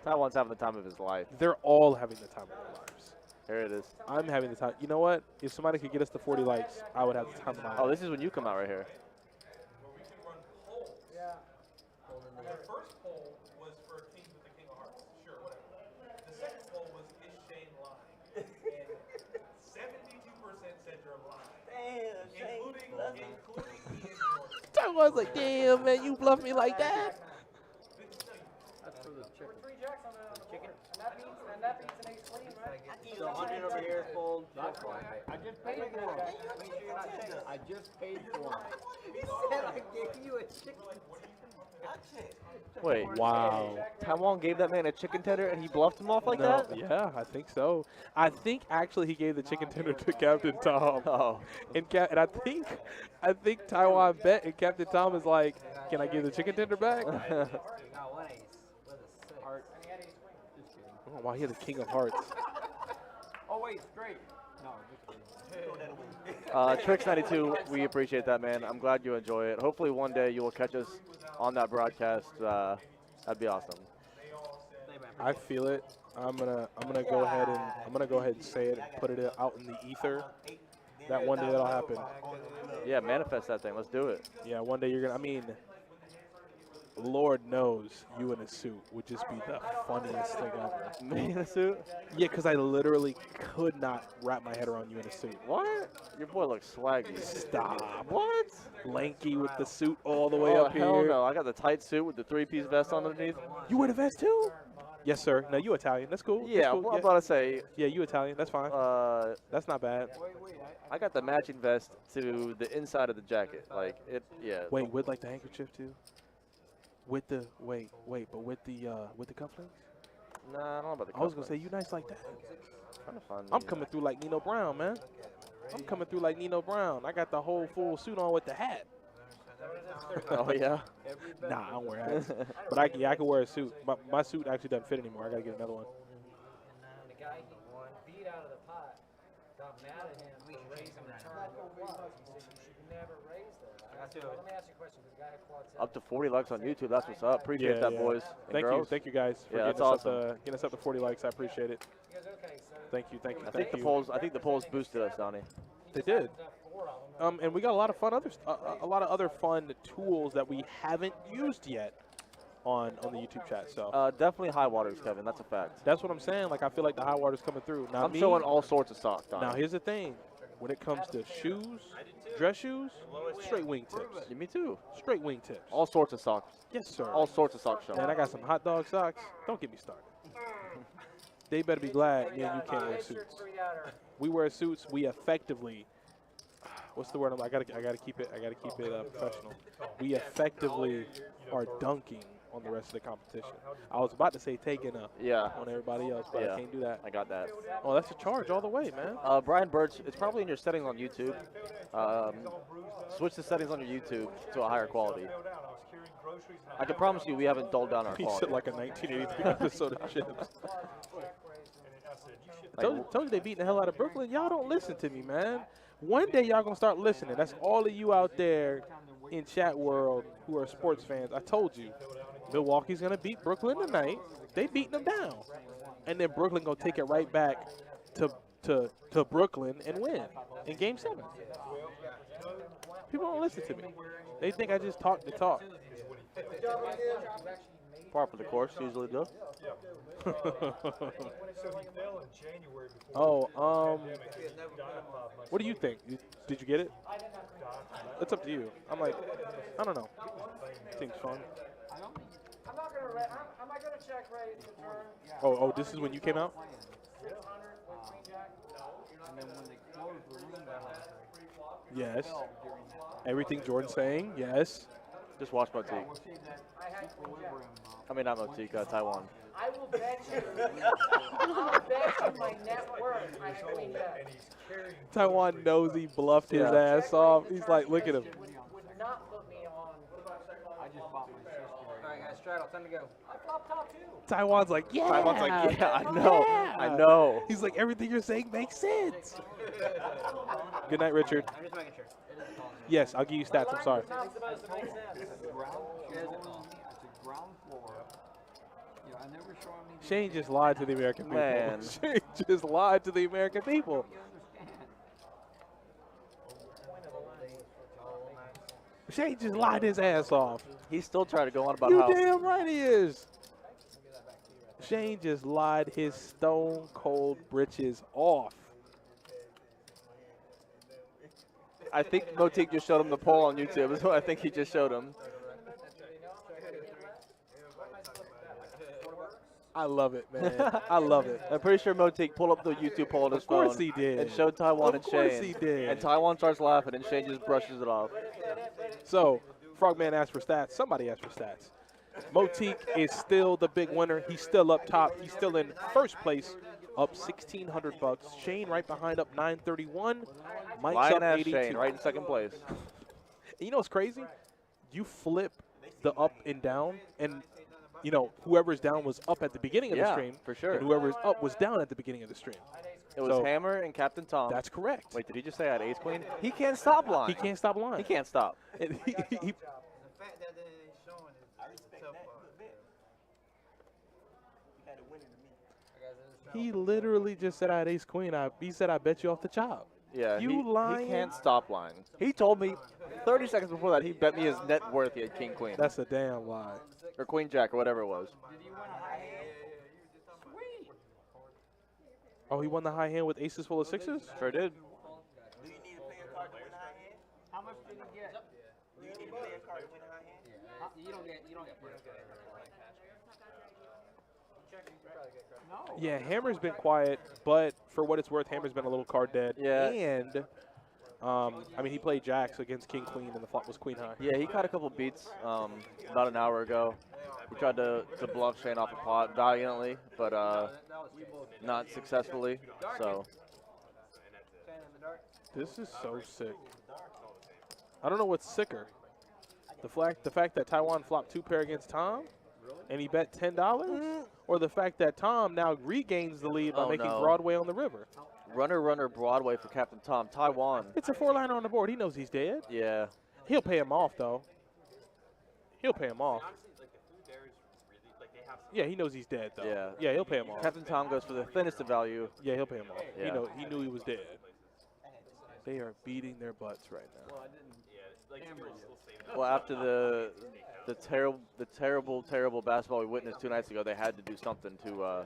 Taiwan's having the time of his life. They're all having the time of their lives. Here it is. I'm having the time. You know what? If somebody could get us to 40 likes, I would have the time of my life. Oh, this is when you come out right here. Where we can run polls. Yeah. The first poll was for Kings with the King of Hearts. Sure, whatever. The second poll was, is Shane lying? And 72% said you're lying. Damn, Shane. Including me and Jordan. Taiwan's like, damn, man, you bluff me like that? That's for the chicken. 3 jacks on the chicken. And that beats an ace queen, right? So 100 over here, fold. That's fine. I just paid for them. Make sure you're not checking. I just paid for them. He said I gave you a chicken. I checked. Wait. Wow. Taiwan gave that man a chicken tender and he bluffed him off like that? Yeah, I think so. I think actually he gave the chicken tender to Captain Tom. Oh. And I think Taiwan bet, and Captain Tom is like, can I give the chicken tender back? Got 1 ace. With a 6. Heart. And he had ace queen. Just kidding. Oh, wow, he had the King of Hearts. Oh, wait, straight. No, just kidding. Tricks92, we appreciate that, man. I'm glad you enjoy it. Hopefully one day you will catch us on that broadcast. That'd be awesome. I feel it. I'm gonna go ahead and say it and put it out in the ether. That one day that'll happen. Yeah, manifest that thing. Let's do it. Yeah, one day you're gonna. I mean, Lord knows you in a suit would just be the funniest thing ever. Me in a suit? Yeah, because I literally could not wrap my head around you in a suit. What? Your boy looks swaggy. Stop. What? Lanky with the suit all the way Oh, up hell here. no. I got the tight suit with the 3-piece vest underneath. You wear the vest too? Yes, sir. No, you Italian. That's cool. That's Yeah, cool. well, I'm about to say, Yeah, you Italian. That's fine. That's not bad. I got the matching vest to the inside of the jacket. Like, it, yeah. Wait, with like the handkerchief too? With the but with the cufflinks? Nah, I don't know about the I was gonna cufflinks. say you nice like that. Trying to find I'm the, coming through like Nino Brown, man. I'm coming through like Nino Brown. I got the whole full suit on with the hat. Oh, yeah? Nah, I don't wear hats. But I can wear a suit. My suit actually doesn't fit anymore. I gotta get another one. And the guy he beat out of the pot got mad at him for raising the turn with clubs. He said you should never raise that. So let me ask you a question, because the guy had quad Up to 40 likes on YouTube. That's what's up. Appreciate that, boys and girls. Thank you guys for Yeah, getting, that's getting us up to 40 likes. I appreciate it. He goes, okay, so Thank you. I think the polls boosted us, Donnie. They did. And we got a lot of fun a lot of other fun tools that we haven't used yet on the YouTube chat. So Definitely high waters, Kevin. That's a fact. that's what I'm saying. Like I feel like the high water's coming through. Now I'm showing all sorts of socks, Donnie. Now here's the thing. When it comes to shoes, dress shoes, straight wing tips. Yeah, me too. Straight wing tips. All sorts of socks. Yes, sir. All sorts of socks showing. Man, I got some hot dog socks. Don't get me started. They better be glad me and you can't wear suits. We wear suits. We effectively. What's the word? I gotta keep it. Professional. We effectively are dunking on the rest of the competition. I was about to say taking a on everybody else, but I can't do that. I got that. Oh, that's a charge all the way, man. Brian Birch, it's probably in your settings on YouTube. Switch the settings on your YouTube to a higher quality. I can promise you we haven't dulled down our He quality. said like a 1983 episode of Chips. Told you they beating the hell out of Brooklyn. Y'all don't listen to me, man. One day y'all gonna start listening. That's all of you out there in chat world who are sports fans. I told you, Milwaukee's gonna beat Brooklyn tonight. They beating them down, and then Brooklyn gonna take it right back to Brooklyn and win in Game 7. People don't listen to me. They think I just talk the talk. Par for the course, usually do. What do you think? Did you get it? It's up to you. I'm like, I don't know. Seems fun. I'm not gonna. Am I gonna check raise the turn? Oh, this is when you came out? 600 with queen jack. And then when they closed the room down, Yes. Everything Jordan's saying, yes. Just watch Motique. we'll see that I had queen jack. equilibrium. I mean, not Motique, Taiwan. I will bet you. I'll bet you my net worth. I had queen jack. Taiwan knows he bluffed his ass off. He's like, look at him. Would not put me on. I just bought my sister. All right, guys, straddle. Time to go. I flop top too. Taiwan's like, yeah. Taiwan's like, yeah, I know. Yeah. I know. He's like, everything you're saying makes sense. Good night, Richard. I'm just making sure. Yes, I'll give you stats. I'm sorry. Not supposed to make sense. It's a ground floor. You know, I never show him any. Shane just lied to the American people. Man. Shane just lied to the American people. You understand? Shane just lied his ass off. He's still trying to go on about You how damn right he is. Shane just lied his stone cold britches off. I think Motique just showed him the poll on YouTube. Is what I think he just showed him. I love it, man. I love it. I'm pretty sure Motique pulled up the YouTube poll on his Of course phone he did. and showed Taiwan Of and course Shane. he did. And Taiwan starts laughing and Shane just brushes it off. So, Frogman asked for stats. Somebody asked for stats. Motique is still the big winner. He's still up top. He's still in first place, up $1,600. Shane right behind, up 931. Mike's Lion up ass 82. Shane right in second place. And you know what's crazy? You flip the up and down, and you know whoever's down was up at the beginning of the Yeah, stream, for sure. and whoever's up was down at the beginning of the stream. It was So- Hammer and Captain Tom. That's correct. Wait, did he just say I had ace queen? He can't stop lying. He can't stop lying. He can't stop. And he- The fact that they ain't showing is the tough part. You had a winner to me. he literally just said I had ace queen. He said I bet you off the chop. Yeah, You he lying? can't stop lying. He told me 30 seconds before that he bet me his net worth he had king queen That's a damn lie. or queen jack or whatever it was. Oh, he won the high hand with aces full of sixes? Sure did. Do you need a player card to win a high hand? How much did he get? Do you need a player card to win a high hand? You don't get. No. Yeah, Hammer's been quiet, but for what it's worth, Hammer's been a little card dead. Yeah. And, I mean, he played jacks against king queen, and the flop was queen high. Yeah, he caught a couple beats about an hour ago. He tried to bluff Shane off a pot valiantly, but not successfully. So This is so sick. I don't know what's sicker. The fact that Taiwan flopped 2-pair against Tom, and he bet $10, or the fact that Tom now regains the lead by Oh, making no. Broadway on the river. runner Broadway for Captain Tom. Taiwan. It's a 4-liner on the board. He knows he's dead. Yeah. He'll pay him off, though. He'll pay him off. Honestly, like the food there is really like they have. Yeah, he knows he's dead, though. Yeah. Yeah, he'll pay him off. Captain Tom goes for the thinnest of value. Yeah, he'll pay him off. Yeah. He knew he was dead. They are beating their butts right now. Like still save Well, after the terrible basketball we witnessed 2 nights ago, they had to do something to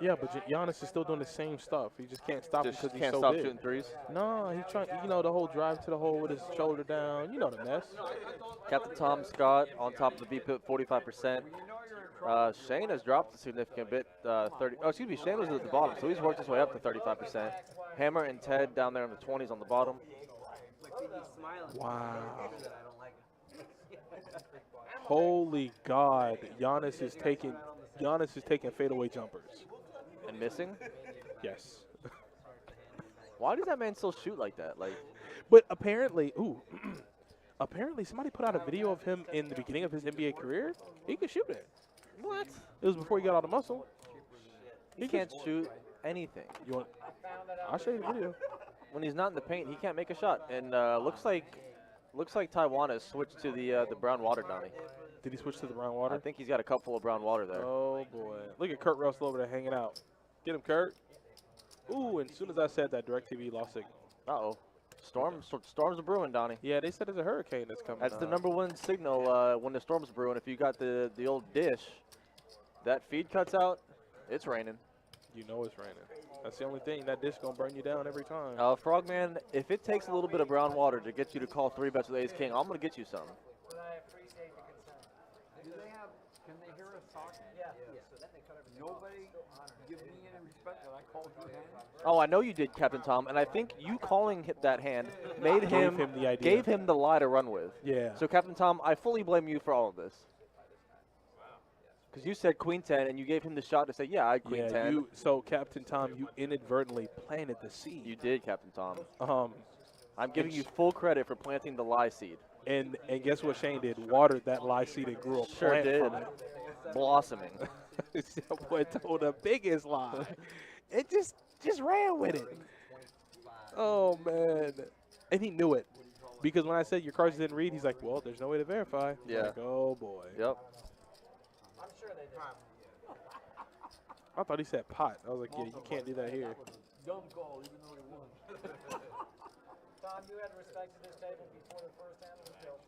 Yeah, but Giannis is still doing the same stuff. He just can't stop him just because he's can't so stop big. shooting threes. No, he's trying. You know, the whole drive to the hole with his shoulder down. You know the mess. Captain Tom Scott on top of the VP at 45%. Shane has dropped a significant bit. 30. Oh, excuse me. Shane was at the bottom, so he's worked his way up to 35%. Hammer and Ted down there in the 20s on the bottom. Wow. Holy God, Giannis is taking fadeaway jumpers. And missing. Yes. Why does that man still shoot like that? Like, But apparently, apparently somebody put out a video of him in the beginning of his NBA career. He could shoot it. what? It was before he got all the muscle. He can't shoot anything. You want? I'll show you the video. When he's not in the paint, he can't make a shot. And looks like Taiwan has switched to the brown water, Donnie. Did he switch to the brown water? I think he's got a cup full of brown water there. Oh boy! Look at Kurt Russell over there hanging out. Get him, Kurt. Ooh! And as soon as I said that, DirecTV lost signal. Uh-oh. Storms are brewing, Donnie. Yeah, they said there's a hurricane that's coming. That's the #1 signal when the storm's brewing. If you got the old dish, that feed cuts out, it's raining. You know it's raining. That's the only thing. That dish gonna burn you down every time. Frogman, if it takes a little bit of brown water to get you to call 3 bets with Ace King, I'm gonna get you some. But I appreciate the concern. Do they have? Can they hear us talking? Yeah. Nobody give me any respect that I called you hand. Oh, I know you did, Captain Tom, and I think you calling that hand made Gave him the idea. gave him the lie to run with. Yeah. So, Captain Tom, I fully blame you for all of this. Because you said Queen 10, and you gave him the shot to say, yeah, I had Queen 10. So Captain Tom, you inadvertently planted the seed. You did, Captain Tom. I'm giving And you full credit for planting the lie seed. And guess what Shane did? Watered that lie seed and grew a Sure plant did. from it. Blossoming. That boy told the biggest lie. It just ran with it. Oh man, and he knew it because when I said your cards didn't read, he's like, "Well, there's no way to verify." Yeah. Like, oh boy. Yep. I'm sure they do. I thought he said pot. I was like, yeah, you can't do that here. Dumb call, even though he won. Tom, you had respect to this table before the first hand was built.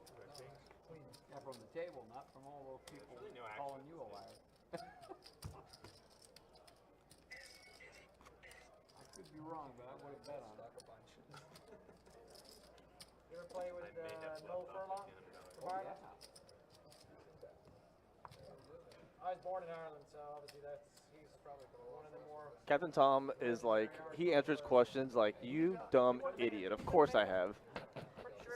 Yeah, from the table, not from all those people calling you a liar. I could be wrong, but I would have bet on it. You ever play with Noel Furlong? From Ireland? I was born in Ireland, so obviously he's probably one of the more. Captain Tom is like, he answers questions like, you dumb idiot. Of course I have.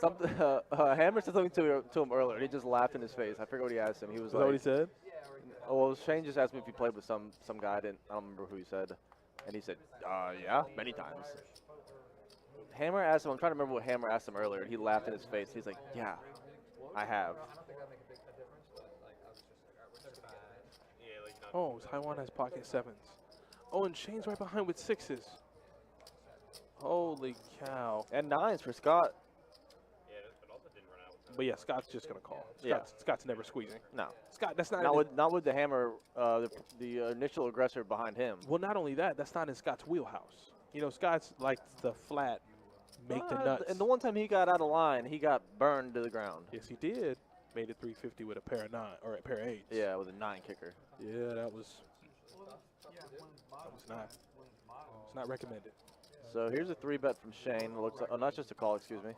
Something. Hammer said something to him earlier, and he just laughed in his face. I forget what he asked him. He was Is that like, what he said? well, Shane just asked me if he played with some guy. I don't remember who he said. And he said, yeah, many times. Hammer asked him, I'm trying to remember what Hammer asked him earlier, and he laughed in his face. He's like, yeah, I have. Oh, Taiwan has pocket sevens. Oh, and Shane's right behind with sixes. Holy cow. And nines for Scott. Yeah, but also didn't run out with But yeah, Scott's just going to call. Yeah. Scott's never squeezing. No. Scott, that's not Not with the Hammer, the initial aggressor behind him. Well, not only that, that's not in Scott's wheelhouse. You know, Scott's like the flat, make the nuts. And the one time he got out of line, he got burned to the ground. Yes, he did. Made it 350 with a pair of nine or a pair of eights. Yeah, with a 9 kicker. Yeah, that was not. It's not recommended. So here's a 3-bet from Shane. Looks like, not just a call, excuse me.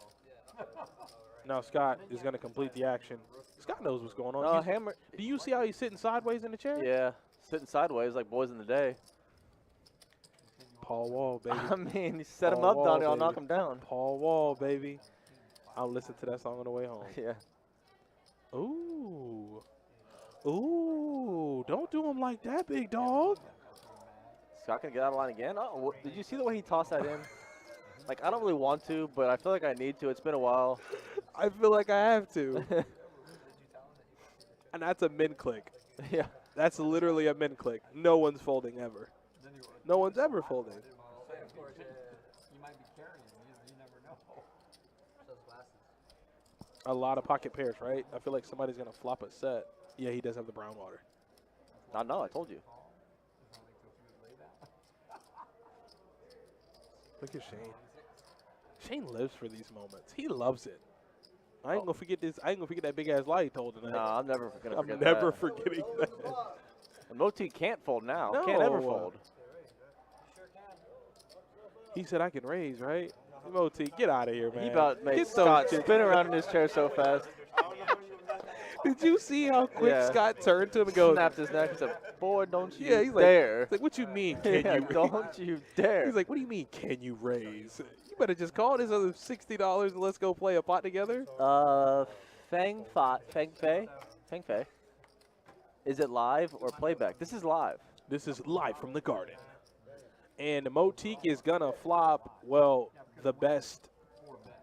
Now Scott is going to complete the action. Scott knows what's going on. No, Hammer. Do you see how he's sitting sideways in the chair? Yeah, sitting sideways like boys in the day. Paul Wall, baby. I mean, you set him Paul up, Wall, Donnie, I'll baby. knock him down. Paul Wall, baby. I'll listen to that song on the way home. Yeah. Ooh. Ooh. Don't do him like that, big dog. Scott can get out of line again. Oh, did you see the way he tossed that in? Like, I don't really want to, but I feel like I need to. It's been a while. I feel like I have to. And that's a min click. Yeah. That's literally a min click. No one's folding ever. No one's ever folding. Of course, you might be carrying. You never know. A lot of pocket pairs, right? I feel like somebody's going to flop a set. Yeah, he does have the brown water. I know, I told you. Look at Shane. Shane lives for these moments. He loves it. I ain't gonna forget this. I ain't gonna forget that big ass lie he told tonight. No, I'm never gonna forget I'm never that. forgetting that. And Moti can't fold now. No. Can't ever fold. He said I can raise, right? Moti, get out of here, man. He about made Get Scott those- spin around in his chair so fast. Did you see how quick Yeah. Scott turned to him and goes, Snapped his neck and said, boy, don't you yeah, he's like, dare. he's like, what you mean, can Yeah, you? don't you dare. He's like, what do you mean, can you raise? You better just call this other $60 and let's go play a pot together. Feng Fei. Is it live or playback? This is live. This is live from the garden. And Motique is going to flop, well, the best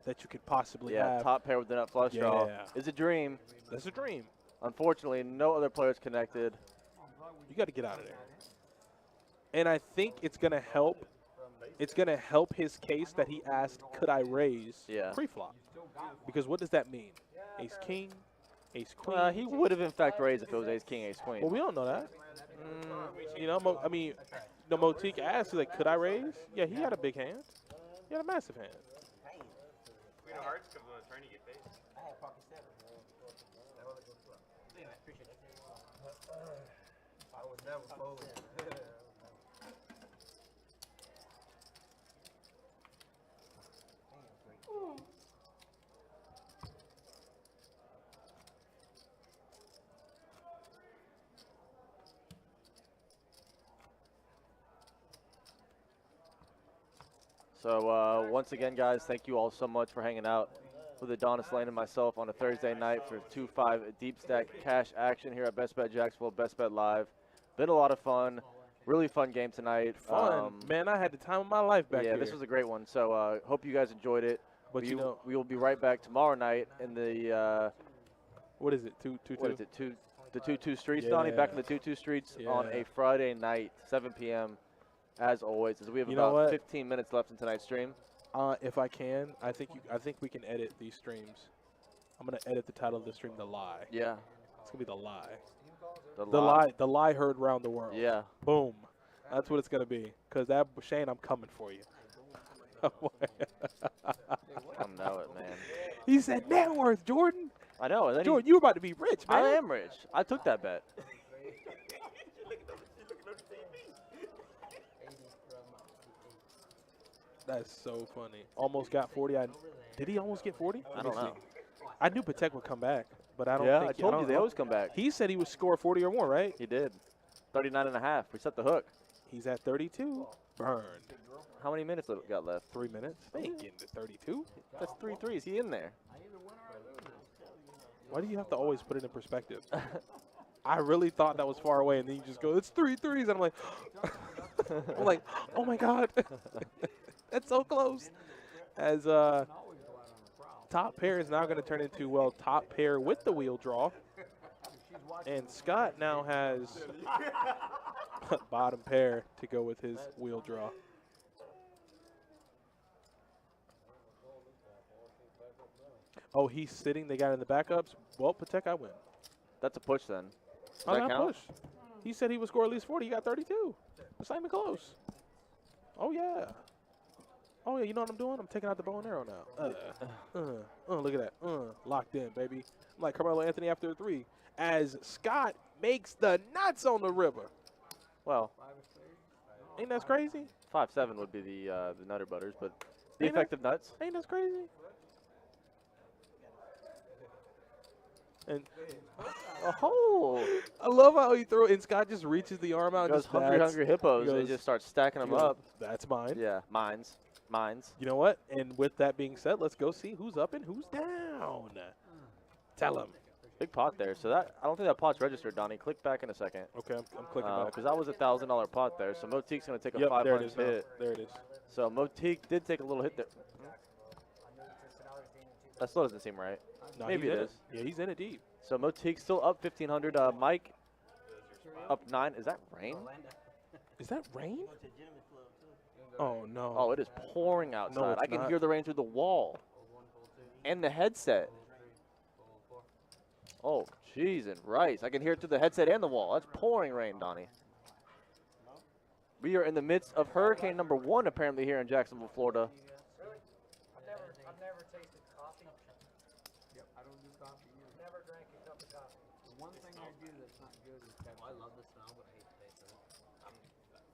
that you could possibly have. Top pair with the nut flush draw. Yeah. It's a dream. That's a dream. Unfortunately, no other players connected. You got to get out of there. And I think it's going to help. It's going to help his case that he asked, could I raise pre-flop? Because what does that mean? Ace king, ace queen. He would have in fact raised if it was ace king, ace queen. Well, we don't know that. You know, Motique asked, he's like, could I raise? Yeah, he had a big hand. He had a massive hand. Queen of Hearts comes on trying to get paid. I would never fold. So once again, guys, thank you all so much for hanging out with Adonis Lane and myself on a Thursday night for 2-5 deep stack cash action here at Best Bet Jacksonville, Best Bet Live. Been a lot of fun. Really fun game tonight. Fun. Man, I had the time of my life back here. Yeah, this was a great one. So hope you guys enjoyed it. But we will be right back tomorrow night in the what is it? 2-2-2? What is it? The 2-2 streets, Yeah. Donnie. Back in the 2-2 streets on Yeah. a Friday night, 7 p.m. As always, as we have You know about what? 15 minutes left in tonight's stream. If I can, I think we can edit these streams. I'm gonna edit the title of the stream, "The Lie." Yeah. It's gonna be "The Lie." The The lie heard round the world. Yeah. Boom. That's what it's gonna be. Cause that Shane, I'm coming for you. I know it, man. He said net worth, Jordan. I know. And then Jordan, you about to be rich, man. I am rich. I took that bet. That's so funny. Almost got 40. Did he almost get 40? I don't know. I knew Patek would come back, but I don't Yeah, think I told you don't they know. always come back. He said he would score 40 or more, right? He did. 39.5. We set the hook. He's at 32. Burned. How many minutes got left? 3 minutes. They ain't getting to 32. That's 3 threes. He in there. Why do you have to always put it in perspective? I really thought that was far away, and then you just go, it's 3 threes. And I'm like, I'm like, oh my God. That's so close. As top pair is now going to turn into, well, top pair with the wheel draw. And Scott now has bottom pair to go with his wheel draw. Oh, he's sitting. They got in the backups. Well, Patek, I win. That's a push then. Does How's that that count? push? He said he would score at least 40. He got 32. That's not even close. Oh, yeah. Oh, yeah, you know what I'm doing? I'm taking out the bow and arrow now. Look at that. Locked in, baby. I'm like Carmelo Anthony after a 3. As Scott makes the nuts on the river. Well, Ain't that crazy? 5.7 would be the Nutter Butters, but the Ain't that- effective nuts. Ain't that crazy? And Oh, I love how he throw it, and Scott just reaches the arm out. goes Just hungry, that's- hungry hippos, he and goes- just starts stacking he them goes, up. That's mine. Yeah, mines. You know what? And with that being said, let's go see who's up and who's down. Tell him. Big pot there. So that I don't think that pot's registered, Donnie. Click back in a second. Okay, I'm clicking back. Because that was a $1,000 pot there. So Motique's going to take a Yep, there it 500 is. Now. hit. There it is. So Motique did take a little hit there. That still doesn't seem right. No, Maybe he's it in is. Yeah, he's in it deep. So Motique's still up 1,500. Mike up 9. Is that rain? Is that rain? Oh no. Oh, it is pouring outside. it's I can not. hear the rain through the wall and the headset. Oh, jeez and rice. I can hear it through the headset and the wall. That's pouring rain, Donnie. We are in the midst of hurricane number 1, apparently, here in Jacksonville, Florida. I've never tasted coffee. Yep, I don't do coffee either. Never drank a cup of coffee. The one thing I do that's not good is Pepsi. I love the smell, but I hate the taste of it.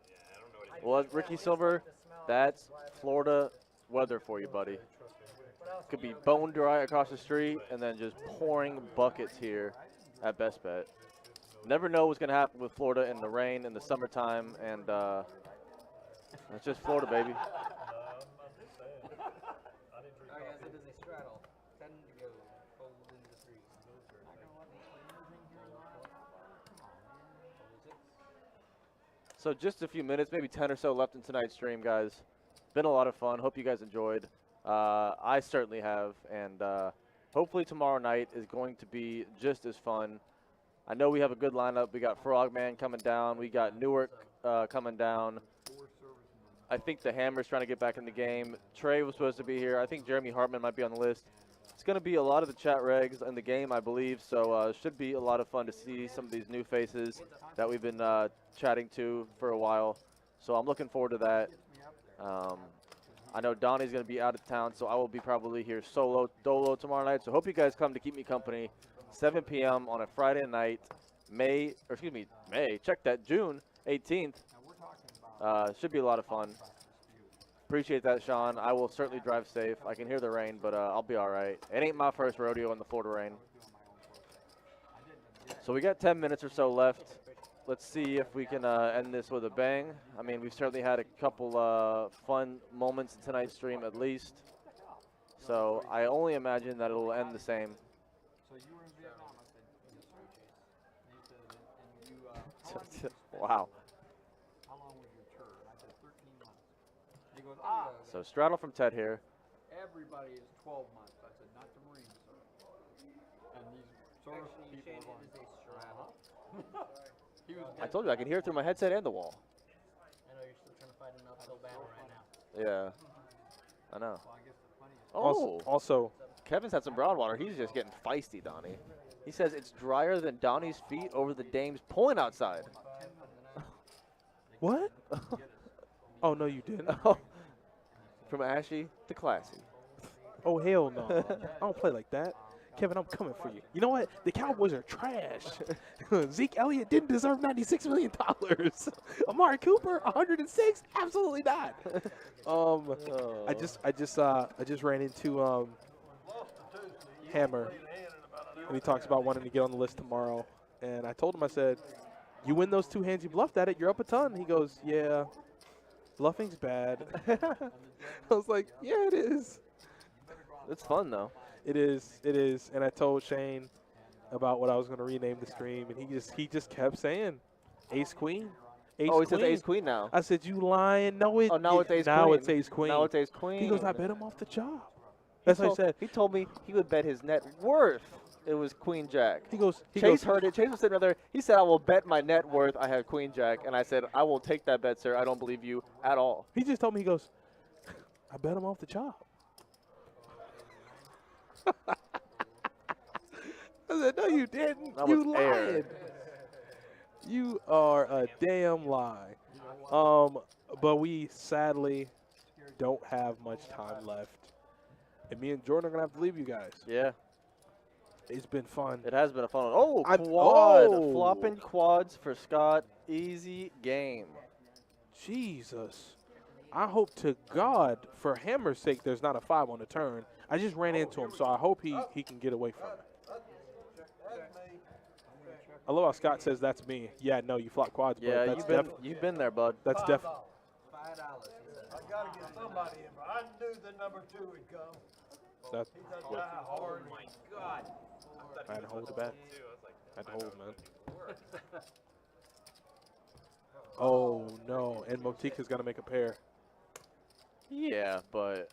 Yeah, I don't know what it Well, Ricky Silver, that's Florida weather for you, buddy. Could be bone dry across the street and then just pouring buckets here at Best Bet. Never know what's going to happen with Florida in the rain in the summertime, and it's just Florida, baby. Alright guys, it is a straddle. 10 to go. Fold into the 3. So just a few minutes, maybe 10 or so left in tonight's stream, guys. Been a lot of fun. Hope you guys enjoyed. I certainly have, and hopefully tomorrow night is going to be just as fun. I know we have a good lineup. We got Frogman coming down. We got Newark coming down. I think the Hammer's trying to get back in the game. Trey was supposed to be here. I think Jeremy Hartman might be on the list. It's going to be a lot of the chat regs in the game, I believe, so it should be a lot of fun to see some of these new faces that we've been chatting to for a while. So I'm looking forward to that. I know Donnie's going to be out of town, so I will be probably here dolo tomorrow night. So hope you guys come to keep me company. 7 p.m. on a Friday night, June 18th. Should be a lot of fun. Appreciate that, Sean. I will certainly drive safe. I can hear the rain, but I'll be all right. It ain't my first rodeo in the Florida rain. So we got 10 minutes or so left. Let's see if we can end this with a bang. I mean, we've certainly had a couple fun moments in tonight's stream at least. So I only imagine that it'll end the same. So you were in Vietnam. I said, yes, sir, Chase. And you, how long did you stay? Wow. How long was your tour? And I said 13 months. He goes, So straddle from Ted here. everybody is 12 months. I said, not the Marines, sir. And these service Actually, people Shane, are it going, is a straddle. he was I told you I can hear it through my headset and the wall. I know you're still trying to fight an uphill battle right now. Yeah. I know. well, I guess the funniest Oh, Also, Kevin's had some brown water. He's just getting feisty, Donnie. He says it's drier than Donnie's feet over the dame's point outside. What? Oh, no, you didn't. From ashy to classy. Oh, hell no. I don't play like that. Kevin, I'm coming for you. You know what? The Cowboys are trash. Zeke Elliott didn't deserve $96 million. Amari Cooper, 106? Absolutely not. I just ran into Hammer, and he talks about wanting to get on the list tomorrow. And I told him, I said, you win those 2 hands you bluffed at it, you're up a ton. He goes, yeah, bluffing's bad. I was like, yeah, it is. It's fun though. It is. And I told Shane about what I was going to rename the stream, and he just kept saying, Ace Queen. Ace He Queen. says Ace Queen now. I said, you lying? No, it. Oh, now it's Ace now Queen. it's Ace Queen. Now it's Ace Queen. He goes, I bet him off the job. That's what he said. He told me he would bet his net worth. It was Queen Jack. He goes. Chase heard it. Chase was sitting there. He said, I will bet my net worth I have Queen Jack. And I said, I will take that bet, sir. I don't believe you at all. He just told me, he goes, I bet him off the job. I said, no, you didn't. That You was lied. air. You are a damn lie. But we sadly don't have much time left. And me and Jordan are going to have to leave you guys. Yeah. It's been fun. It has been a fun one. Oh, quad. Oh. Flopping quads for Scott. Easy game. Jesus. I hope to God, for Hammer's sake, there's not a 5 on the turn. I just ran into him, so I hope he can get away from it. I love how Scott says that's me. Yeah, no, you flop quads, bro. Yeah, That's you've been there, bud. That's def. $5. I gotta get somebody in, but I knew the number 2 would come. That's He's a what die hard. Oh my God. I had to hold the bet. Too. I was like, I had to hold, man. Oh no, and Motika's got to make a pair. Yeah, but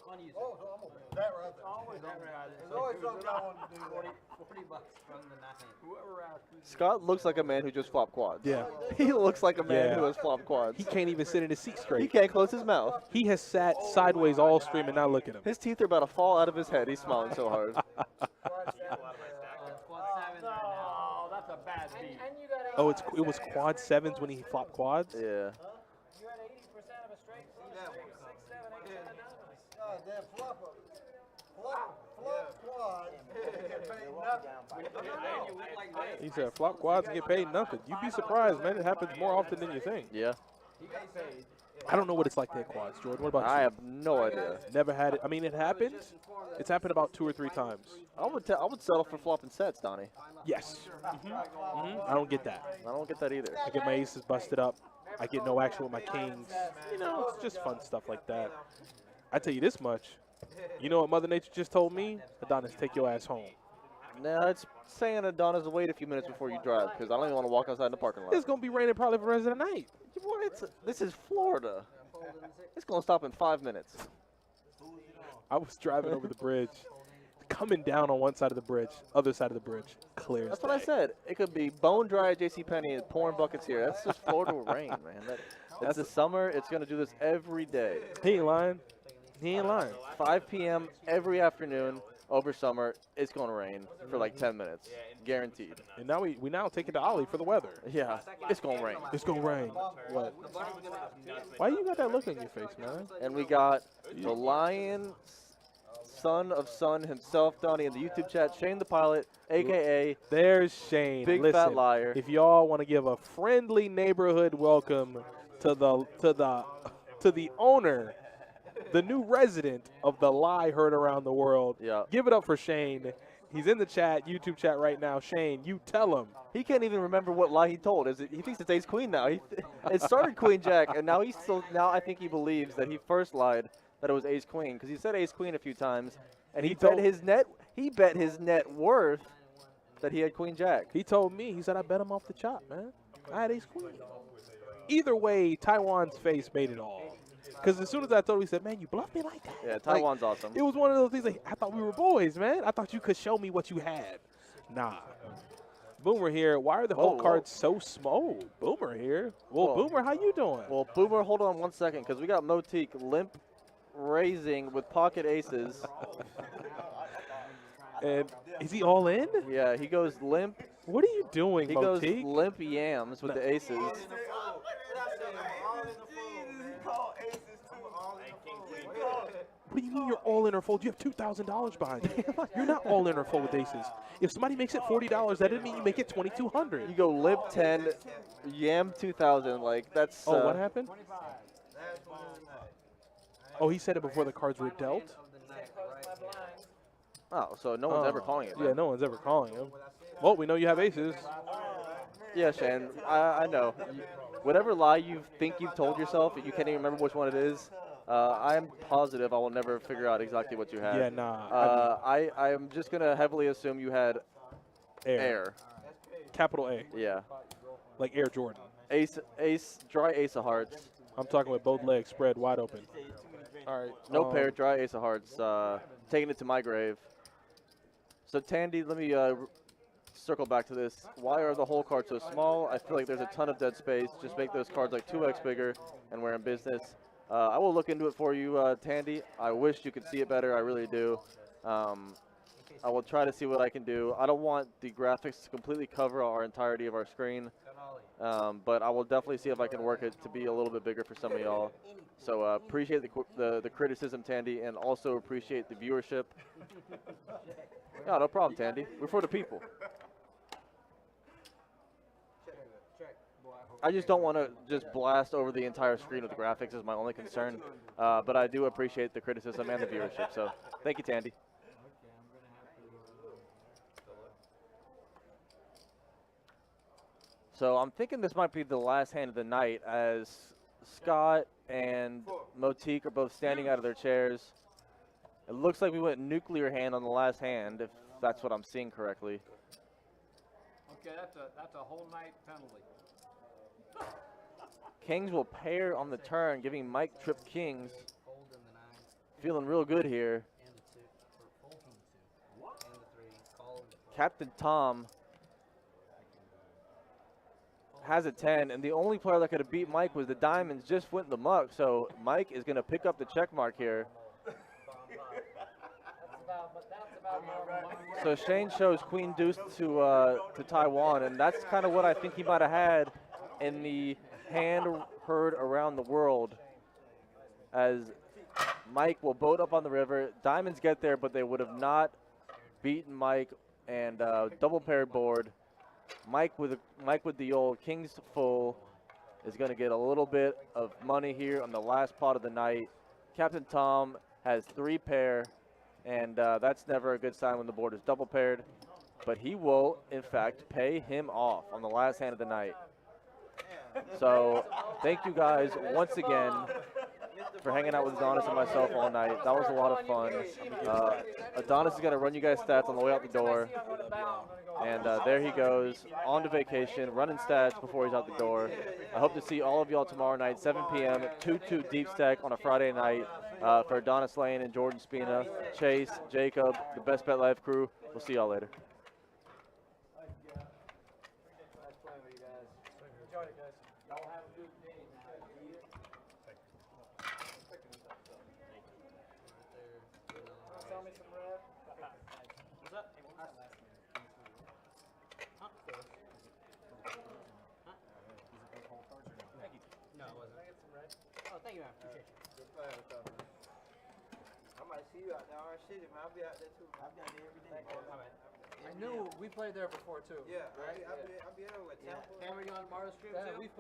Funny you Oh, so I'm gonna bet that right there. always that right. There's always some guy wanting to do that. $40 from the 9 hand. Whoever out. Scott looks like a man who just flopped quads. Yeah. He looks like a man Yeah. who has flopped quads. He can't even sit in his seat He straight. can't close his mouth. He has sat sideways all stream, and now look at him. His teeth are about to fall out of his head. He's smiling so hard. Quad 7 right now. Oh, that's a bad beat. And you got Oh, it was quad 7s when he flopped quads. Yeah. You had 80% of a straight, 6, 7, 8, 10 diamonds. God damn, flop quad. Get paid nothing. He said flop quads and get paid nothing. You'd be surprised, man. It happens more often than you think. Yeah. I don't know what it's like to hit quads, Jordan. What about I you? have no idea. Never had it. I mean, it happens. It's happened about 2 or 3 times. I would settle for flopping sets, Donnie. Yes. I don't get that. I don't get that either. I get my aces busted up. I get no action with my kings. You know, it's just fun stuff like that. I tell you this much. You know what Mother Nature just told me? Adonis, take your ass home. Nah, it's saying Adonis wait a few minutes before you drive because I don't even want to walk outside in the parking lot. It's going to be raining probably for the rest of the night. This is Florida. It's going to stop in 5 minutes. I was driving over the bridge, coming down on one side of the bridge, other side of the bridge, clear as That's what I day. said. It could be bone dry at JCPenney and pouring buckets here. That's just Florida with rain, man. That's the summer. It's going to do this every day. He ain't lying. He ain't lying. 5 p.m. every afternoon over summer. It's going to rain for like 10 minutes. Guaranteed. And now we now take it to Ollie for the weather. Yeah, it's going to rain. It's going to rain. What? Why you got that look on your face, man? And we got the Lion, son of Sun himself, Donnie, in the YouTube chat, Shane the Pilot, a.k.a. There's Shane. Big Listen, Fat Liar. if y'all want to give a friendly neighborhood welcome to the owner, the new resident of the lie heard around the world, Yeah. give it up for Shane. He's in the chat, YouTube chat right now. Shane, you tell him. He can't even remember what lie he told. He thinks it's Ace Queen now. It started Queen Jack, and now now I think he believes that he first lied that it was Ace Queen because he said Ace Queen a few times, and he bet his net worth that he had Queen Jack. He told me, he said, I bet him off the chop, man. I had Ace Queen. Either way, Taiwan's face made it all. Because as soon as I told him, he said, man, you bluffed me like that? Yeah, Taiwan's awesome. It was one of those things like, I thought we were boys, man. I thought you could show me what you had. Nah. Boomer here. Why are the whole cards so small? Boomer here. Well, Boomer, how you doing? Well, Boomer, hold on 1 second because we got Motique limp raising with pocket aces. And is he all in? Yeah, he goes limp What are you doing, He goes Motique? limp yams with the aces. What do you mean you're all in or fold? You have $2,000 behind you. You're not all in or fold with aces. If somebody makes it $40, that doesn't mean you make it $2,200. You go limp 10, yam 2,000. Like that's. Oh, what happened? Oh, he said it before the cards were dealt. Oh, so no one's ever calling it. Yeah, no one's ever calling him. Well, we know you have aces. Yeah, Shane. I know. Whatever lie you think you've told yourself, you can't even remember which one it is. I'm positive I will never figure out exactly what you had. Yeah, nah. I'm just gonna heavily assume you had air. Capital A. Yeah. Like Air Jordan. Ace, dry ace of hearts. I'm talking with both legs spread wide open. All right. No pair, dry ace of hearts. Taking it to my grave. So Tandy, let me circle back to this. Why are the whole cards so small? I feel like there's a ton of dead space. Just make those cards like 2x bigger, and we're in business. I will look into it for you, Tandy. I wish you could see it better. I really do. I will try to see what I can do. I don't want the graphics to completely cover our entirety of our screen, but I will definitely see if I can work it to be a little bit bigger for some of y'all. So appreciate the criticism, Tandy, and also appreciate the viewership. No, no problem, Tandy. We're for the people. I just don't want to just blast over the entire screen with the graphics is my only concern. But I do appreciate the criticism and the viewership. So thank you, Tandy. So I'm thinking this might be the last hand of the night as Scott and Motique are both standing out of their chairs. It looks like we went nuclear hand on the last hand, if that's what I'm seeing correctly. Okay, that's a whole night penalty. Kings will pair on the turn, giving Mike trip kings. Feeling real good here. Captain Tom has a 10, and the only player that could have beat Mike was the diamonds, just went in the muck. So Mike is going to pick up the check mark here. So Shane shows Queen Deuce to Taiwan, and that's kind of what I think he might have had in the hand heard around the world, as Mike will boat up on the river. Diamonds get there, but they would have not beaten Mike, and double paired board. Mike with the old kings full is going to get a little bit of money here on the last pot of the night. Captain Tom has 3 pair, and that's never a good sign when the board is double paired. But he will, in fact, pay him off on the last hand of the night. So thank you guys once again for hanging out with Adonis and myself all night. That was a lot of fun. Adonis is going to run you guys stats on the way out the door. And there he goes, on to vacation, running stats before he's out the door. I hope to see all of y'all tomorrow night, 7 p.m., 2-2 deep stack on a Friday night for Adonis Lane and Jordan Spina, Chase, Jacob, the Best Bet Live crew. We'll see y'all later. Thank you, man. Appreciate you. I might see you out there, Orange City, man. I'll be out there too. I'll be out there every day. I knew we played there before too. Yeah, right? I'll be out with Tampa. Cameron, you on Marta Strip too?